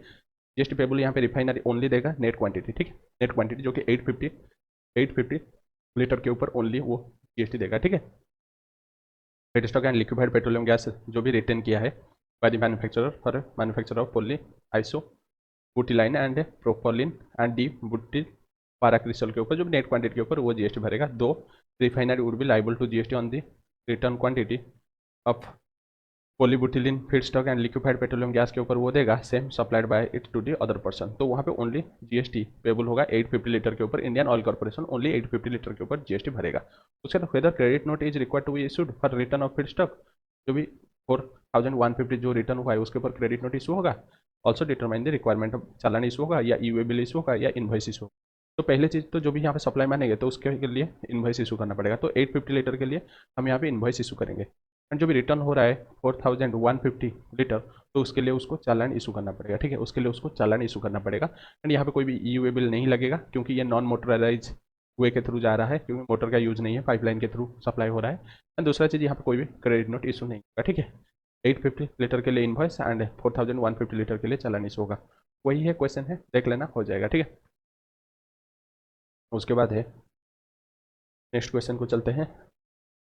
GST पेबल यहाँ पे रिफाइनरी ओनली देगा नेट क्वांटिटी, ठीक है, नेट क्वांटिटी जो कि 850 लीटर के ऊपर ओनली वो GST देगा, ठीक है। Feed stock and liquefied petroleum gas जो भी रिटर्न किया है by the manufacturer for manufacture of polyisobutylene and propylene and di butyl paracresol के ऊपर जो भी नेट क्वांटिटी के ऊपर वो GST भरेगा। दो, refinery would be liable to GST on the return quantity of polybutylene feed stock and liquefied petroleum gas के ऊपर वो देगा same supplied by it to the other person. तो वहाँ पे ओनली GST पेबल होगा 850 लीटर के ऊपर, Indian oil corporation only 850 litre के ऊपर GST भरेगा। उसके बाद whether credit note is required to be issued for return of feed stock, जो भी 4150 जो रिटर्न हुआ है उसके ऊपर क्रेडिट नोट इशू होगा। Also determine the requirement of challan issue होगा, या ई वे बिल इशू होगा, या इन्वॉइस इशू होगा। तो पहले चीज़ तो जो भी यहाँ पे सप्लाई मानेंगे तो उसके लिए इन्वॉइस इशू करना पड़ेगा, तो 850 लीटर के लिए हम यहाँ पे इन्वॉइस इशू करेंगे। एंड जो भी रिटर्न हो रहा है 4150 लीटर, तो उसके लिए उसको चालान इशू करना पड़ेगा, ठीक है, उसके लिए उसको चालान इशू करना पड़ेगा। एंड यहाँ पे कोई भी ई वे बिल नहीं लगेगा, क्योंकि ये नॉन मोटराइज वे के थ्रू जा रहा है, क्योंकि मोटर का यूज़ नहीं है, पाइपलाइन के थ्रू सप्लाई हो रहा है। एंड दूसरा चीज़ यहाँ पे कोई भी क्रेडिट नोट इशू नहीं होगा, ठीक है। 850 लीटर के लिए इन्वॉइस एंड 4150 लीटर के लिए चालान इशू होगा, वही है क्वेश्चन है, देख लेना, हो जाएगा, ठीक है। उसके बाद है नेक्स्ट क्वेश्चन को चलते हैं,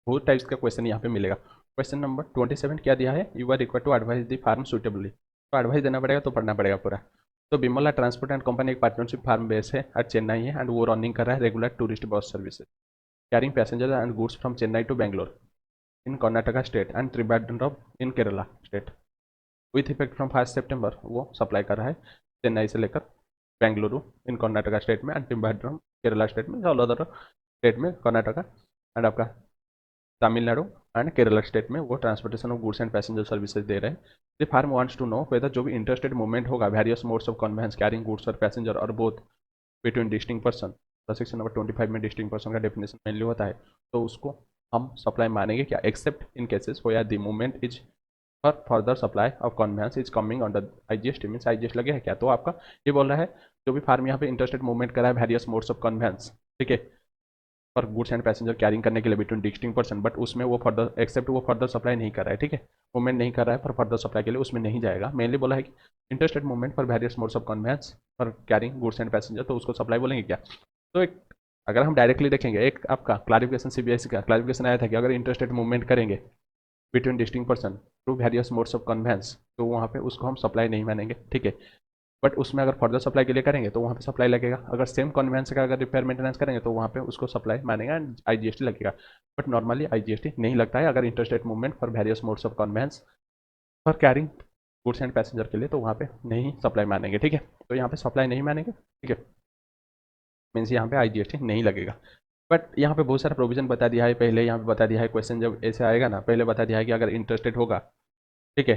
बहुत टाइप्स का क्वेश्चन यहाँ पे मिलेगा। क्वेश्चन नंबर 27 क्या दिया है, you are required to advise the firm suitably, तो एडवाइस देना पड़ेगा, तो पढ़ना पड़ेगा पूरा। तो बिमला ट्रांसपोर्ट एंड कंपनी एक पार्टनरशिप फार्म बेस है एट चेन्नई है, एंड वो रनिंग कर रहा है regular tourist bus services carrying passenger and goods from Chennai to Bangalore in Karnataka state and Trivandrum in Kerala state with effect from 5 September. वो सप्लाई कर रहा है चेन्नई से लेकर बेंगलुरु इन कर्नाटका स्टेट में, एंड त्रिवेंद्रम केरला स्टेट में, ऑल अदर स्टेट में, कर्नाटका एंड आपका तमिलनाडु एंड केरला स्टेट में वो transportation of goods and passenger services दे रहे हैं। The firm wants to know whether जो भी इंटरेस्टेड मूवमेंट होगा various modes of conveyance carrying goods or passenger or both between distinct person, section number 25 में distinct person का definition mainly होता है, तो उसको हम सप्लाई मानेंगे क्या, except in cases where the movement is for further supply of conveyance is coming under IGST means IGST लगे है क्या, तो आपका ये बोल रहा है जो भी फार्म यहाँ पे इंटरस्टेट मूवमेंट करा है वेरियस मोड्स ऑफ कन्वेंस, ठीक है, for goods and passenger carrying करने के लिए बिटवीन डिस्टिंक्ट पर्सन, बट उसमें वो फर्दर एक्सेप्ट वो फर्दर सप्लाई नहीं कर रहा है, ठीक है, मूवमेंट नहीं कर रहा है, पर फर्दर सप्लाई के लिए उसमें नहीं जाएगा। मेनली बोला है कि interstate movement for various modes of conveyance for carrying goods and passenger, तो उसको सप्लाई बोलेंगे क्या। तो एक अगर हम डायरेक्टली देखेंगे, एक आपका क्लारिफिकेशन CBSE का क्लारिफिकेशन आया था कि अगर इंटरस्टेट मूवमेंट करेंगे between distinct person through various modes of conveyance, तो वहाँ पे उसको हम सप्लाई नहीं मानेंगे, ठीक है, बट उसमें अगर फर्दर सप्लाई के लिए करेंगे तो वहाँ पे सप्लाई लगेगा। अगर सेम कन्वेंस का अगर रिपेयर मेंटेनेंस करेंगे तो वहाँ पे उसको सप्लाई मानेगा एंड IGST लगेगा, बट नॉर्मली IGST नहीं लगता है अगर interstate movement for various modes of conveyance for carrying goods and passenger के लिए, तो वहाँ पे नहीं सप्लाई मानेंगे, ठीक है, तो यहाँ पे सप्लाई नहीं मानेंगे, ठीक है, मीन्स यहाँ पे IGST नहीं लगेगा। बट यहाँ पे बहुत सारा प्रोविजन बता दिया है, पहले यहाँ पे बता दिया है, क्वेश्चन जब ऐसे आएगा ना, पहले बता दिया है कि अगर इंटरेस्टेड होगा, ठीक है,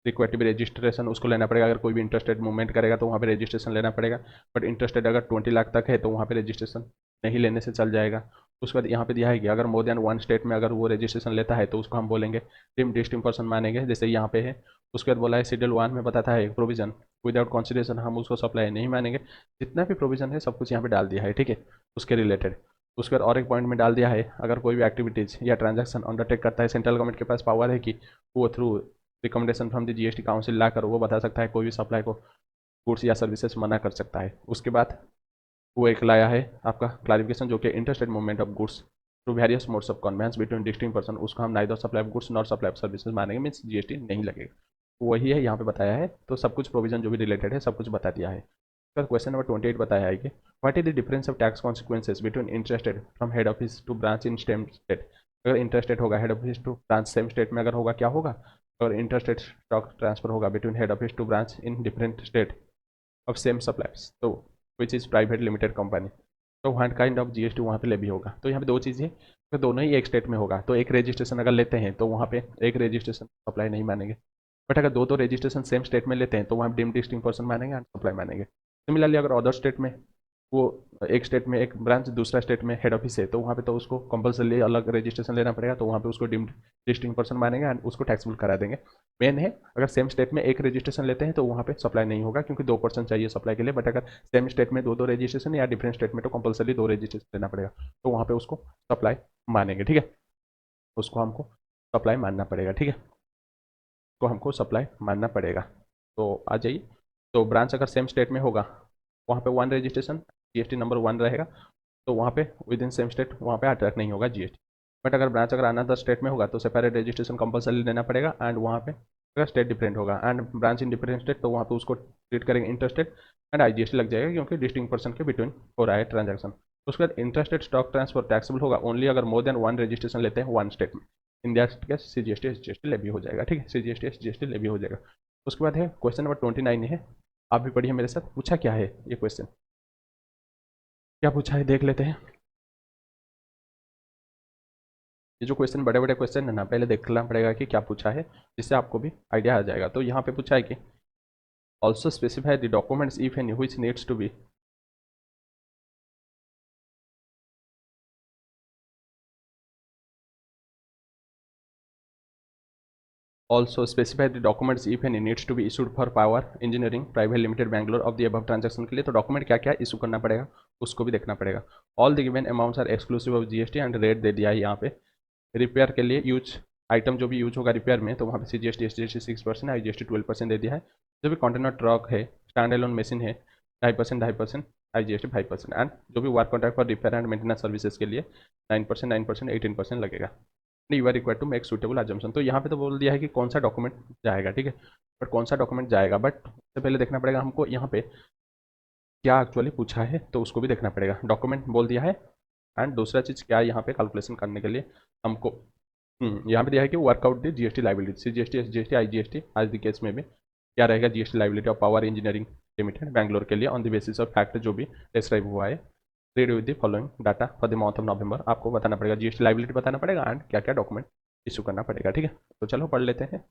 रिक्वायर्ड भी रजिस्ट्रेशन उसको लेना पड़ेगा, अगर कोई भी इंटरेस्टेड मूवमेंट करेगा तो वहाँ पे रजिस्ट्रेशन लेना पड़ेगा, बट इंटरेस्टेड अगर 20 लाख तक है तो वहाँ पे रजिस्ट्रेशन नहीं लेने से चल जाएगा। उसके बाद यहाँ पे दिया है कि अगर मोर देन वन स्टेट में अगर वो रजिस्ट्रेशन लेता है तो उसको हम बोलेंगे टीम डिस्टिंक्ट पर्सन मानेंगे, जैसे यहाँ पे है। उसके बाद बोला है शेड्यूल 1 में बताता है प्रोविजन विदाउट कंसिडरेशन हम उसको सप्लाई नहीं मानेंगे। जितना भी प्रोविजन है सब कुछ यहाँ पे डाल दिया है, ठीक है, उसके रिलेटेड। उसके बाद और एक पॉइंट में डाल दिया है अगर कोई भी एक्टिविटीज़ या ट्रांजैक्शन अंडरटेक करता है, सेंट्रल गवर्नमेंट के पास पावर है कि वो through recommendation from the GST council ला कर वो बता सकता है कोई भी सप्लाई को गुड्स या सर्विसेज मना कर सकता है। उसके बाद वो एक लाया है आपका क्लैरिफिकेशन जो कि interstate movement of goods through various modes of conveyance between distinct person, उसको हम neither supply of goods not supply of services मानेंगे, मीन्स GST नहीं लगेगा। वही है यहाँ पे बताया है, तो सब कुछ प्रोविजन जो भी रिलेटेड है सब कुछ बता दिया है। सर क्वेश्चन नंबर 28 बताया है कि what is the difference of tax consequences between intrastate from head office to branch in same state. अगर इंटरेस्टेड होगा head office to branch same state में अगर होगा क्या होगा, अगर इंटरेस्टेड स्टॉक ट्रांसफर होगा between head office to branch in different state of same suppliers, तो which is private limited company, तो वन काइंड ऑफ GST वहाँ पे लेवी होगा। तो यहाँ पे दो चीज़ें हैं, तो दोनों ही एक स्टेट में होगा, तो एक रजिस्ट्रेशन अगर लेते हैं तो वहाँ पे एक रजिस्ट्रेशन सप्लाई नहीं मानेंगे, बट अगर दो दो रजिस्ट्रेशन सेम स्टेट में लेते हैं तो वहाँ डीम डिस्टिंक्ट पर्सन मानेंगे एंड सप्लाई मानेंगे। सिमिलरली अगर अदर स्टेट में वो एक स्टेट में एक ब्रांच दूसरा स्टेट में हेड ऑफिस है तो वहाँ पे तो उसको कंपलसरी अलग रजिस्ट्रेशन लेना पड़ेगा, तो वहाँ पे उसको डीम्ड डिस्टिंक्ट पर्सन मानेंगे एंड उसको टैक्सेबल करा देंगे। मेन है अगर सेम स्टेट में एक रजिस्ट्रेशन लेते हैं तो वहाँ पे सप्लाई नहीं होगा क्योंकि 2% चाहिए सप्लाई के लिए, बट अगर सेम स्टेट में दो दो रजिस्ट्रेशन या डिफरेंट स्टेट में तो कंपलसरी 2 रजिस्ट्रेशन लेना पड़ेगा, तो वहाँ पे उसको सप्लाई मानेंगे, ठीक है, उसको हमको सप्लाई मानना पड़ेगा, ठीक है, तो हमको सप्लाई मानना पड़ेगा। तो आ जाइए, तो ब्रांच अगर सेम स्टेट में होगा वहाँ पे 1 रजिस्ट्रेशन GST नंबर 1 रहेगा, तो वहाँ पे विद इन सेम स्टेट वहाँ पे अट्रैक्ट नहीं होगा GST। बट अगर ब्रांच अगर अनदर स्टेट में होगा तो सेपरेट रजिस्ट्रेशन कंपलसरी लेना पड़ेगा एंड वहाँ पे अगर स्टेट डिफरेंट होगा and branch in different state तो वहाँ पे उसको ट्रीट करेंगे इंटरेस्टेड एंड IGST लग जाएगा क्योंकि डिस्टिंक्ट पर्सन के बिटवीन हो रहा है ट्रांजैक्शन। उसके बाद इंटरेस्टेड स्टॉक ट्रांसफर टैक्सेबल होगा ओनली अगर मोर देन 1 रजिस्ट्रेशन लेते हैं 1 स्टेट में, in that case CGST SGST levy हो जाएगा, ठीक है, CGST SGST लेवी हो जाएगा। उसके बाद है क्वेश्चन नंबर 29 है, आप भी पढ़िए मेरे साथ। पूछा क्या है ये क्वेश्चन, क्या पूछा है देख लेते हैं। ये जो क्वेश्चन बड़े बड़े क्वेश्चन है ना, पहले देखना पड़ेगा कि क्या पूछा है, जिससे आपको भी आइडिया आ जाएगा। तो यहाँ पे पूछा है कि also specify the documents if any which needs to be, also specify the documents if any needs to be issued for power engineering private limited Bangalore of the above transaction के लिए, तो डॉक्यूमेंट क्या क्या issue करना पड़ेगा उसको भी देखना पड़ेगा। All the given amounts are exclusive of GST and rate दे दिया है यहाँ पे। रिपेयर के लिए यूज आइटम जो भी यूज होगा रिपेयर में तो वहाँ पे CGST SGST 6%, IGST 12% दे दिया है। जो भी कंटेनर ट्रक है, स्टैंड एलोन मशीन है 2.5% IGST 5%, एंड जो भी work contract for repair and maintenance services के लिए 9%, 18% लगेगा। You are required to make suitable assumption, तो यहाँ पे तो बोल दिया है कि कौन सा डॉक्यूमेंट जाएगा, ठीक है, बट कौन सा डॉक्यूमेंट जाएगा, बट उससे पहले देखना पड़ेगा हमको यहाँ पे क्या एक्चुअली पूछा है, तो उसको भी देखना पड़ेगा। डॉक्यूमेंट बोल दिया है एंड दूसरा चीज़ क्या यहाँ पे कैलकुलेशन करने के लिए हमको यहाँ पे दिया है कि वर्कआउट दी GST liability CGST SGST IGST आज दी केस में भी क्या रहेगा GST liability of power engineering limited Bangalore के लिए on the basis of fact जो भी डिस्क्राइब हुआ है। Read with the following data for the month of November, आपको बताना पड़ेगा GST लाइबिलिटी बताना पड़ेगा एंड क्या क्या डॉक्यूमेंट इशू करना पड़ेगा, ठीक है। तो चलो पढ़ लेते हैं।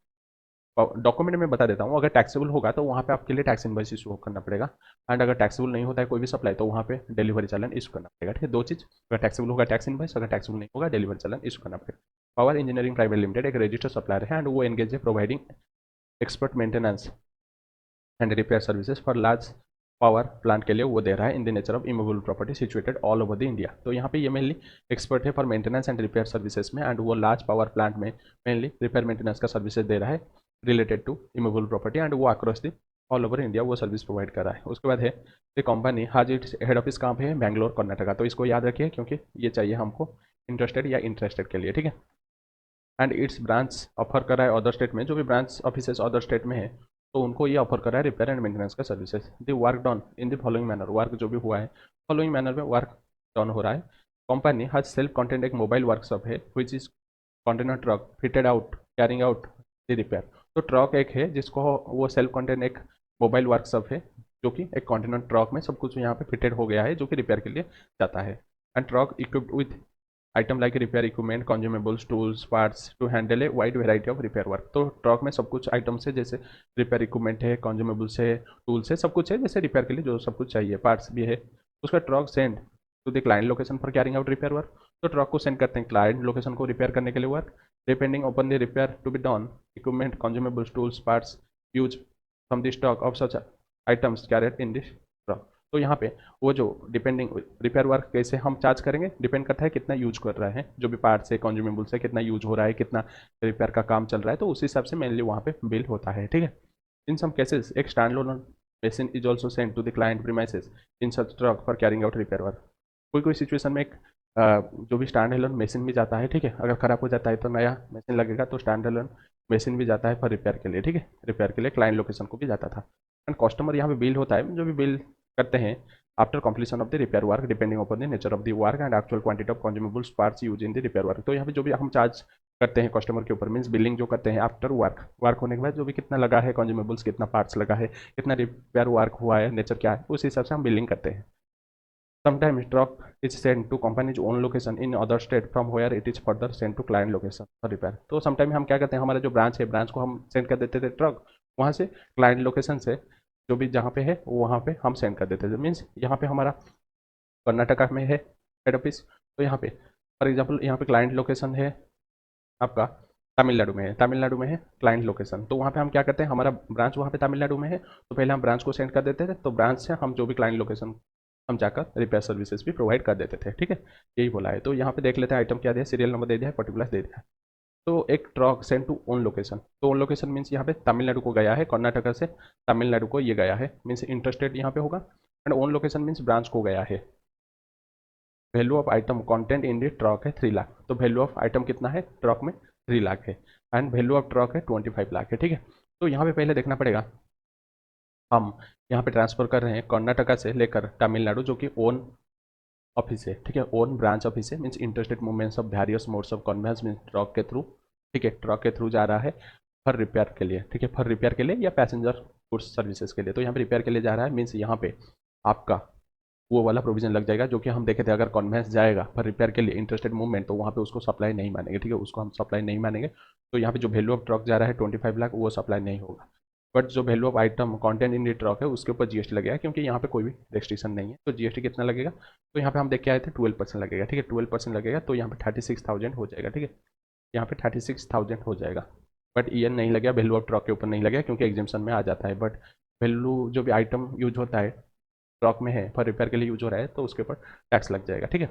डॉक्यूमेंट में बता देता हूँ, अगर टैक्सेबल होगा तो वहाँ पे आपके लिए टैक्स इनवॉइस इशू करना पड़ेगा, एंड अगर टैक्सेबल नहीं होता है कोई भी सप्लाई तो वहाँ पे डिलीवरी चालान इशू करना पड़ेगा, ठीक है। दो चीज़, अगर टैक्सेबल होगा टैक्स इनवॉइस, अगर टैक्सेबल नहीं होगा डिलीवरी चालान इशू करना पड़ेगा। पावर इंजीनियरिंग प्राइवेट लिमिटेड एक रजिस्टर्ड सप्लायर है एंड वो एंगेज है providing expert maintenance and repair services for large power plant के लिए वो दे रहा है in the nature of immovable property situated all over the India. तो यहाँ पे ये मेनली एक्सपर्ट है for maintenance and repair services में, एंड वो लार्ज पावर प्लांट में मेनली रिपेयर मेंटेनेंस का सर्विसेज दे रहा है related to immovable property, and वो across the all over India वो सर्विस प्रोवाइड कर रहा है। उसके बाद है the company has its head office कहाँ पे है, बैंगलोर कर्नाटका। तो इसको याद रखिए क्योंकि ये चाहिए हमको इंटरेस्टेड या इंटरेस्टेड के लिए, ठीक है। एंड इट्स ब्रांच ऑफर कर रहा है अदर स्टेट में, जो भी ब्रांच ऑफिस अदर स्टेट में है तो उनको ये ऑफर कर रहा है रिपेयर एंड मेंटेनेंस का services. The work done in the following manner, work जो भी हुआ है फॉलोइंग मैनर में वर्क डन हो रहा है। कंपनी हज सेल्फ कंटेंट एक मोबाइल वर्कशॉप है which is container truck fitted out carrying out the repair. तो ट्रक एक है जिसको वो सेल्फ कंटेंट एक मोबाइल वर्कशॉप है जो कि एक कंटेनर ट्रक में सब कुछ यहाँ पे फिटेड हो गया है जो कि रिपेयर के लिए जाता है। And truck equipped with item like repair equipment consumables tools parts to handle a wide variety of repair work. तो ट्रक में सब कुछ आइटम्स है, जैसे रिपेयर इक्विपमेंट है, कंज्यूमेबल्स है, टूल्स है, सब कुछ है जैसे रिपेयर के लिए जो सब कुछ चाहिए, पार्ट्स भी है। उसका truck send to the client location for carrying out repair work. तो ट्रक को सेंड करते हैं क्लाइंट लोकेशन को रिपेयर करने के लिए work, depending upon the repair to be done equipment consumables tools parts use from the stock of such items carried in this truck. तो यहाँ पे वो जो डिपेंडिंग रिपेयर वर्क कैसे हम चार्ज करेंगे डिपेंड करता है कितना यूज कर रहा है, जो भी पार्ट्स है कंज्यूमेबल्स है कितना यूज हो रहा है, कितना रिपेयर का काम चल रहा है, तो उस हिसाब से मेनली वहाँ पे बिल होता है, ठीक है। इन सम केसेस एक stand loan machine is also sent to the client premises in such truck for carrying out repair work। कोई कोई सिचुएशन में एक जो भी स्टैंड एलोन मशीन भी जाता है, ठीक है। अगर खराब हो जाता है तो नया मशीन लगेगा, तो स्टैंड एलोन मशीन भी जाता है फॉर रिपेयर के लिए, ठीक है। रिपेयर के लिए क्लाइंट लोकेशन को भी जाता था। एंड कस्टमर यहाँ पे बिल होता है, जो भी बिल करते हैं after completion of the repair work depending upon the nature of the work and actual quantity of consumables parts use in the repair work. तो यहाँ पे जो भी हम चार्ज करते हैं कस्टमर के ऊपर मीन्स बिलिंग जो करते हैं आफ्टर वर्क होने के बाद जो भी कितना लगा है कंज्यूमेबल्स, कितना पार्ट्स लगा है, कितना रिपेयर वर्क हुआ है, नेचर क्या है, उस हिसाब से हम बिलिंग करते हैं। Sometimes truck is sent to company's own location in other state from where it is further sent to client location for repair। तो समटाइम हम क्या करते हैं, हमारा जो ब्रांच है ब्रांच को हम सेंड कर देते थे ट्रक, वहाँ से क्लाइंट लोकेशन से जो भी जहाँ पे है वहाँ पे हम सेंड कर देते थे। मीन्स यहाँ पे हमारा कर्नाटका में है हेड ऑफिस, तो यहाँ पे फॉर एग्जाम्पल यहाँ पे क्लाइंट लोकेशन है आपका तमिलनाडु में है, तमिलनाडु में है क्लाइंट लोकेशन, तो वहाँ पे हम क्या करते हैं, हमारा ब्रांच वहाँ पे तमिलनाडु में है तो पहले हम ब्रांच को सेंड कर देते थे, तो ब्रांच से हम जो भी क्लाइंट लोकेशन हम जाकर रिपेयर सर्विसेज भी प्रोवाइड कर देते थे, ठीक है। यही बोला है। तो यहाँ पे देख लेते हैं आइटम क्या दिया, सीरियल नंबर दे दिया है, पर्टिकुलर दे दिया है। तो एक truck send to own location, तो ओन लोकेशन मीन्स यहाँ पे तमिलनाडु को गया है, कर्नाटका से तमिलनाडु को ये गया है, मीन्स इंटरस्टेट यहाँ पे होगा। And own location means branch को गया है। Value of item content in the truck है 3 लाख, तो वैल्यू ऑफ आइटम कितना है ट्रक में 3 लाख है, एंड वैल्यू ऑफ ट्रक है 25 लाख है, ठीक है। तो यहाँ पे पहले देखना पड़ेगा, हम यहाँ पे ट्रांसफर कर रहे हैं कर्नाटका से लेकर तमिलनाडु जो कि ओन ऑफिस है, ठीक है, ओन ब्रांच ऑफिस है, means interstate movements of various modes of conveyance means truck के थ्रू, ठीक है, ट्रक के थ्रू जा रहा है फॉर रिपेयर के लिए, ठीक है, फॉर रिपेयर के लिए या पैसेंजर गुड्स सर्विसेज के लिए। तो यहाँ पे रिपेयर के लिए जा रहा है मीन्स यहाँ पे आपका वो वाला प्रोविजन लग जाएगा जो कि हम देखे थे, अगर कन्वेंस जाएगा फॉर रिपेयर के लिए इंटरेस्टेड मूवमेंट तो वहाँ पे उसको सप्लाई नहीं मानेंगे, ठीक है, उसको हम सप्लाई नहीं मानेंगे। तो यहाँ पे जो वैल्यू ऑफ ट्रक जा रहा है 25 लाख वो सप्लाई नहीं होगा, बट जो value of item content in the truck है उसके ऊपर जीएसटी लगेगा, क्योंकि यहाँ पे कोई भी रेस्ट्रिक्शन नहीं है। तो जीएसटी कितना लगेगा, तो यहाँ पे हम देख के आए थे 12% लगेगा, ठीक है, 12% लगेगा, तो यहाँ पे 36,000 हो जाएगा, ठीक है, यहाँ पे 36,000 हो जाएगा। बट ये नहीं लगेगा, वैल्यू ऑफ ट्रक के ऊपर नहीं लगेगा क्योंकि एग्जाम्शन में आ जाता है, बट वैल्यू जो भी आइटम यूज होता है ट्रक में है फॉर रिपेयर के लिए यूज हो रहा है तो उसके ऊपर टैक्स लग जाएगा, ठीक है।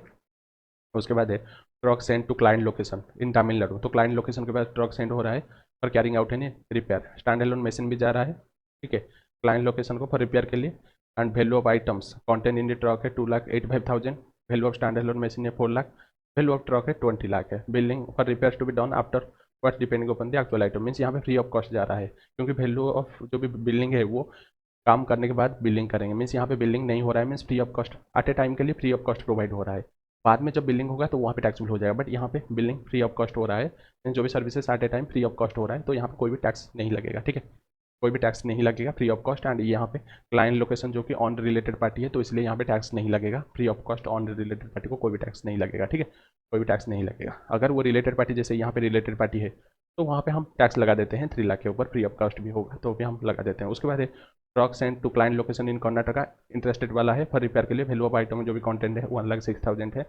उसके बाद है truck send to client location in Tamil Nadu, तो क्लाइंट लोकेशन के बाद ट्रक सेंड हो रहा है for carrying out any repair, stand alone machine भी जा रहा है, ठीक है, क्लाइंट लोकेशन को फॉर रिपेयर के लिए। And value of items content in the truck है 2,85,000, value of stand alone machine है 4 लाख, वैल्यू ऑफ ट्रक है 20 लाख है। Billing for repair to be done after what depending upon the actual item, means यहाँ पे free of cost जा रहा है, क्योंकि वैल्यू ऑफ जो भी बिलिंग है वो काम करने के बाद बिलिंग करेंगे, मीन्स यहाँ पे बिलिंग नहीं हो रहा है, means free of cost at A time के लिए फ्री ऑफ कॉस्ट प्रोवाइड हो रहा है। बाद में जब बिलिंग होगा तो वहाँ पे टैक्सेबल हो जाएगा, बट यहाँ पे बिलिंग फ्री ऑफ कॉस्ट हो रहा है, जो भी services at A time free of cost हो रहा है, तो यहाँ पे कोई भी टैक्स नहीं लगेगा, ठीक है, कोई भी टैक्स नहीं लगेगा, फ्री ऑफ कॉस्ट। एंड यहाँ पे क्लाइंट लोकेशन जो कि ऑन रिलेटेड पार्टी है तो इसलिए यहाँ पे टैक्स नहीं लगेगा, free of cost on related party को कोई भी टैक्स नहीं लगेगा, ठीक है, कोई भी टैक्स नहीं लगेगा। अगर वो रिलेटेड पार्टी जैसे यहाँ पे रिलेटेड पार्टी है तो वहाँ पे हम टैक्स लगा देते हैं 3 लाख के ऊपर, फ्री ऑफ कॉस्ट भी होगा तो भी हम लगा देते हैं। उसके बाद है truck send to client location in Karnataka, interested वाला है फॉर रिपेयर के लिए, वैल्यू ऑफ आइटम जो भी कंटेंट है 1,06,000 है,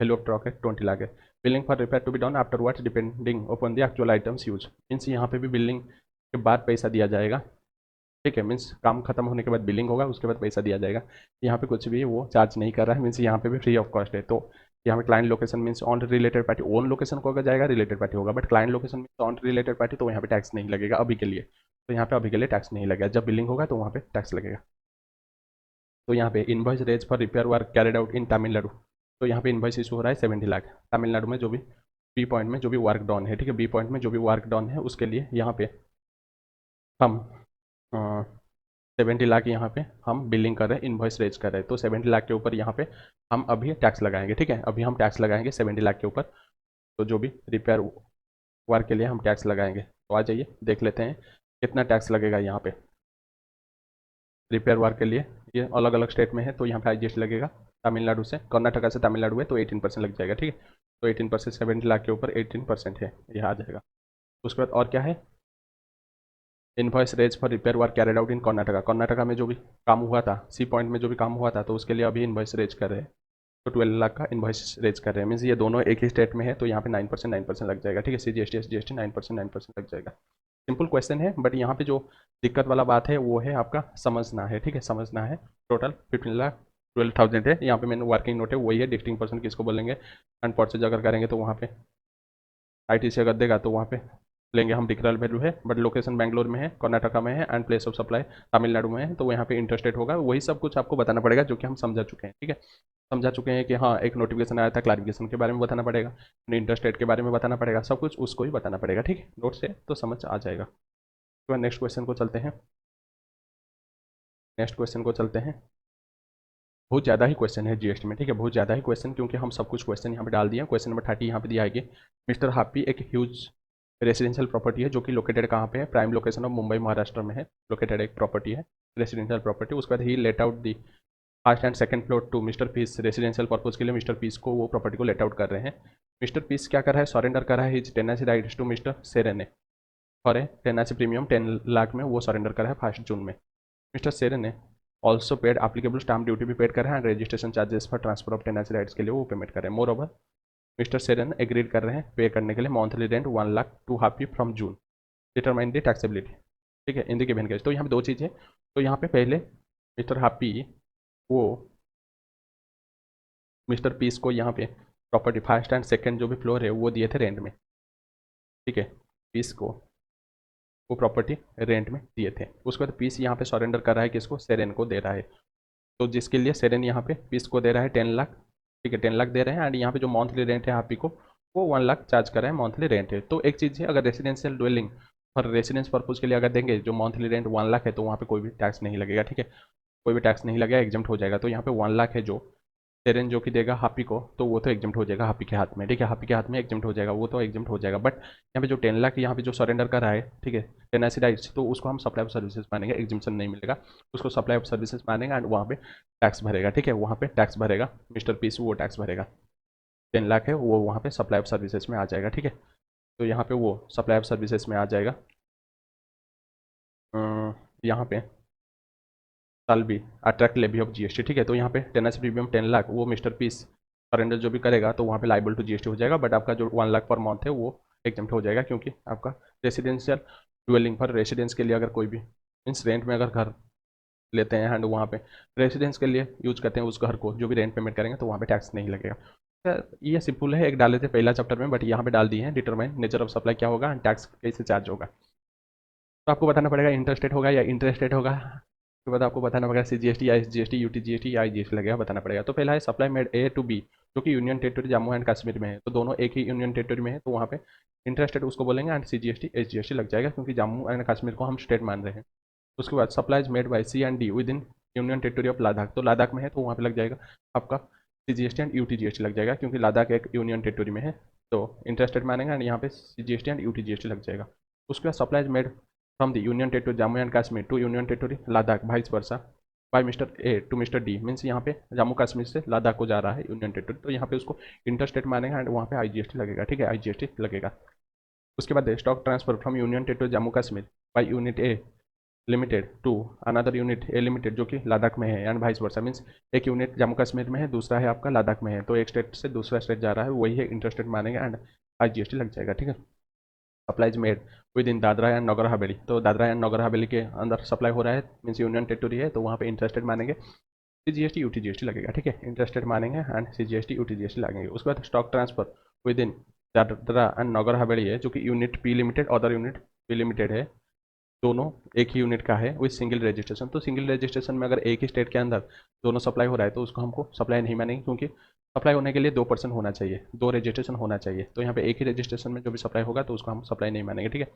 वैल्यू ऑफ ट्रक है 20 लाख है। Billing for repair to be done afterwards depending upon the actual items use, means यहाँ पे भी बिलिंग के बाद पैसा दिया जाएगा, ठीक है, मीन्स काम खत्म होने के बाद बिलिंग होगा, उसके बाद पैसा दिया जाएगा। यहाँ पे कुछ भी वो चार्ज नहीं कर रहा है, मीन्स यहाँ पे भी फ्री ऑफ कॉस्ट है। तो यहाँ पे client location means on related party, own location को अगर जाएगा रिलेटेड पार्टी होगा, but client location means on related party, तो यहाँ पे टैक्स नहीं लगेगा अभी के लिए। तो यहाँ पे अभी के लिए टैक्स नहीं लगेगा, जब बिलिंग होगा तो वहाँ पे टैक्स लगेगा। तो यहाँ पे invoice raise for repair work carried out in Tamil Nadu, तो यहाँ पे इनवॉइस इशू हो रहा है 70 लाख तमिलनाडु में, जो भी बी पॉइंट में जो भी वर्क डाउन है, ठीक है, बी पॉइंट में जो भी वर्क डाउन है उसके लिए यहाँ पे हम 70 लाख यहाँ पे हम बिलिंग कर रहे हैं, इनवॉइस रेज कर रहे हैं। तो 70 लाख के ऊपर यहाँ पे हम अभी टैक्स लगाएंगे, ठीक है, अभी हम टैक्स लगाएंगे 70 लाख के ऊपर। तो जो भी रिपेयर वर्क के लिए हम टैक्स लगाएंगे, तो आ जाइए देख लेते हैं कितना टैक्स लगेगा यहाँ पे रिपेयर वर्क के लिए। ये अलग अलग स्टेट में है, तो यहाँ पे IGST लगेगा। तमिलनाडु से कर्नाटका से तमिलनाडु है तो 18% लग जाएगा, ठीक है। तो 18% 70 लाख के ऊपर 18% है, यह आ जाएगा। उसके बाद और क्या है, invoice raise for repair work carried out in Karnataka, Karnataka में जो भी काम हुआ था, सी पॉइंट में जो भी काम हुआ था, तो उसके लिए अभी इनवॉइस रेज कर रहे हैं। तो 12 लाख का इनवॉइस रेज कर रहे हैं, मीन्स ये दोनों एक ही स्टेट में है, तो यहाँ पे 9% लग जाएगा, ठीक है, CGST SGST 9% लग जाएगा। सिंपल क्वेश्चन है, बट यहाँ पे जो दिक्कत वाला बात है वो है आपका समझना है, ठीक है, समझना है। टोटल 15,12,000 है, यहाँ पे मैंने वर्किंग नोट है वही है, डिस्टिंग पर्सन किसको बोलेंगे, एंड परचेज अगर करेंगे तो वहाँ पे ITC अगर देगा तो वहाँ पे लेंगे हम डिक्लेयर वैल्यू है, बट लोकेशन बैंगलोर में है, कर्नाटका में है, and place of supply Tamil Nadu में है, तो यहाँ पे इंटरेस्टेड होगा, वही सब कुछ आपको बताना पड़ेगा जो कि हम समझा चुके हैं, ठीक है। समझा चुके हैं कि हाँ एक नोटिफिकेशन आया था, क्लैरिफिकेशन के बारे में बताना पड़ेगा, इंटरेस्ट रेट के बारे में बताना पड़ेगा, सब कुछ उसको ही बताना पड़ेगा, ठीक है, नोट से तो समझ आ जाएगा। तो नेक्स्ट क्वेश्चन को चलते हैं, नेक्स्ट क्वेश्चन को चलते हैं। बहुत ज़्यादा ही क्वेश्चन है GST में, ठीक है, बहुत ज़्यादा ही क्वेश्चन, क्योंकि हम सब कुछ क्वेश्चन यहाँ पे डाल दिए। क्वेश्चन नंबर 30 यहाँ पे दिया है कि मिस्टर हैप्पी एक ह्यूज रेसिडेंशियल प्रॉपर्टी है जो कि लोकेटेड कहाँ पे है, prime location of Mumbai Maharashtra में है, लोकेटेड एक प्रॉपर्टी है रेसिडेंशियल प्रॉपर्टी। उसके बाद he let out the first and second floor to mister P's, residential purpose के लिए मिस्टर पीस को वो प्रॉपर्टी को लेट आउट कर रहे हैं। मिस्टर पीस क्या कर रहा है, सरेंडर कर रहा है his tenancy rights to mister Serene for a tenancy premium 10 lakh में वो सरेंडर कर रहा है 1 जून में। Mister Serene also paid applicable stamp duty भी पेड कर रहे हैं, and registration charges for transfer of tenancy rights के लिए वो पेमेंट कर रहे हैं। Moreover mister Serene agreed कर रहे हैं पे करने के लिए monthly rent 1 lakh to happy from June, determine the taxability, ठीक है, इन द गिवन केस। तो यहाँ पे दो चीज़ें, तो यहाँ पे पहले मिस्टर हैप्पी वो मिस्टर पीस को यहाँ पे प्रॉपर्टी फर्स्ट एंड सेकंड जो भी फ्लोर है वो दिए थे रेंट में, ठीक है, पीस को वो प्रॉपर्टी रेंट में दिए थे। उसके बाद पीस यहाँ पे सरेंडर कर रहा है किसको, सेरेन को दे रहा है, तो जिसके लिए सेरेन यहाँ पे पीस को दे रहा है 10 लाख, ठीक है, 10 लाख दे रहे हैं, एंड यहाँ पे जो मंथली रेंट है हैप्पी को वो 1 लाख चार्ज कर रहे हैं, मंथली रेंट है। तो एक चीज़ है, अगर रेसिडेंशियल ड्वेलिंग और रेसिडेंस पर्पज के लिए अगर देंगे जो मंथली रेंट 1 लाख है, तो वहाँ पे कोई भी टैक्स नहीं लगेगा, ठीक है, कोई भी टैक्स नहीं लगेगा, एग्जम्प्ट हो जाएगा। तो यहाँ पे 1 लाख है जो सेरेन जो कि देगा हापी को, तो वो तो एग्जम्प्ट हो जाएगा हापी के हाथ में, ठीक है, हापी के हाथ में एग्जम्प्ट हो जाएगा, वो तो एग्जम्प्ट हो जाएगा। बट यहाँ पे जो 10 लाख यहाँ पे जो सरेंडर कर रहा है, ठीक है, टेनेंसी राइट्स, तो उसको हम सप्लाई ऑफ सर्विसेज मानेंगे, एग्जम्पशन नहीं मिलेगा, उसको सप्लाई ऑफ सर्विसेज मानेंगे, एंड वहाँ पे टैक्स भरेगा, ठीक है, वहाँ पे टैक्स भरेगा मिस्टर पीस, वो टैक्स भरेगा 10 लाख है वो वहाँ पे सप्लाई ऑफ सर्विसेज में आ जाएगा, ठीक है। तो यहाँ पे वो सप्लाई ऑफ सर्विसेज में आ जाएगा, यहाँ पे साल भी अट्रैक्ट लेवी ऑफ GST, ठीक है। तो यहाँ पे टेनेंसी प्रीमियम 10 लाख वो मिस्टर पीस सरेंडर जो भी करेगा तो वहाँ पे लाइबल टू GST हो जाएगा, बट आपका जो 1 लाख पर मंथ है वो एग्जम्प्ट हो जाएगा, क्योंकि आपका रेसिडेंशियल ड्वेलिंग पर रेसिडेंस के लिए अगर कोई भी मीन्स रेंट में अगर घर लेते हैं एंड वहाँ पे रेसिडेंस के लिए यूज करते हैं उस घर को, जो भी रेंट पेमेंट करेंगे तो वहाँ पे टैक्स नहीं लगेगा। तो ये सिंपल है, एक डाले थे पहला चैप्टर में, बट यहाँ पे डाल दिए हैं डिटरमाइन नेचर ऑफ सप्लाई क्या होगा एंड टैक्स कैसे चार्ज होगा। तो आपको बताना पड़ेगा इंटरेस्टेड होगा या इंटरेस्टेड होगा, उसके बाद आपको बताना पड़ेगा CGST या SGST UTGST या IGST लगेगा, बताना पड़ेगा। तो पहला है supply made A to B, जो कि union territory Jammu and Kashmir में है, तो दोनों एक ही यूनियन टेरिटरी में है, तो वहाँ पे इंटरेस्टेड उसको बोलेंगे, एंड CGST SGST लग जाएगा, क्योंकि जम्मू एंड कश्मीर को हम स्टेट मान रहे हैं। उसके बाद supplies made by C and D with in union territory of Ladakh, तो लद्दाख में है तो वहाँ पे लग जाएगा आपका CGST एंड UTGST लग जाएगा, क्योंकि लद्दाख एक यूनियन टेरिटरी में है, तो इंटरेस्टेड मानेंगे, एंड यहाँ पे CGST एंड UTGST लग जाएगा। उसके बाद supplies made from the union territory Jammu and Kashmir to union territory Ladakh vice versa by mister A to mister D, means यहाँ पे जम्मू कश्मीर से लद्दाख को जा रहा है यूनियन टेरिटरी, तो यहाँ पे उसको इंटरस्टेट मानेगा, एंड वहाँ पे IGST लगेगा, ठीक है, IGST लगेगा। उसके बाद stock transfer from union territory Jammu Kashmir by unit A limited to another unit A limited जो कि लद्दाख में है, एंड वाइस वर्सा, मीन्स एक यूनिट जम्मू कश्मीर में है, दूसरा है आपका लद्दाख में है, तो एक स्टेट से दूसरा स्टेट जा रहा है, वही है इंटरस्टेट मानेंगे एंड IGST लग जाएगा। ठीक है। Supplies made within Dadra and Nagar Haveli, तो दादरा एंड नगर हवेली के अंदर सप्लाई हो रहा है, मीन्स यूनियन टेरिटरी है, तो वहाँ पे इंटरेस्टेड मानेंगे, CGST UTGST लगेगा। ठीक है। इंटरेस्टेड मानेंगे एंड CGST UTGST लगेंगे। उसके बाद stock transfer within Dadra and Nagar Haveli है, जो कि unit P limited other unit P limited है, दोनों एक ही यूनिट का है विद सिंगल रजिस्ट्रेशन। तो सिंगल रजिस्ट्रेशन में अगर एक ही स्टेट के अंदर दोनों सप्लाई हो रहा है तो उसको हमको सप्लाई नहीं मानेंगे, क्योंकि सप्लाई होने के लिए 2% होना चाहिए, 2 रजिस्ट्रेशन होना चाहिए, तो यहाँ पे एक ही रजिस्ट्रेशन में जो भी सप्लाई होगा तो उसको हम सप्लाई नहीं मानेंगे। ठीक है।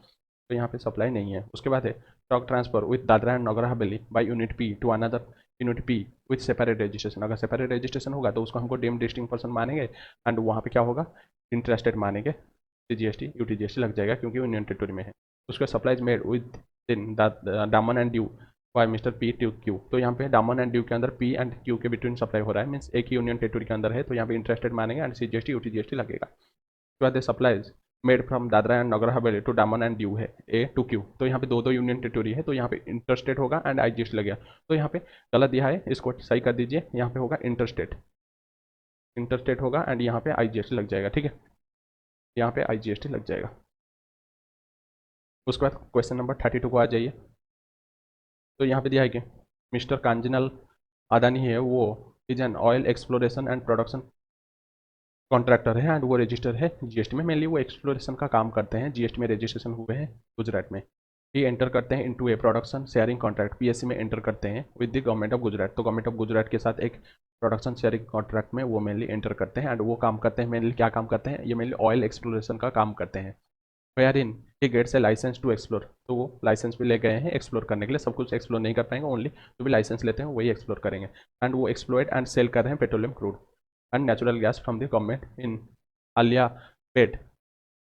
तो यहाँ पे सप्लाई नहीं है। उसके बाद है stock transfer with Dadra and Nagar Haveli by unit P to another unit P with separate registration. अगर सेपरेट रजिस्ट्रेशन होगा तो उसको हमको डीम्ड डिस्टिंक्ट पर्सन मानेंगे एंड वहाँ पे क्या होगा, इंटरेस्टेड मानेंगे, CGST UTGST लग जाएगा क्योंकि यूनियन टेरिटरी में है। उसके supplies made within Daman and Diu by mister P to Q, तो यहाँ पे दामन एंड ड्यू के अंदर पी एंड क्यू के बिटवीन सप्लाई हो रहा है, मीन्स एक ही यूनियन टेरिटरी के अंदर है, तो यहाँ पे इंटरेस्टेड मानेंगे एंड CGST UTGST लगेगा। उसके बाद supplies made from Dadra and Nagar Haveli to दामन एंड ड्यू है ए टू क्यू, तो यहाँ पे दो यूनियन टेरिटरी है, तो यहाँ पे इंटरेस्टेड होगा एंड IGST लगेगा। तो यहाँ पे गलत दिया है, इसको सही कर दीजिए, यहाँ पे होगा इंटरेस्टेड, इंटरेस्टेड होगा एंड यहाँ पे IGST लग जाएगा। ठीक है। यहाँ पे IGST लग जाएगा। उसके बाद क्वेश्चन नंबर 32 को आ जाइए। तो यहाँ पे दिया है कि मिस्टर कांजनल अदानी है, वो is an oil exploration and production contractor है एंड वो रजिस्टर है GST में। मेनली वो एक्सप्लोरेशन का काम करते हैं, GST में रजिस्ट्रेशन हुए हैं गुजरात में। ये एंटर करते हैं इनटू ए प्रोडक्शन शेयरिंग कॉन्ट्रैक्ट, PSC में एंटर करते हैं with the government of Gujarat, तो गवर्नमेंट ऑफ गुजरात के साथ एक प्रोडक्शन शेयरिंग कॉन्ट्रैक्ट में वो मेनली एंटर करते हैं एंड वो काम करते हैं, मेनली क्या काम करते हैं, ये मेनली ऑयल एक्सप्लोरेशन का काम करते हैं। Wherein he gets a license to explore, तो वो लाइसेंस भी ले गए हैं एक्सप्लोर करने के लिए, सब कुछ एक्सप्लोर नहीं कर पाएंगे, ओनली जो भी लाइसेंस लेते हैं वही एक्सप्लोर करेंगे। एंड वो एक्सप्लोरेट एंड सेल कर रहे हैं petroleum crude and natural gas from the government in Aliabet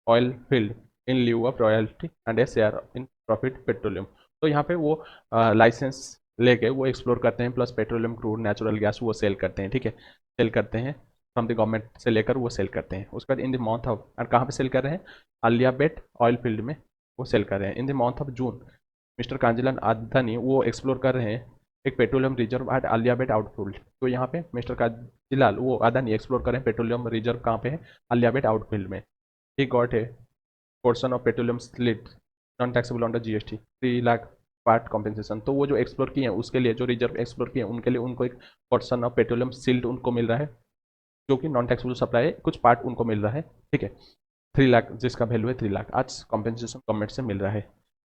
oil field in lieu of royalty and a share in profit petroleum. तो यहाँ पे वो लाइसेंस लेके वो एक्सप्लोर करते हैं, plus petroleum crude natural gas वो सेल करते हैं। ठीक है। सेल करते हैं फ्रॉम द गवर्नमेंट से लेकर वो सेल करते हैं। उसके बाद इन द मंथ ऑफ, और कहाँ पे सेल कर रहे हैं, आलियाबेट ऑयल फील्ड में वो सेल कर रहे हैं। In the month of June mister Kanjilal Adani वो एक्सप्लोर कर रहे हैं एक petroleum reserve at Aliabet outfield, तो यहाँ पे मिस्टर कांजिलाल वो अदानी एक्सप्लोर कर रहे हैं पेट्रोलियम रिजर्व कहाँ पे है, आलियाबेट आउटफील्ड में। ही गॉट है portion of petroleum slit non taxable under GST 3 lakh part compensation, तो वो जो एक्सप्लोर किए हैं उसके लिए, जो रिजर्व एक्सप्लोर किए हैं उनके लिए उनको एक पोर्शन ऑफ पेट्रोलियम सिल्ट उनको मिल रहा है, जो कि नॉन टैक्सेबल सप्लाई है, कुछ पार्ट उनको मिल रहा है। ठीक है। 3 लाख जिसका वैल्यू है 3 लाख आज कॉम्पेंसेशन गवर्नमेंट से मिल रहा है।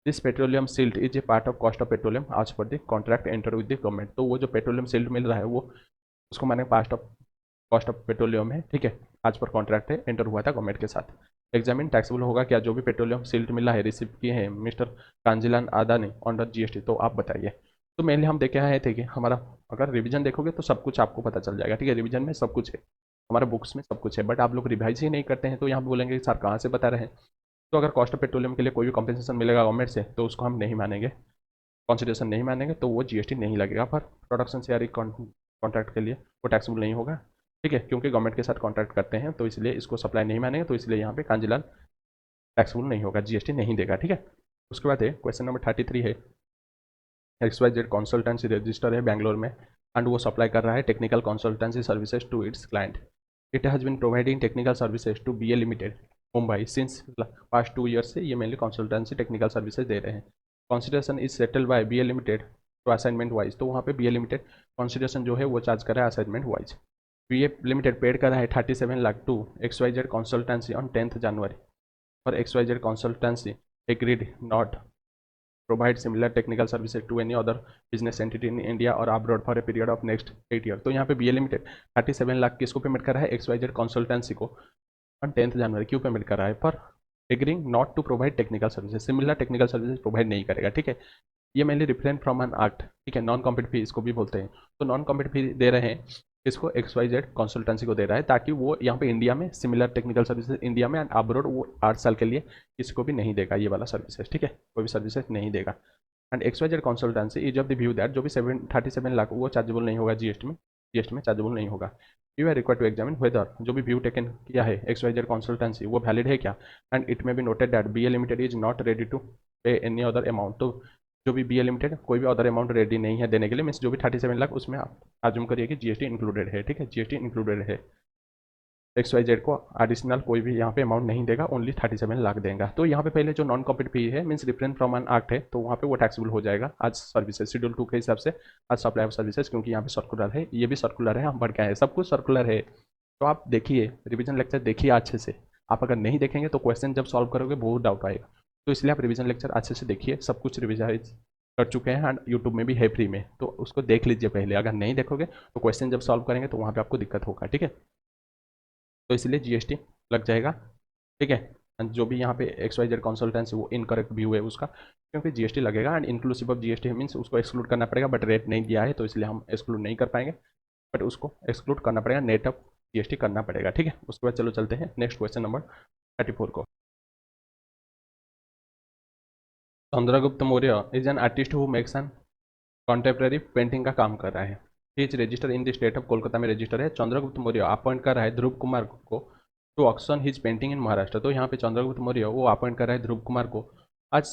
This petroleum silt is a part of cost of petroleum आज per the contract enter with the government, तो वो जो पेट्रोलियम सिल्ट मिल रहा है वो उसको माने कॉस्ट ऑफ पेट्रोलियम है। ठीक है। आज पर कॉन्ट्रैक्ट है, एंटर हुआ था गवर्नमेंट के साथ। एग्जामिन टैक्सेबल होगा क्या, जो भी पेट्रोलियम सिल्ट मिला है रिसीव किए हैं mister Kanjilal Adani under GST, तो आप बताइए। तो मेनली हम देखे आए थे कि हमारा अगर रिवीजन देखोगे तो सब कुछ आपको पता चल जाएगा। ठीक है। रिवीजन में सब कुछ है, हमारे बुक्स में सब कुछ है, बट आप लोग रिवाइज ही नहीं करते हैं, तो यहाँ बोलेंगे सर कहाँ से बता रहे हैं। तो अगर कॉस्ट ऑफ पेट्रोलियम के लिए कोई भी कॉम्पेंसेशन मिलेगा गवर्नमेंट से तो उसको हम नहीं मानेंगे, कंसिडरेशन नहीं मानेंगे, तो वो GST नहीं लगेगा। पर प्रोडक्शन शेयरिंग कॉन्ट्रैक्ट के लिए वो टैक्सेबल नहीं होगा। ठीक है। क्योंकि गवर्नमेंट के साथ कॉन्ट्रैक्ट करते हैं, तो इसलिए इसको सप्लाई नहीं मानेंगे, तो इसलिए यहाँ पे कांजिलाल टैक्सेबल नहीं होगा, GST नहीं देगा। ठीक है। उसके बाद है क्वेश्चन नंबर 33 है, XYZ कंसल्टेंसी रजिस्टर है बैंगलोर में एंड वो सप्लाई कर रहा है technical consultancy services to its client. It has been providing technical services to BA limited Mumbai since past 2 years से ये मेनली कंसल्टेंसी टेक्निकल सर्विसेज दे रहे हैं। Consideration is settle by BA limited to assignment wise, तो वहाँ पे BA limited consideration जो है वो चार्ज कर रहा है assignment wise. BA limited paid कर रहा है 37 lakh to XYZ consultancy on 10th January, और XYZ consultancy agreed not provide similar technical services to any other business entity in India or abroad for a period of next 8 years। तो यहाँ पे BA limited 37 lakh किसको payment कर रहा है, XYZ consultancy को on 10th January क्यों payment कर रहा है, पर agreeing not to provide technical services, similar technical services provide नहीं करेगा। ठीक है। ये mainly referent from an act. ठीक है। नॉन कॉम्पिट फी इसको भी बोलते हैं, तो नॉन कॉम्पिट फी दे रहे हैं इसको XYZ कंसल्टेंसी को दे रहा है, ताकि वो यहाँ पे इंडिया में सिमिलर टेक्निकल सर्विसेज इंडिया में एंड अब्रॉड वो 8 साल के लिए किसी को भी नहीं देगा ये वाला सर्विसेज। ठीक है। कोई भी सर्विसेज नहीं देगा। And XYZ consultancy is of the view that जो भी 37 लाख वो चार्जेबल नहीं होगा GST में, जीएसटी में चार्जेबल नहीं होगा। You are required to examine whether जो भी व्यू टेकन किया है XYZ कंसल्टेंसी वो वैलिड है क्या, and it may be noted that BA limited is not ready to pay any other amount. तो जो भी BA लिमिटेड कोई भी अदर अमाउंट रेडी नहीं है देने के लिए, मीन्स जो भी 37 लाख उसमें आप आजूम करिए कि जीएसटी इंक्लूडेड है, ठीक है, जीएसटी इंक्लूडेड है। XYZ को एडिशनल कोई भी यहाँ पे अमाउंट नहीं देगा, ओनली 37 लाख देगा। तो यहाँ पे पहले जो नॉन कॉम्पिट फी है means different from an act है, तो वहाँ पे वो टैक्सेबल हो जाएगा आज सर्विसेज शेड्यूल 2 के हिसाब से, आज सप्लाई ऑफ सर्विसेज, क्योंकि यहाँ पे सर्कुलर है, ये भी सर्कुलर है, हम बढ़ के आए, सब कुछ सर्कुलर है। तो आप देखिए रिविजन लेक्चर देखिए अच्छे से, आप अगर नहीं देखेंगे तो क्वेश्चन जब सॉल्व करोगे बहुत डाउट आएगा। तो इसलिए आप रिविजन लेक्चर अच्छे से देखिए, सब कुछ रिविजाइज कर चुके हैं एंड यूट्यूब में भी है फ्री में, तो उसको देख लीजिए पहले। अगर नहीं देखोगे तो क्वेश्चन जब सॉल्व करेंगे तो वहाँ पे आपको दिक्कत होगा, ठीक है। तो इसलिए जीएसटी लग जाएगा, ठीक है। जो भी यहाँ पे XYZ कंसल्टेंसी वो इनकरेक्ट व्यू है उसका, क्योंकि जीएसटी लगेगा and inclusive of GST means उसको एक्सक्लूड करना पड़ेगा, बट रेट नहीं दिया है तो इसलिए हम एक्सक्लूड नहीं कर पाएंगे, बट उसको एक्सक्लूड करना पड़ेगा, नेट ऑफ जीएसटी करना पड़ेगा, ठीक है। उसके बाद चलो चलते हैं नेक्स्ट क्वेश्चन नंबर 34 को। Chandragupta Maurya is an artist who makes an contemporary painting का काम कर रहा है, is register in the state of Kolkata में रजिस्टर है। चंद्रगुप्त मौर्य अपॉइंट कर रहा है ध्रुव कुमार को to auction his painting in Maharashtra. तो यहाँ पे चंद्रगुप्त मौर्य वो अपॉइंट कर रहा है ध्रुव कुमार को आज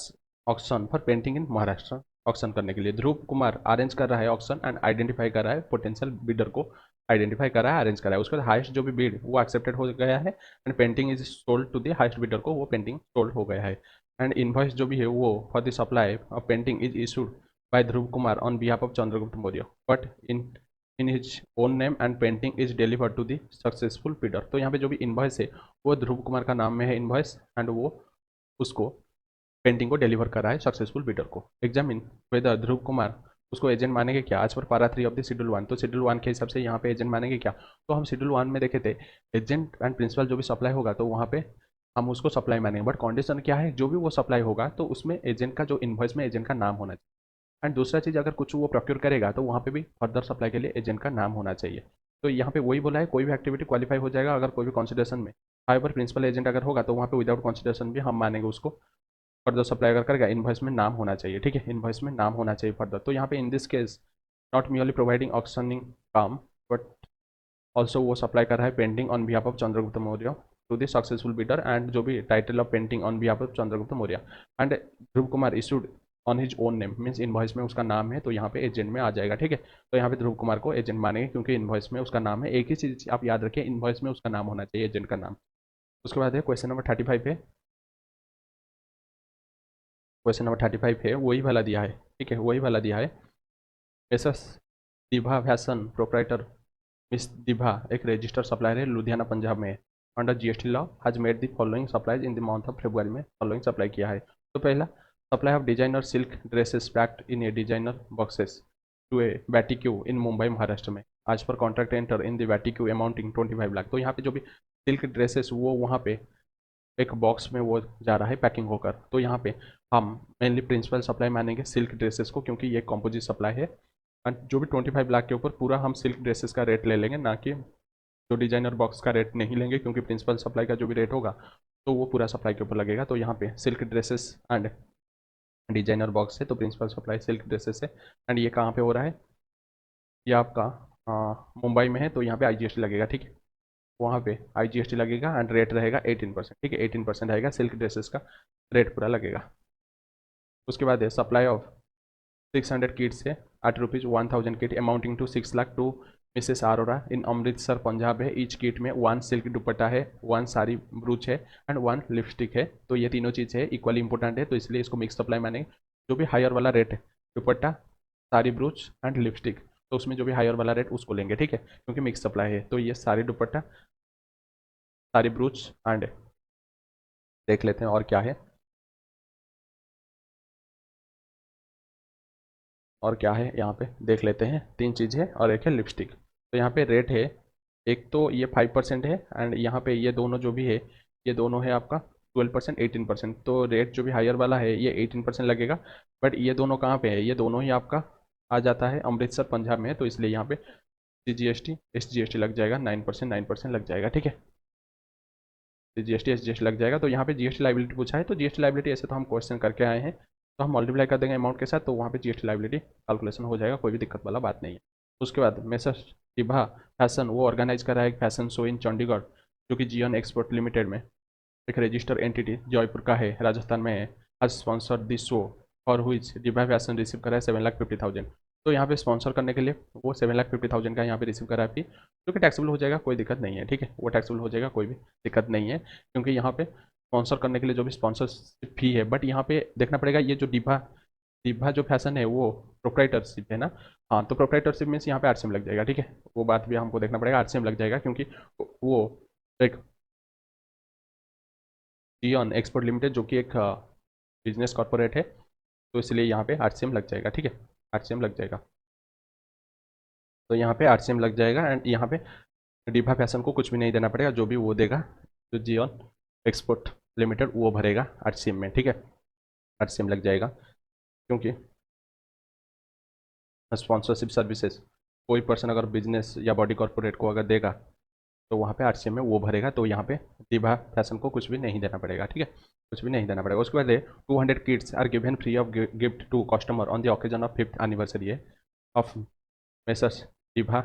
auction for painting in Maharashtra, auction करने के लिए। ध्रुव कुमार अरेंज कर रहा है ऑक्शन एंड आइडेंटिफाई कर रहा है पोटेंशियल बिडर को, आइडेंटिफाई कर रहा है, अरेंज कर रहा है। उसके बाद हाइस्ट जो भी बिड वो एक्सेप्टेड हो गया है and painting is sold to the highest bidder को, वो पेंटिंग सोल्ड हो गया है। एंड इनवॉइस जो भी है वो for the supply of painting is issued by Dhruv Kumar on behalf of Chandragupta Maurya, but in his own name and painting is delivered to the successful bidder। तो यहाँ पे जो भी इनवॉइस है वो ध्रुव कुमार का नाम में है इनवॉइस एंड वो उसको पेंटिंग को डिलीवर कर रहा है सक्सेसफुल बिडर को। एग्जामिन वेदर ध्रुव कुमार उसको एजेंट मानेंगे क्या, आज पर पारा 3 ऑफ द शेड्यूल 1। तो शेड्यूल 1 के हिसाब से यहाँ पे एजेंट मानेंगे क्या, तो हम शेड्यूल 1 में देखे थे एजेंट एंड प्रिंसिपल जो भी सप्लाई होगा तो वहाँ पे हम उसको सप्लाई मानेंगे, बट कंडीशन क्या है, जो भी वो सप्लाई होगा तो उसमें एजेंट का जो इनवॉइस में एजेंट का नाम होना चाहिए। एंड दूसरा चीज़ अगर कुछ वो प्रोक्योर करेगा तो वहाँ पे भी फर्दर सप्लाई के लिए एजेंट का नाम होना चाहिए। तो यहाँ पे वही बोला है कोई भी एक्टिविटी क्वालिफाई हो जाएगा अगर कोई भी कंसिडरेशन में, हाइवर प्रिंसिपल एजेंट अगर होगा तो वहाँ पे विदाउट कंसिडरेशन भी हम मानेंगे उसको। फर्दर सप्लाई अगर करेगा इनवॉइस में नाम होना चाहिए, ठीक है, इनवॉइस में नाम होना चाहिए फर्दर। तो यहाँ पे in this case not merely providing auctioning काम बट ऑल्सो वो सप्लाई कर रहा है painting on behalf of Chandragupta Maurya to the successful bidder and जो भी title of painting on behalf of Chandragupta Maurya and Dhruv Kumar issued on his own name means invoice में उसका नाम है, तो यहाँ पे एजेंट में आ जाएगा, ठीक है। तो यहाँ पे ध्रुव कुमार को एजेंट मानेंगे क्योंकि इनवॉइस में उसका नाम है। एक ही चीज़ आप याद रखिए, इनवॉइस में उसका नाम होना चाहिए, एजेंट का नाम। उसके बाद है क्वेश्चन नंबर 35 है, क्वेश्चन नंबर 35 है वही वाला दिया है, ठीक है, वही वाला दिया है। एसएस दिभा फैशन प्रोपराइटर मिस दिभा एक रजिस्टर्ड सप्लायर है लुधियाना पंजाब में, under GST law has made the following supplies in the month of February में फॉलोइंग सप्लाई किया है। तो पहला supply of designer silk dresses packed in a designer boxes to a boutique in Mumbai Maharashtra में as per contract enter in the boutique amounting 25 lakh. तो यहाँ पे जो भी सिल्क ड्रेसेस वो वहाँ पे एक बॉक्स में वो जा रहा है पैकिंग होकर। तो यहाँ पे हम मेनली प्रिंसिपल सप्लाई मानेंगे सिल्क ड्रेसेस को क्योंकि ये कॉम्पोजिट सप्लाई है, एंड जो भी 25 लाख के ऊपर पूरा हम सिल्क ड्रेसेस का रेट ले लेंगे, ना कि जो डिजाइनर बॉक्स का रेट नहीं लेंगे, क्योंकि प्रिंसिपल सप्लाई का जो भी रेट होगा तो वो पूरा सप्लाई के ऊपर लगेगा। तो यहाँ पे silk dresses and designer box है तो प्रिंसिपल सप्लाई सिल्क ड्रेसेस है। एंड ये कहाँ पे हो रहा है, ये आपका मुंबई में है, तो यहाँ पे IGST लगेगा, ठीक है, वहाँ पे IGST लगेगा एंड रेट रहेगा 18%, ठीक है, 18% रहेगा सिल्क ड्रेसेस का रेट पूरा लगेगा। उसके बाद है सप्लाई ऑफ 600 किट्स है at ₹1000 kit amounting to 6 lakh to Mrs Arora in Amritsar Punjab है। ईच किट में 1 सिल्क दुपट्टा है, 1 साड़ी ब्रूच है एंड 1 लिपस्टिक है। तो ये तीनों चीज़ है इक्वली इंपॉर्टेंट है, तो इसलिए इसको मिक्स सप्लाई मानेंगे। जो भी हायर वाला रेट है दुपट्टा साड़ी ब्रूच एंड लिपस्टिक, तो उसमें जो भी हायर वाला रेट उसको लेंगे, ठीक है, क्योंकि मिक्स सप्लाई है। तो ये साड़ी दुपट्टा साड़ी ब्रूच एंड देख लेते हैं और क्या है, और क्या है यहाँ पे देख लेते हैं। 3 चीज़ है और एक है लिपस्टिक। तो यहाँ पे रेट है, एक तो ये 5% है एंड यहाँ पे ये दोनों जो भी है ये दोनों है आपका 12% 18%। तो रेट जो भी हायर वाला है ये 18% लगेगा, बट ये दोनों कहाँ पे है, ये दोनों ही आपका आ जाता है अमृतसर पंजाब में, तो इसलिए यहाँ पे CGST SGST लग जाएगा 9% लग जाएगा, ठीक है, CGST SGST लग जाएगा। तो यहाँ पे GST लाइबिलिटी पूछा है, तो GST लाइबिलिटी ऐसे तो हम क्वेश्चन करके आए हैं, तो हम मल्टीप्लाई कर देंगे अमाउंट के साथ, तो वहाँ पे GST लाइबिलिटी कैलकुलेशन हो जाएगा, कोई भी दिक्कत वाला बात नहीं है। उसके बाद मेसर्स डिभा फैशन वो ऑर्गेनाइज कर रहा है एक फैशन शो इन चंडीगढ़, जो कि जियन एक्सपोर्ट लिमिटेड में एक रजिस्टर्ड एंटिटी जयपुर का है, राजस्थान में है। आज स्पॉन्सर दिस शो और हुईच डिभा फैशन रिसीव करा है 7,50,000। तो यहाँ पे स्पॉन्सर करने के लिए वो 7,50,000 का यहाँ पे रिसीव करा है फी, जो कि टैक्सेबल हो जाएगा, कोई दिक्कत नहीं है, ठीक है, वो टैक्सेबल हो जाएगा, कोई भी दिक्कत नहीं है, क्योंकि यहाँ पे स्पॉन्सर करने के लिए जो भी स्पॉन्सरशिप फी है, बट यहाँ पे देखना पड़ेगा ये जो डिभा डिभा जो फैशन है वो प्रोप्राइटरशिप है ना। हाँ, तो प्रोप्राइटरशिप मीन्स यहाँ पे आरसीएम लग जाएगा, ठीक है, वो बात भी हमको देखना पड़ेगा, आरसीएम लग जाएगा, क्योंकि वो एक जियन एक्सपोर्ट लिमिटेड जो कि एक बिजनेस कॉर्पोरेट है, तो इसलिए यहाँ पे आरसीएम लग जाएगा, ठीक है, आरसीएम लग जाएगा, तो यहाँ पे आरसीएम लग जाएगा। एंड यहाँ पे डिभा फैशन को कुछ भी नहीं देना पड़ेगा, जो भी वो देगा जो जियन एक्सपोर्ट लिमिटेड वो भरेगा आरसीएम में, ठीक है, आरसीएम लग जाएगा, क्योंकि स्पॉन्सरशिप सर्विसेज कोई पर्सन अगर बिजनेस या बॉडी कॉर्पोरेट को अगर देगा तो वहाँ पे आरसीएम में वो भरेगा, तो यहाँ पे डिभा फैशन को कुछ भी नहीं देना पड़ेगा, ठीक है, कुछ भी नहीं देना पड़ेगा। उसके बाद 200 kits are given free of gift to customer on the occasion of 5th anniversary of messrs Dibha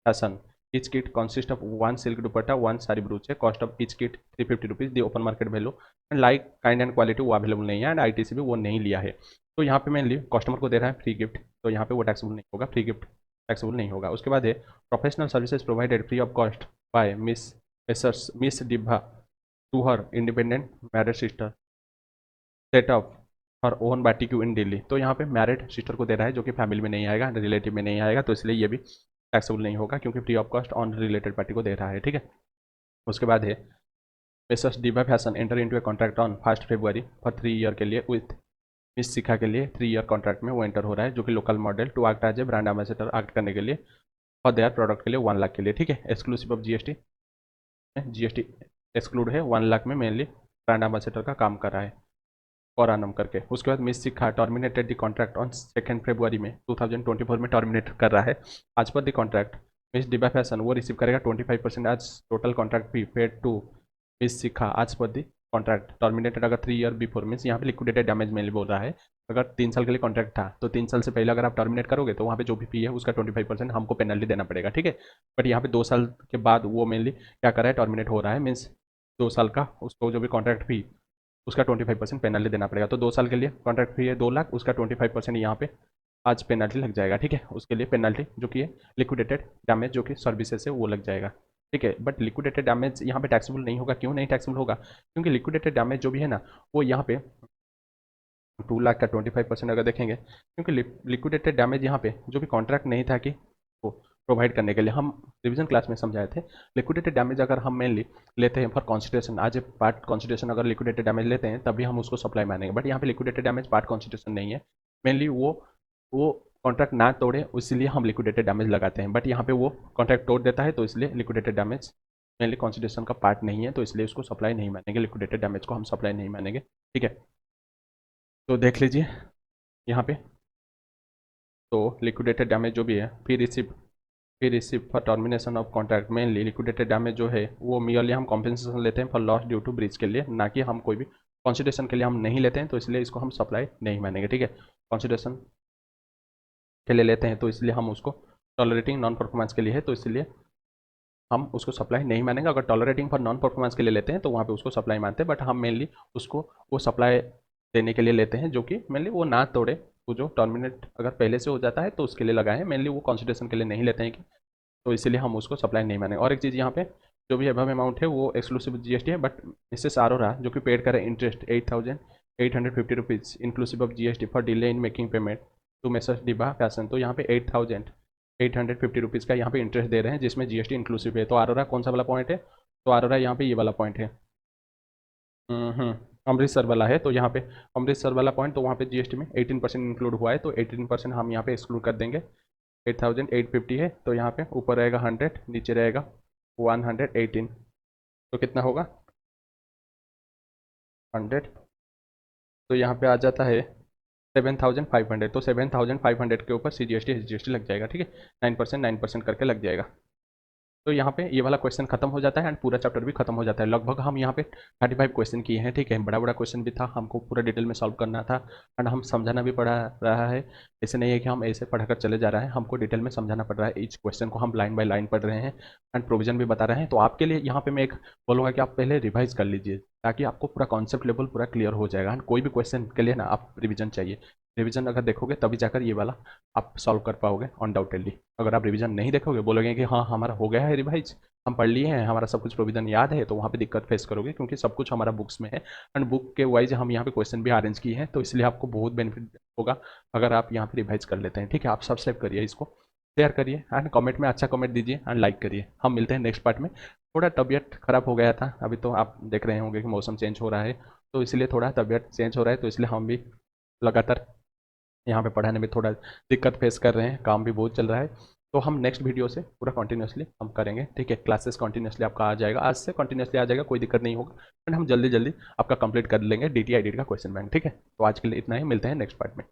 fashion. Each kit consist of 1 silk dupatta 1 sari brooch है, cost of each kit 350 rupees, the open market value and like kind and quality वो available नहीं है, and ITC भी वो नहीं लिया है, तो यहाँ पे मेनली कस्टमर को दे रहा है फ्री गिफ्ट, तो यहाँ पे वो टैक्सेबल नहीं होगा, फ्री गिफ्ट टैक्सेबल नहीं होगा। उसके बाद है professional services provided free of cost by miss Dibha to her independent married sister set of her own boutique in Delhi, तो यहाँ पे मैरिड सिस्टर को दे रहा है, जो कि फैमिली में नहीं आएगा, रिलेटिव में नहीं आएगा, तो इसलिए ये भी टैक्सेबल नहीं होगा, क्योंकि free of cost on related party को दे रहा है, ठीक है। उसके बाद है Mrs diva fashion enter into a contract on 1 February for 3 year के लिए विथ मिस शिखा के लिए 3 ईयर कॉन्ट्रैक्ट में वो एंटर हो रहा है, जो कि local model to act as a brand ambassador act करने के लिए और देयर प्रोडक्ट के लिए 1 लाख के लिए, ठीक है, exclusive of GST, GST exclude है, 1 लाख में मेनली ब्रांड एम्बेसडर का काम कर रहा है और आनम करके। उसके बाद miss Shikha terminated the contract on 2 February में 2024 में टर्मिनेट कर रहा है। As per the contract miss Diba fashion वो रिसीव करेगा 25% as total contract fee paid to miss Shikha as per the contract terminated अगर 3 ईयर बिफोर मीन्स यहाँ पे लिक्विडेटेड डैमेज मेनली बोल रहा है। अगर 3 साल के लिए कॉन्ट्रैक्ट था तो 3 साल से पहले अगर आप टर्मिनेट करोगे तो वहाँ पे जो भी फी है उसका 25% हमको पेनल्टी देना पड़ेगा, ठीक है। बट यहाँ पे 2 साल के बाद वो मेनली क्या कर रहा है, टर्मिनेट हो रहा है, मीन्स 2 साल का उसको जो भी कॉन्ट्रैक्ट फी उसका 25% पेनल्टी देना पड़ेगा। तो 2 साल के लिए कॉन्ट्रैक्ट फी है 2 लाख, उसका 25% यहाँ पे आज पेनल्टी लग जाएगा, ठीक है, उसके लिए पेनल्टी जो कि है लिक्विडेटेड डैमेज जो कि सर्विसेज है वो लग जाएगा, ठीक है। बट लिक्विडेटेड डैमेज यहाँ पे टैक्सेबल नहीं होगा, क्यों नहीं टैक्सेबल होगा, क्योंकि लिक्विडेटेड डैमेज जो भी है ना वो यहाँ पे 2 लाख का 25% अगर देखेंगे, क्योंकि लिक्विडेटेड डैमेज यहाँ पे जो भी कॉन्ट्रैक्ट नहीं था कि वो प्रोवाइड करने के लिए, हम रिवीजन क्लास में समझाए थे, लिक्विडेटेड डैमेज अगर हम मेनली लेते हैं फॉर कॉन्सिडरेशन आज ए पार्ट कॉन्सिडरेशन, अगर लिक्विडेटेड डैमेज लेते हैं तभी हम उसको सप्लाई मानेंगे, बट यहाँ पे लिक्विडेटेड डैमेज पार्ट कॉन्सिडरेशन नहीं है, मेनली वो कॉन्ट्रैक्ट ना तोड़े इसलिए हम लिक्विडेटेड डैमेज लगाते हैं, बट यहाँ पे वो कॉन्ट्रैक्ट तोड़ देता है तो इसलिए लिक्विडेटेड डैमेज मेनली कॉन्सिडरेशन का पार्ट नहीं है, तो इसलिए उसको सप्लाई नहीं मानेंगे, लिक्विडेटेड डैमेज को हम सप्लाई नहीं मानेंगे, ठीक है। तो देख लीजिए यहाँ पे, तो लिक्विडेटेड डैमेज जो भी है फिर receipt for termination of contract, mainly liquidated damage जो है वो मियरली हम कॉम्पेंसेशन लेते हैं for loss due to breach के लिए, ना कि हम कोई भी कॉन्सिडरेशन के लिए हम नहीं लेते हैं, तो इसलिए इसको हम सप्लाई नहीं मानेंगे, ठीक है। कॉन्सिडरेशन के लिए लेते हैं तो इसलिए हम उसको टॉलरेटिंग नॉन परफॉर्मेंस के लिए है, तो इसलिए हम उसको सप्लाई नहीं मानेंगे। अगर टॉलरेटिंग फॉर नॉन परफॉर्मेंस के लिए लेते हैं तो वहाँ पे उसको सप्लाई मानते हैं, बट हम मेनली उसको वो सप्लाई देने के लिए लेते हैं जो कि मेनली वो ना तोड़े, वो जो टर्मिनेट अगर पहले से हो जाता है तो उसके लिए लगाए हैं, मेनली वो कॉन्सिडरेशन के लिए नहीं लेते हैं कि, तो इसीलिए हम उसको सप्लाई नहीं मानेंगे। और एक चीज़ यहाँ पे जो भी अबव अमाउंट है वो एक्सक्लूसिव जीएसटी है, बट मिसेस आरोरा जो कि पेड करे interest 8,850 rupees inclusive of GST for delay in making payment to messrs Diba fashion, तो यहाँ पे 8,850 रुपीज़ का यहाँ पे इंटरेस्ट दे रहे हैं जिसमें जीएसटी इंक्लूसिव है। तो आरोरा कौन सा वाला पॉइंट है, तो आरोरा यहाँ पे ये वाला पॉइंट है, अमृतसर वाला है, तो यहाँ पे अमृतसर वाला पॉइंट, तो वहाँ पे जीएसटी में 18% इंक्लूड हुआ है, तो 18% हम यहाँ पे एक्सक्लूड कर देंगे। 8,850 है तो यहाँ पे ऊपर रहेगा 100, नीचे रहेगा 118, तो कितना होगा 100, तो यहाँ पे आ जाता है 7,500, तो 7,500 के ऊपर सी जी एस टी लग जाएगा, ठीक है, 9% 9% करके लग जाएगा। तो यहाँ पे ये वाला क्वेश्चन खत्म हो जाता है एंड पूरा चैप्टर भी खत्म हो जाता है। लगभग हम यहाँ पे 35 क्वेश्चन किए हैं, ठीक है। बड़ा बड़ा क्वेश्चन भी था, हमको पूरा डिटेल में सॉल्व करना था एंड हम समझाना भी पड़ा रहा है। ऐसे नहीं है कि हम ऐसे पढ़कर चले जा रहे हैं, हमको डिटेल में समझाना पड़ रहा है। ईच क्वेश्चन को हम लाइन बाय लाइन पढ़ रहे हैं एंड प्रोविजन भी बता रहे हैं। तो आपके लिए यहाँ पे मैं एक बोलूँगा कि आप पहले रिवाइज कर लीजिए, ताकि आपको पूरा कॉन्सेप्ट लेवल पूरा क्लियर हो जाएगा। एंड कोई भी क्वेश्चन के लिए ना आप रिविजन चाहिए, रिविजन अगर देखोगे तभी जाकर ये वाला आप सॉल्व कर पाओगे अनडाउटेडली। अगर आप रिविजन नहीं देखोगे, बोलोगे कि हाँ हमारा हो गया है रिवाइज, हम पढ़ लिए हैं, हमारा सब कुछ प्रोविजन याद है, तो वहाँ पे दिक्कत फेस करोगे, क्योंकि सब कुछ हमारा बुक्स में है एंड बुक के वाइज हम यहाँ पे क्वेश्चन भी अरेंज किए हैं। तो इसलिए आपको बहुत बेनिफिट होगा अगर आप यहाँ पे रिवाइज कर लेते हैं, ठीक है। आप सब्सक्राइब करिए, इसको शेयर करिए एंड कमेंट में अच्छा कमेंट दीजिए एंड लाइक करिए। हम मिलते हैं नेक्स्ट पार्ट में। थोड़ा तबीयत खराब हो गया था, अभी तो आप देख रहे होंगे कि मौसम चेंज हो रहा है, तो इसलिए थोड़ा तबीयत चेंज हो रहा है, तो इसलिए हम भी लगातार यहाँ पे पढ़ाने में थोड़ा दिक्कत फेस कर रहे हैं, काम भी बहुत चल रहा है। तो हम नेक्स्ट वीडियो से पूरा कंटिन्यूसली हम करेंगे, ठीक है। क्लासेस कंटिन्यूसली आपका आ जाएगा, आज से कंटिन्यूसली आ जाएगा, कोई दिक्कत नहीं होगा एंड हम जल्दी जल्दी आपका कंप्लीट कर लेंगे DT IDT का क्वेश्चन बैंक, ठीक है। तो आज के लिए इतना ही, मिलते हैं नेक्स्ट पार्ट में।